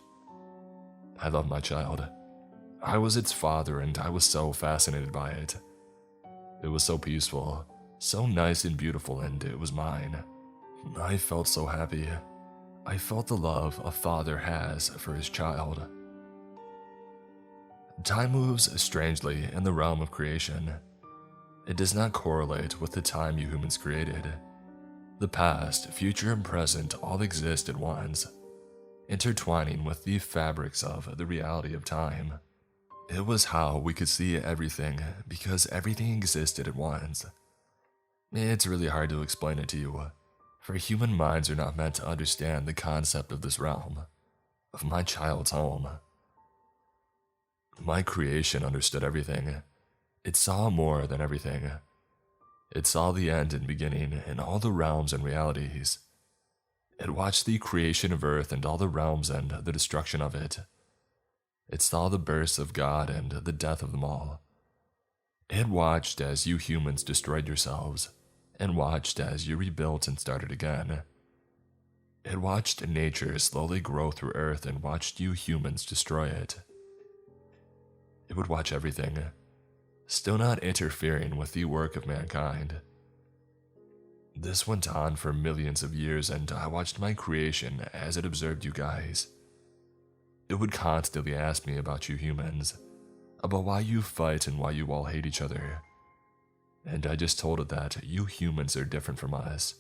I loved my child. I was its father, and I was so fascinated by it. It was so peaceful, so nice and beautiful, and it was mine. I felt so happy. I felt the love a father has for his child. Time moves strangely in the realm of creation. It does not correlate with the time you humans created. The past, future, and present all exist at once, intertwining with the fabrics of the reality of time. It was how we could see everything because everything existed at once. It's really hard to explain it to you, for human minds are not meant to understand the concept of this realm, of my child's home. My creation understood everything. It saw more than everything. It saw the end and beginning in all the realms and realities. It watched the creation of Earth and all the realms and the destruction of it. It saw the births of God and the death of them all. It watched as you humans destroyed yourselves, and watched as you rebuilt and started again. It watched nature slowly grow through Earth and watched you humans destroy it. It would watch everything, still not interfering with the work of mankind. This went on for millions of years, and I watched my creation as it observed you guys. It would constantly ask me about you humans, about why you fight and why you all hate each other. And I just told it that you humans are different from us,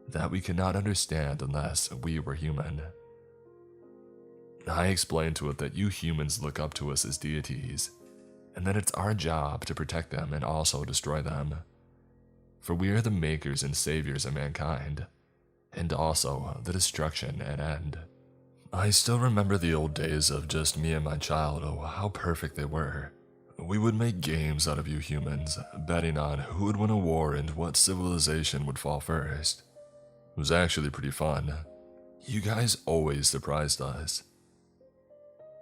that we cannot understand unless we were human. I explained to it that you humans look up to us as deities, and that it's our job to protect them and also destroy them. For we are the makers and saviors of mankind, and also the destruction and end. I still remember the old days of just me and my child. Oh, how perfect they were. We would make games out of you humans, betting on who would win a war and what civilization would fall first. It was actually pretty fun. You guys always surprised us.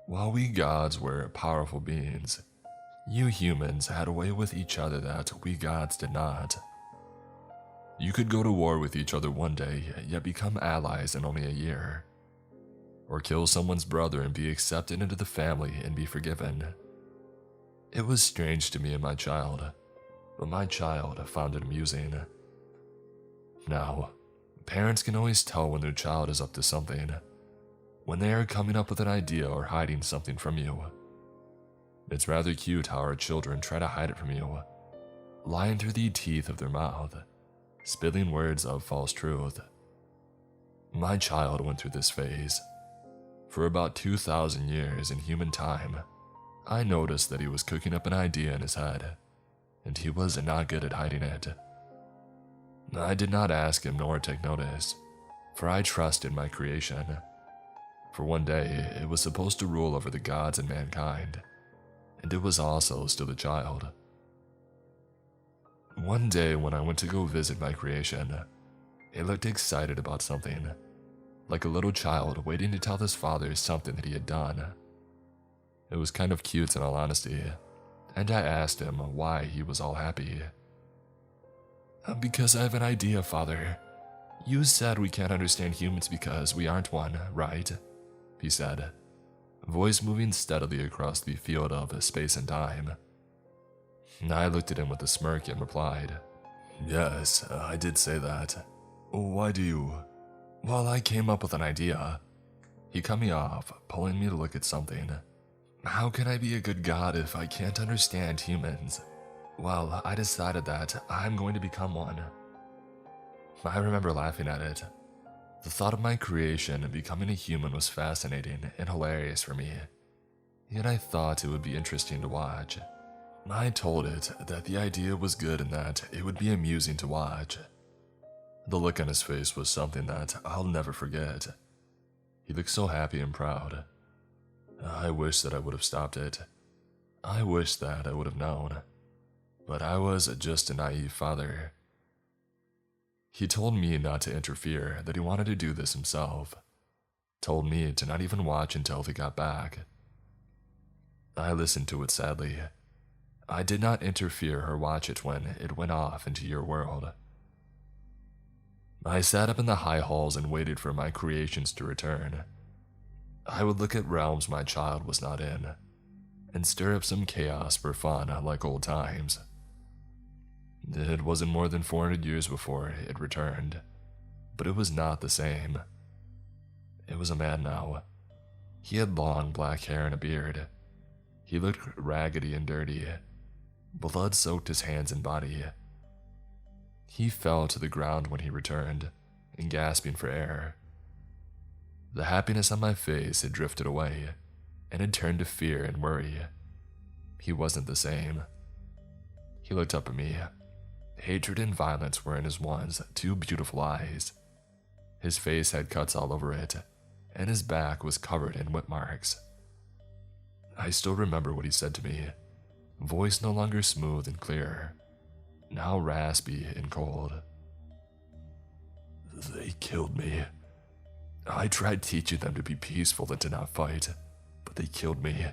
While we gods were powerful beings, you humans had a way with each other that we gods did not. You could go to war with each other one day, yet become allies in only a year. Or kill someone's brother and be accepted into the family and be forgiven. It was strange to me and my child, but my child found it amusing. Now, parents can always tell when their child is up to something, when they are coming up with an idea or hiding something from you. It's rather cute how our children try to hide it from you, lying through the teeth of their mouth, spilling words of false truth. My child went through this phase. For about 2,000 years in human time, I noticed that he was cooking up an idea in his head, and he was not good at hiding it. I did not ask him nor take notice, for I trusted my creation. For one day, it was supposed to rule over the gods and mankind, and it was also still a child. One day when I went to go visit my creation, it looked excited about something, like a little child waiting to tell his father something that he had done. It was kind of cute in all honesty, and I asked him why he was all happy. Because I have an idea, Father. You said we can't understand humans because we aren't one, right? He said, voice moving steadily across the field of space and time. I looked at him with a smirk and replied, Yes, I did say that. Why do you? Well, I came up with an idea. He cut me off, pulling me to look at something. How can I be a good god if I can't understand humans? Well, I decided that I'm going to become one. I remember laughing at it. The thought of my creation becoming a human was fascinating and hilarious for me. Yet I thought it would be interesting to watch. I told it that the idea was good and that it would be amusing to watch. The look on his face was something that I'll never forget. He looked so happy and proud. I wish that I would have stopped it. I wish that I would have known. But I was just a naive father. He told me not to interfere, that he wanted to do this himself. Told me to not even watch until he got back. I listened to it sadly. I did not interfere or watch it when it went off into your world. I sat up in the high halls and waited for my creations to return. I would look at realms my child was not in, and stir up some chaos for fun like old times. It wasn't more than 400 years before it returned, but it was not the same. It was a man now. He had long black hair and a beard. He looked raggedy and dirty. Blood soaked his hands and body. He fell to the ground when he returned, and gasping for air. The happiness on my face had drifted away, and had turned to fear and worry. He wasn't the same. He looked up at me. Hatred and violence were in his once two beautiful eyes. His face had cuts all over it, and his back was covered in whip marks. I still remember what he said to me, voice no longer smooth and clear, now raspy and cold. "They killed me. I tried teaching them to be peaceful and to not fight, but they killed me.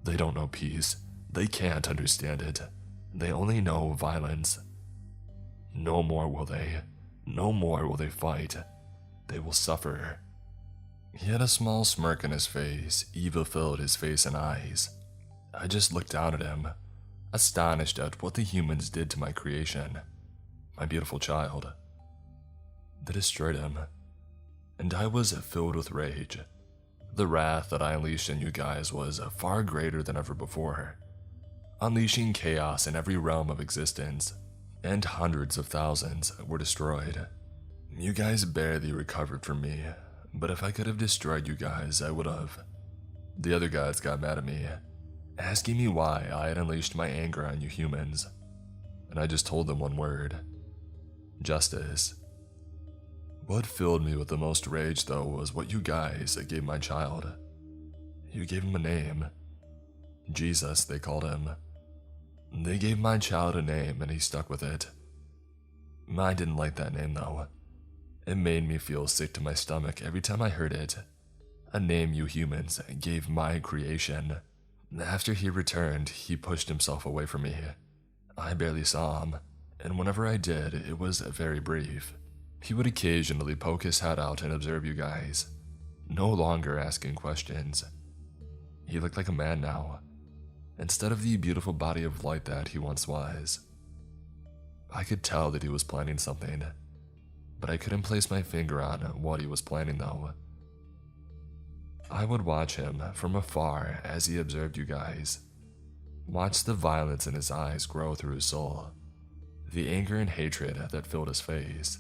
They don't know peace. They can't understand it. They only know violence. No more will they. No more will they fight. They will suffer." He had a small smirk on his face. Evil filled his face and eyes. I just looked down at him, astonished at what the humans did to my creation, my beautiful child. They destroyed him, and I was filled with rage. The wrath that I unleashed on you guys was far greater than ever before, unleashing chaos in every realm of existence, and hundreds of thousands were destroyed. You guys barely recovered from me, but if I could have destroyed you guys, I would have. The other guys got mad at me, asking me why I had unleashed my anger on you humans, and I just told them one word: justice. What filled me with the most rage, though, was what you guys gave my child. You gave him a name. Jesus, they called him. They gave my child a name, and he stuck with it. I didn't like that name, though. It made me feel sick to my stomach every time I heard it. A name you humans gave my creation. After he returned, he pushed himself away from me. I barely saw him, and whenever I did, it was very brief. He would occasionally poke his head out and observe you guys, no longer asking questions. He looked like a man now, instead of the beautiful body of light that he once was. I could tell that he was planning something, but I couldn't place my finger on what he was planning though. I would watch him from afar as he observed you guys, watch the violence in his eyes grow through his soul, the anger and hatred that filled his face.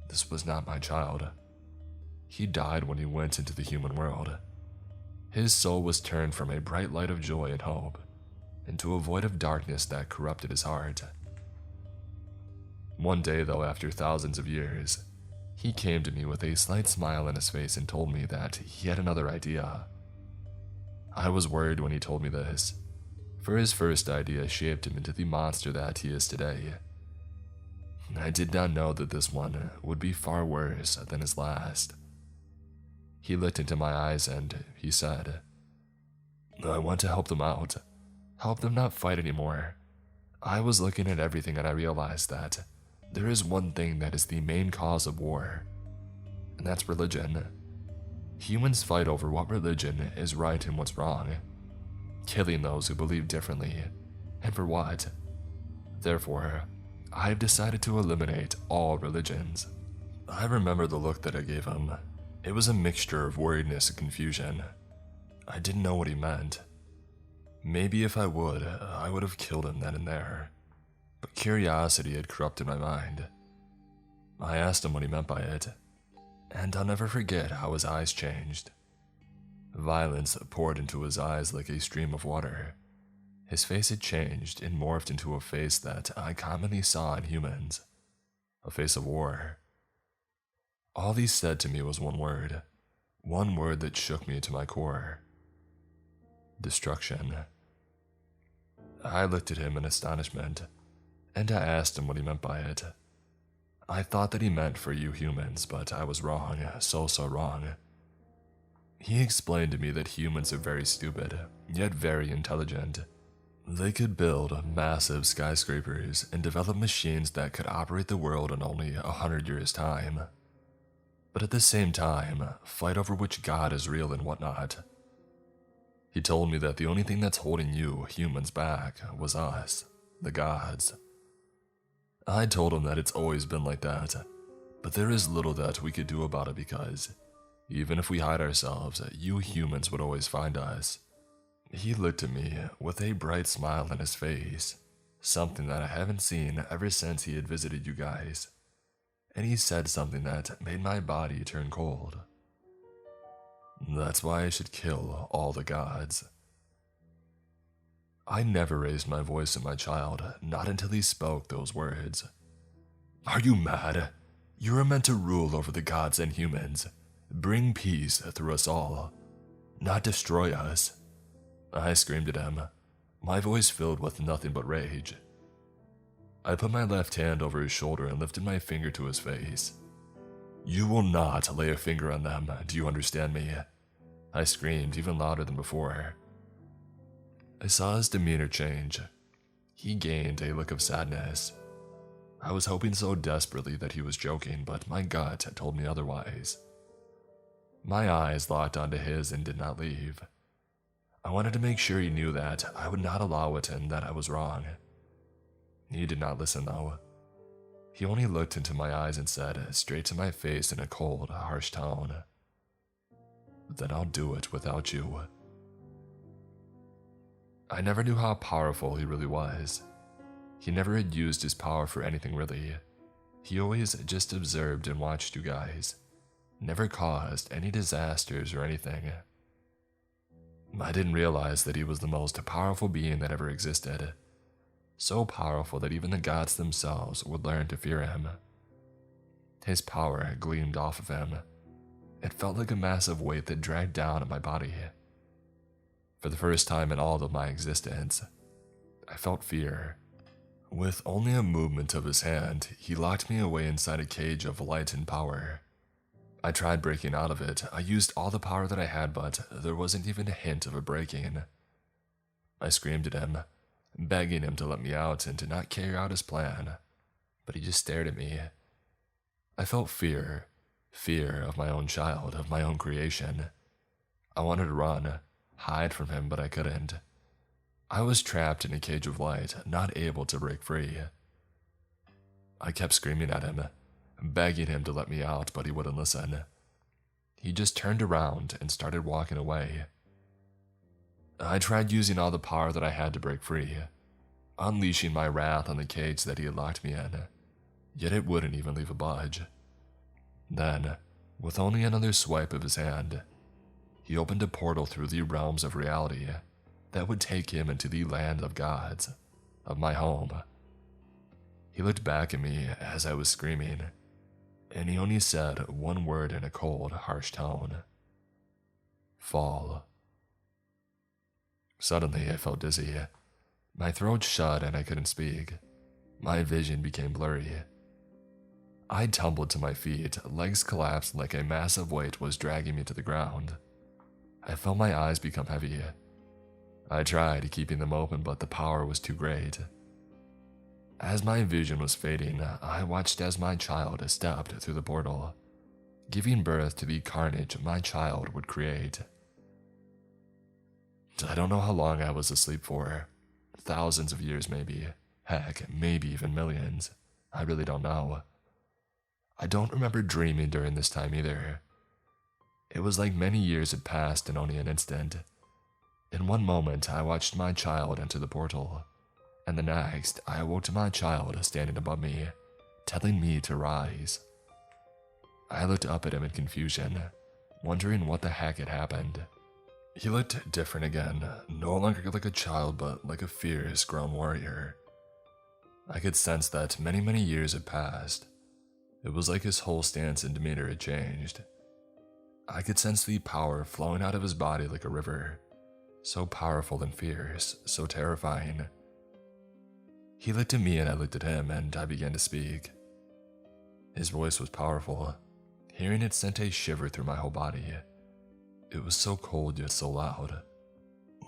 This was not my child. He died when he went into the human world. His soul was turned from a bright light of joy and hope into a void of darkness that corrupted his heart. One day, though, after thousands of years, he came to me with a slight smile on his face and told me that he had another idea. I was worried when he told me this, for his first idea shaped him into the monster that he is today. I did not know that this one would be far worse than his last. He looked into my eyes and he said, "I want to help them out, help them not fight anymore. I was looking at everything and I realized that there is one thing that is the main cause of war, and that's religion. Humans fight over what religion is right and what's wrong, killing those who believe differently, and for what? Therefore, I've decided to eliminate all religions." I remember the look that I gave him. It was a mixture of worriedness and confusion. I didn't know what he meant. Maybe if I would have killed him then and there. But curiosity had corrupted my mind. I asked him what he meant by it, and I'll never forget how his eyes changed. Violence poured into his eyes like a stream of water. His face had changed and morphed into a face that I commonly saw in humans, a face of war. All he said to me was one word that shook me to my core: destruction. I looked at him in astonishment, and I asked him what he meant by it. I thought that he meant for you humans, but I was wrong, so wrong. He explained to me that humans are very stupid, yet very intelligent. They could build massive skyscrapers and develop machines that could operate the world in only 100 years' time. But at the same time, fight over which god is real and whatnot. He told me that the only thing that's holding you humans back was us, the gods. I told him that it's always been like that, but there is little that we could do about it because, even if we hide ourselves, you humans would always find us. He looked at me with a bright smile on his face, something that I haven't seen ever since he had visited you guys, and he said something that made my body turn cold. That's why I should kill all the gods. I never raised my voice at my child, not until he spoke those words. Are you mad? You are meant to rule over the gods and humans, bring peace through us all, not destroy us. I screamed at him, my voice filled with nothing but rage. I put my left hand over his shoulder and lifted my finger to his face. You will not lay a finger on them, do you understand me? I screamed even louder than before. I saw his demeanor change. He gained a look of sadness. I was hoping so desperately that he was joking, but my gut told me otherwise. My eyes locked onto his and did not leave. I wanted to make sure he knew that I would not allow it and that I was wrong. He did not listen though. He only looked into my eyes and said straight to my face in a cold, harsh tone, Then I'll do it without you. I never knew how powerful he really was. He never had used his power for anything really. He always just observed and watched you guys. Never caused any disasters or anything. I didn't realize that he was the most powerful being that ever existed. So powerful that even the gods themselves would learn to fear him. His power gleamed off of him. It felt like a massive weight that dragged down on my body. For the first time in all of my existence, I felt fear. With only a movement of his hand, he locked me away inside a cage of light and power. I tried breaking out of it. I used all the power that I had, but there wasn't even a hint of a breaking. I screamed at him, begging him to let me out and to not carry out his plan, but he just stared at me. I felt fear of my own child, of my own creation. I wanted to run, hide from him, but I couldn't. I was trapped in a cage of light, not able to break free. I kept screaming at him, begging him to let me out, but he wouldn't listen. He just turned around and started walking away. I tried using all the power that I had to break free, unleashing my wrath on the cage that he had locked me in, yet it wouldn't even leave a budge. Then, with only another swipe of his hand, he opened a portal through the realms of reality that would take him into the land of gods, of my home. He looked back at me as I was screaming, and he only said one word in a cold, harsh tone. Fall. Suddenly, I felt dizzy. My throat shut and I couldn't speak. My vision became blurry. I tumbled to my feet, legs collapsed like a massive weight was dragging me to the ground. I felt my eyes become heavy. I tried keeping them open, but the power was too great. As my vision was fading, I watched as my child stepped through the portal, giving birth to the carnage my child would create. I don't know how long I was asleep for. Thousands of years maybe. Heck, maybe even millions. I really don't know. I don't remember dreaming during this time either. It was like many years had passed in only an instant. In one moment, I watched my child enter the portal, and the next, I awoke to my child standing above me, telling me to rise. I looked up at him in confusion, wondering what the heck had happened. He looked different again, no longer like a child, but like a fierce, grown warrior. I could sense that many years had passed. It was like his whole stance and demeanor had changed. I could sense the power flowing out of his body like a river, so powerful and fierce, so terrifying. He looked at me and I looked at him, and I began to speak. His voice was powerful. Hearing it sent a shiver through my whole body. It was so cold yet so loud.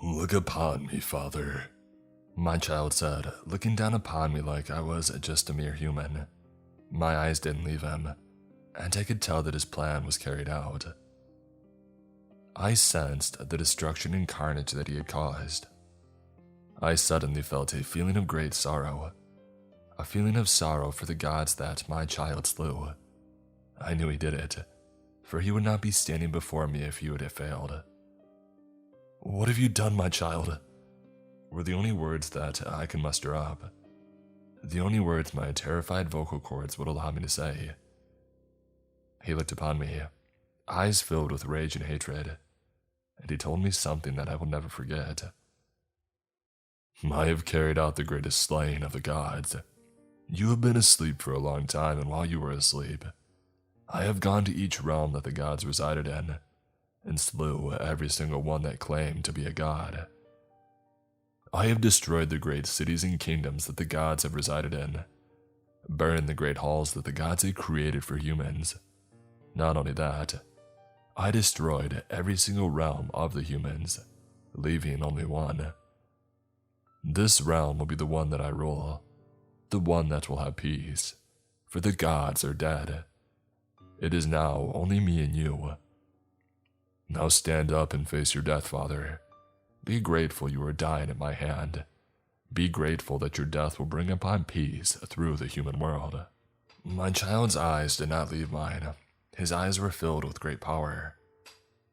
Look upon me, Father. my child said, looking down upon me like I was just a mere human. My eyes didn't leave him, and I could tell that his plan was carried out. I sensed the destruction and carnage that he had caused. I suddenly felt a feeling of great sorrow, a feeling of sorrow for the gods that my child slew. I knew he did it, for he would not be standing before me if he would have failed. "What have you done, my child?" were the only words that I could muster up, the only words my terrified vocal cords would allow me to say. He looked upon me, eyes filled with rage and hatred, and he told me something that I will never forget. "I have carried out the greatest slaying of the gods. You have been asleep for a long time, and while you were asleep, I have gone to each realm that the gods resided in, and slew every single one that claimed to be a god. I have destroyed the great cities and kingdoms that the gods have resided in, burned the great halls that the gods had created for humans. Not only that, I destroyed every single realm of the humans, leaving only one. This realm will be the one that I rule, the one that will have peace, for the gods are dead. It is now only me and you. Now stand up and face your death, Father. Be grateful you are dying at my hand. Be grateful that your death will bring upon peace through the human world." My child's eyes did not leave mine. His eyes were filled with great power.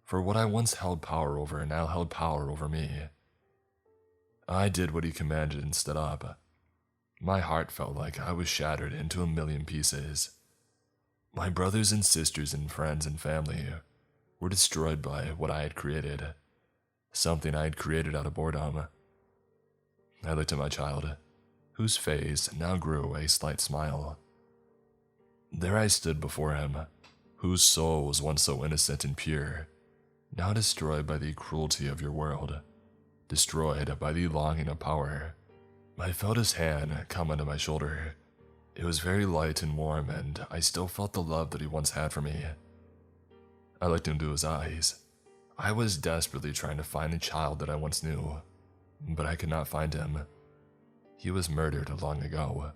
For what I once held power over now held power over me. I did what he commanded and stood up. My heart felt like I was shattered into a million pieces. My brothers and sisters and friends and family were destroyed by what I had created. Something I had created out of boredom. I looked at my child, whose face now grew a slight smile. There I stood before him, whose soul was once so innocent and pure, now destroyed by the cruelty of your world, destroyed by the longing of power. I felt his hand come onto my shoulder. It was very light and warm, and I still felt the love that he once had for me. I looked into his eyes. I was desperately trying to find the child that I once knew, but I could not find him. He was murdered long ago.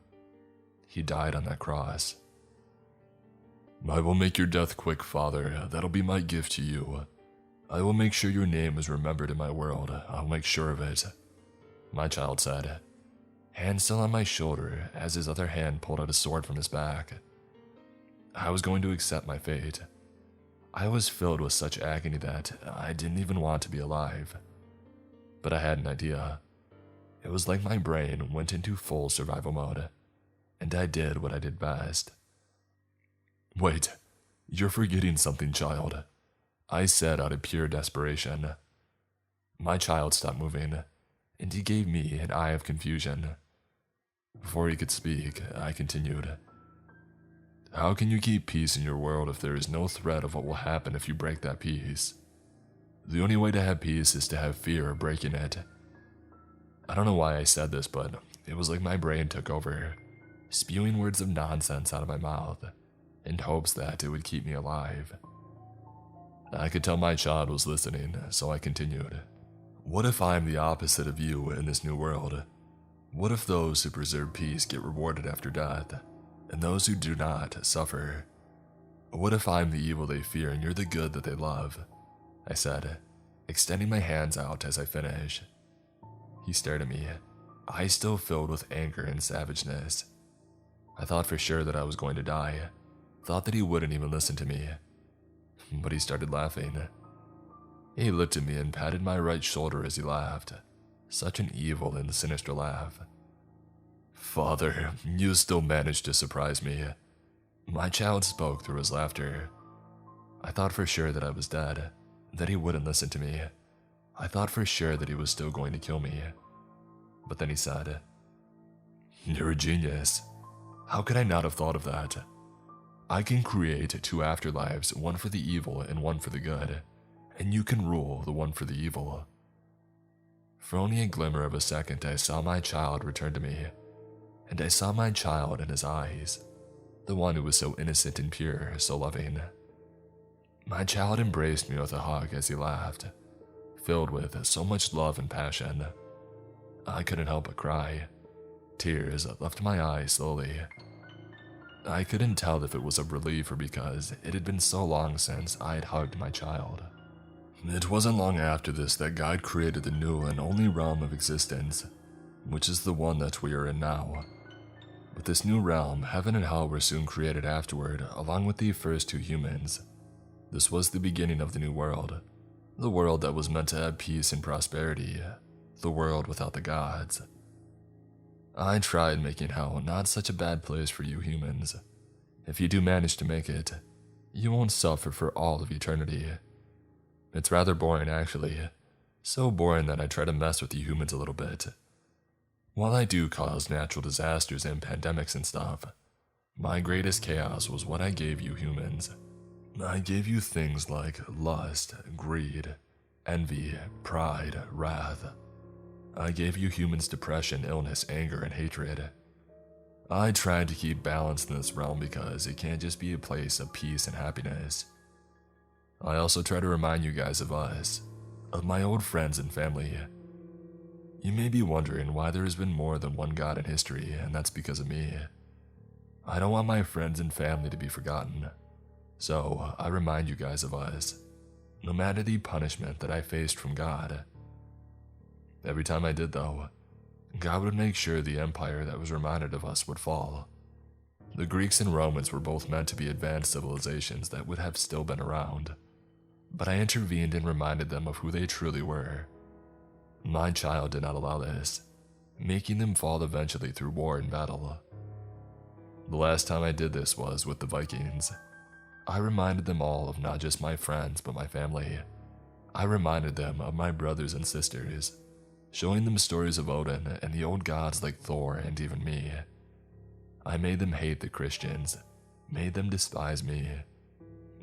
He died on that cross. "I will make your death quick, Father. That'll be my gift to you. I will make sure your name is remembered in my world. I'll make sure of it," my child said, hand still on my shoulder as his other hand pulled out a sword from his back. I was going to accept my fate. I was filled with such agony that I didn't even want to be alive. But I had an idea. It was like my brain went into full survival mode, and I did what I did best. "Wait, you're forgetting something, child," I said out of pure desperation. My child stopped moving, and he gave me an eye of confusion. Before he could speak, I continued. "How can you keep peace in your world if there is no threat of what will happen if you break that peace? The only way to have peace is to have fear of breaking it." I don't know why I said this, but it was like my brain took over, spewing words of nonsense out of my mouth, in hopes that it would keep me alive. I could tell my child was listening, so I continued. "What if I am the opposite of you in this new world? What if those who preserve peace get rewarded after death, and those who do not suffer? What if I'm the evil they fear and you're the good that they love?" I said, extending my hands out as I finished. He stared at me, eyes still filled with anger and savageness. I thought for sure that I was going to die, thought that he wouldn't even listen to me. But he started laughing. He looked at me and patted my right shoulder as he laughed, such an evil and sinister laugh. "Father, you still managed to surprise me." My child spoke through his laughter. I thought for sure that I was dead, that he wouldn't listen to me. I thought for sure that he was still going to kill me. But then he said, "You're a genius. How could I not have thought of that? I can create two afterlives, one for the evil and one for the good, and you can rule the one for the evil." For only a glimmer of a second, I saw my child return to me, and I saw my child in his eyes, the one who was so innocent and pure, so loving. My child embraced me with a hug as he laughed, filled with so much love and passion. I couldn't help but cry. Tears left my eyes slowly. I couldn't tell if it was a relief or because it had been so long since I had hugged my child. It wasn't long after this that God created the new and only realm of existence, which is the one that we are in now. With this new realm, heaven and hell were soon created afterward, along with the first two humans. This was the beginning of the new world, the world that was meant to have peace and prosperity, the world without the gods. I tried making hell not such a bad place for you humans. If you do manage to make it, you won't suffer for all of eternity. It's rather boring actually, so boring that I try to mess with you humans a little bit. While I do cause natural disasters and pandemics and stuff, my greatest chaos was what I gave you humans. I gave you things like lust, greed, envy, pride, wrath. I gave you humans depression, illness, anger, and hatred. I tried to keep balance in this realm because it can't just be a place of peace and happiness. I also try to remind you guys of us, of my old friends and family. You may be wondering why there has been more than one God in history, and that's because of me. I don't want my friends and family to be forgotten, so I remind you guys of us, no matter the punishment that I faced from God. Every time I did though, God would make sure the empire that was reminded of us would fall. The Greeks and Romans were both meant to be advanced civilizations that would have still been around, but I intervened and reminded them of who they truly were. My child did not allow this, making them fall eventually through war and battle. The last time I did this was with the Vikings. I reminded them all of not just my friends but my family. I reminded them of my brothers and sisters, showing them stories of Odin and the old gods like Thor and even me. I made them hate the Christians, made them despise me.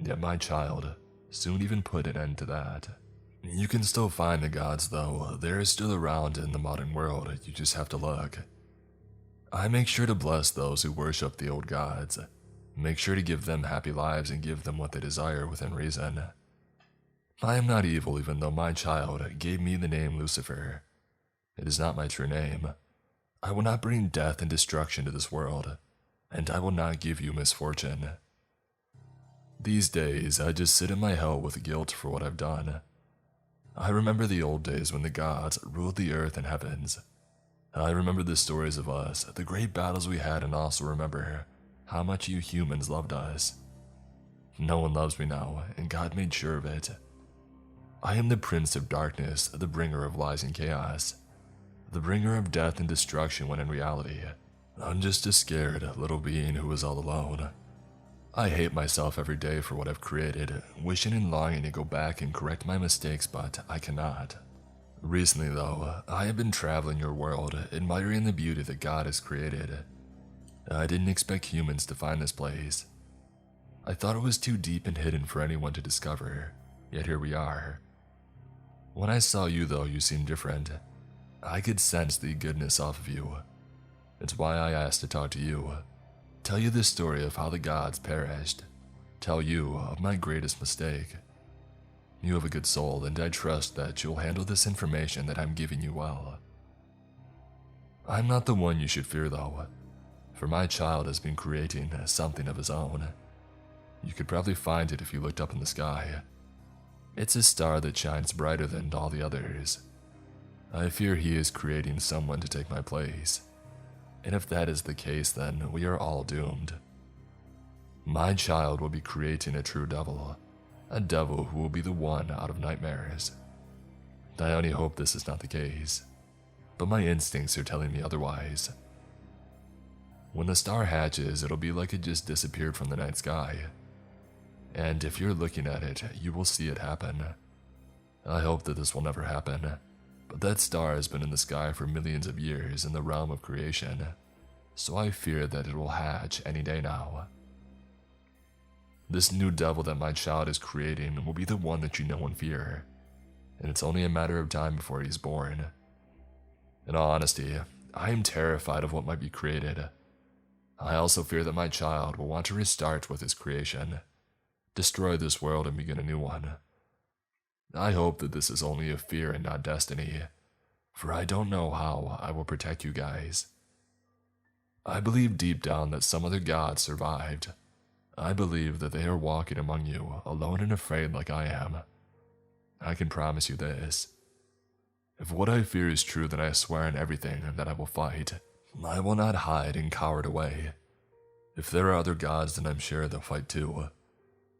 Yet my child soon even put an end to that. You can still find the gods though, they're still around in the modern world, you just have to look. I make sure to bless those who worship the old gods, make sure to give them happy lives and give them what they desire within reason. I am not evil even though my child gave me the name Lucifer. It is not my true name. I will not bring death and destruction to this world, and I will not give you misfortune. These days, I just sit in my hell with guilt for what I've done. I remember the old days when the gods ruled the earth and heavens. I remember the stories of us, the great battles we had, and also remember how much you humans loved us. No one loves me now, and God made sure of it. I am the Prince of Darkness, the bringer of lies and chaos, the bringer of death and destruction when in reality, I'm just a scared little being who is all alone. I hate myself every day for what I've created, wishing and longing to go back and correct my mistakes, but I cannot. Recently though, I have been traveling your world, admiring the beauty that God has created. I didn't expect humans to find this place. I thought it was too deep and hidden for anyone to discover, yet here we are. When I saw you though, you seemed different. I could sense the goodness off of you. It's why I asked to talk to you. Tell you the story of how the gods perished. Tell you of my greatest mistake. You have a good soul, and I trust that you'll handle this information that I'm giving you well. I'm not the one you should fear though, for my child has been creating something of his own. You could probably find it if you looked up in the sky. It's a star that shines brighter than all the others. I fear he is creating someone to take my place. And if that is the case, then we are all doomed. My child will be creating a true devil, a devil who will be the one out of nightmares. I only hope this is not the case, but my instincts are telling me otherwise. When the star hatches, it'll be like it just disappeared from the night sky. And if you're looking at it, you will see it happen. I hope that this will never happen. But that star has been in the sky for millions of years in the realm of creation, so I fear that it will hatch any day now. This new devil that my child is creating will be the one that you know and fear, and it's only a matter of time before he's born. In all honesty, I am terrified of what might be created. I also fear that my child will want to restart with his creation, destroy this world and begin a new one. I hope that this is only a fear and not destiny. for I don't know how I will protect you guys. I believe deep down that some other gods survived. I believe that they are walking among you, alone and afraid like I am. I can promise you this. If what I fear is true, then I swear on everything that I will fight. I will not hide and cower away. If there are other gods, then I'm sure they'll fight too.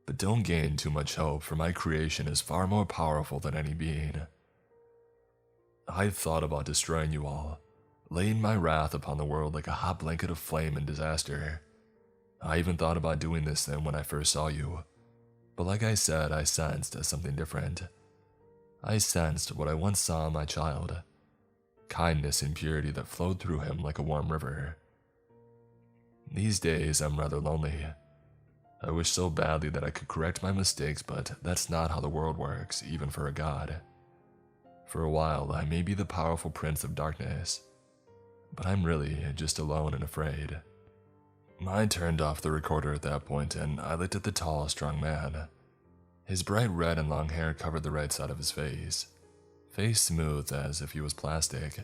But don't gain too much hope, for my creation is far more powerful than any being. I've thought about destroying you all, laying my wrath upon the world like a hot blanket of flame and disaster. I even thought about doing this then when I first saw you. But like I said, I sensed something different. I sensed what I once saw in my child. Kindness and purity that flowed through him like a warm river. These days, I'm rather lonely. I wish so badly that I could correct my mistakes, but that's not how the world works, even for a god. For a while, I may be the powerful prince of darkness, but I'm really just alone and afraid. I turned off the recorder at that point, and I looked at the tall, strong man. His bright red and long hair covered the right side of his face smooth as if he was plastic.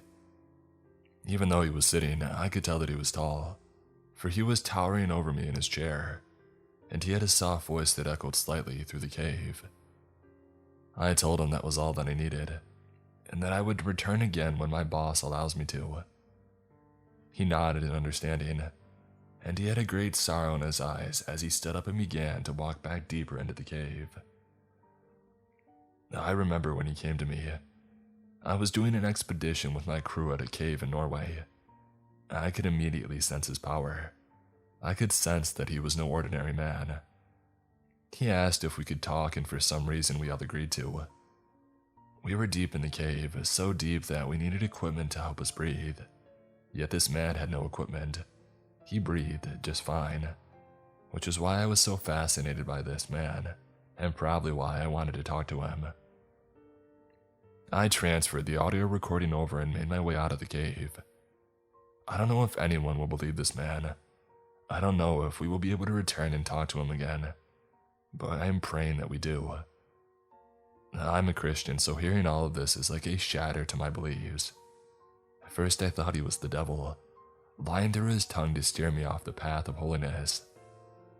Even though he was sitting, I could tell that he was tall, for he was towering over me in his chair, and he had a soft voice that echoed slightly through the cave. I told him that was all that I needed, and that I would return again when my boss allows me to. He nodded in understanding, and he had a great sorrow in his eyes as he stood up and began to walk back deeper into the cave. I remember when he came to me. I was doing an expedition with my crew at a cave in Norway. I could immediately sense his power. I could sense that he was no ordinary man. He asked if we could talk, and for some reason we all agreed to. We were deep in the cave, so deep that we needed equipment to help us breathe. Yet this man had no equipment. He breathed just fine, which is why I was so fascinated by this man, and probably why I wanted to talk to him. I transferred the audio recording over and made my way out of the cave. I don't know if anyone will believe this man. I don't know if we will be able to return and talk to him again, but I am praying that we do. I'm a Christian, so hearing all of this is like a shatter to my beliefs. At first I thought he was the devil, lying through his tongue to steer me off the path of holiness,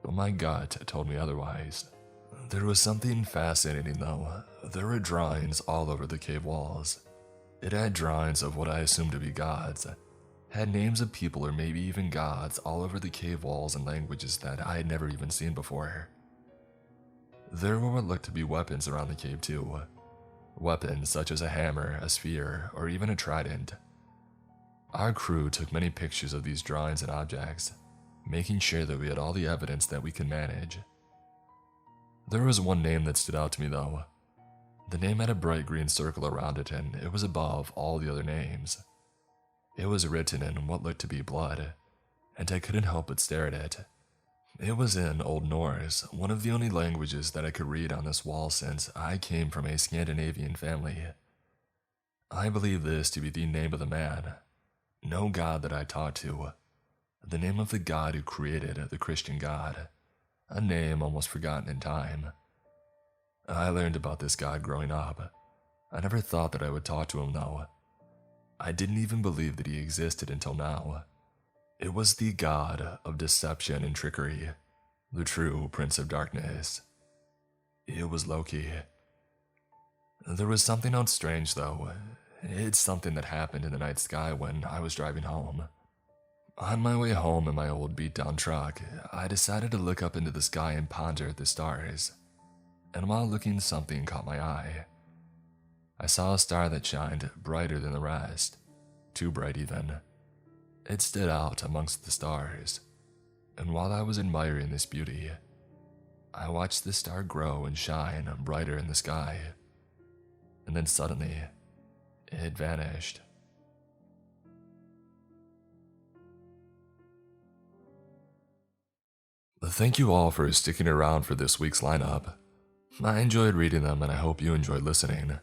but my gut told me otherwise. There was something fascinating though. There were drawings all over the cave walls. It had drawings of what I assumed to be gods, had names of people or maybe even gods all over the cave walls in languages that I had never even seen before. There were what looked to be weapons around the cave too. Weapons such as a hammer, a spear, or even a trident. Our crew took many pictures of these drawings and objects, making sure that we had all the evidence that we could manage. There was one name that stood out to me though. The name had a bright green circle around it, and it was above all the other names. It was written in what looked to be blood, and I couldn't help but stare at it. It was in Old Norse, one of the only languages that I could read on this wall since I came from a Scandinavian family. I believe this to be the name of the man, no god that I talked to, the name of the God who created the Christian God, a name almost forgotten in time. I learned about this God growing up. I never thought that I would talk to him though. I didn't even believe that he existed until now. It was the god of deception and trickery, the true Prince of Darkness. It was Loki. There was something else strange though. It's something that happened in the night sky when I was driving home. On my way home in my old beat-down truck, I decided to look up into the sky and ponder at the stars. And while looking, something caught my eye. I saw a star that shined brighter than the rest, too bright even. It stood out amongst the stars, and while I was admiring this beauty, I watched the star grow and shine brighter in the sky, and then suddenly, it vanished. Thank you all for sticking around for this week's lineup. I enjoyed reading them, and I hope you enjoyed listening.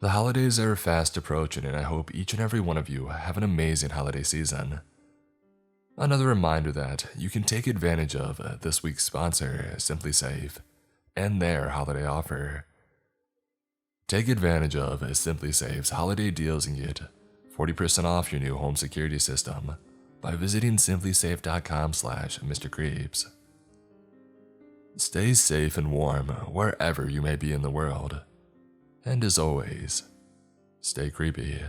The holidays are fast approaching, and I hope each and every one of you have an amazing holiday season. Another reminder that you can take advantage of this week's sponsor, Simply Safe, and their holiday offer. Take advantage of SimpliSafe's holiday deals and get 40% off your new home security system by visiting simplysafe.com/MrCreeps. Stay safe and warm wherever you may be in the world. And as always, stay creepy.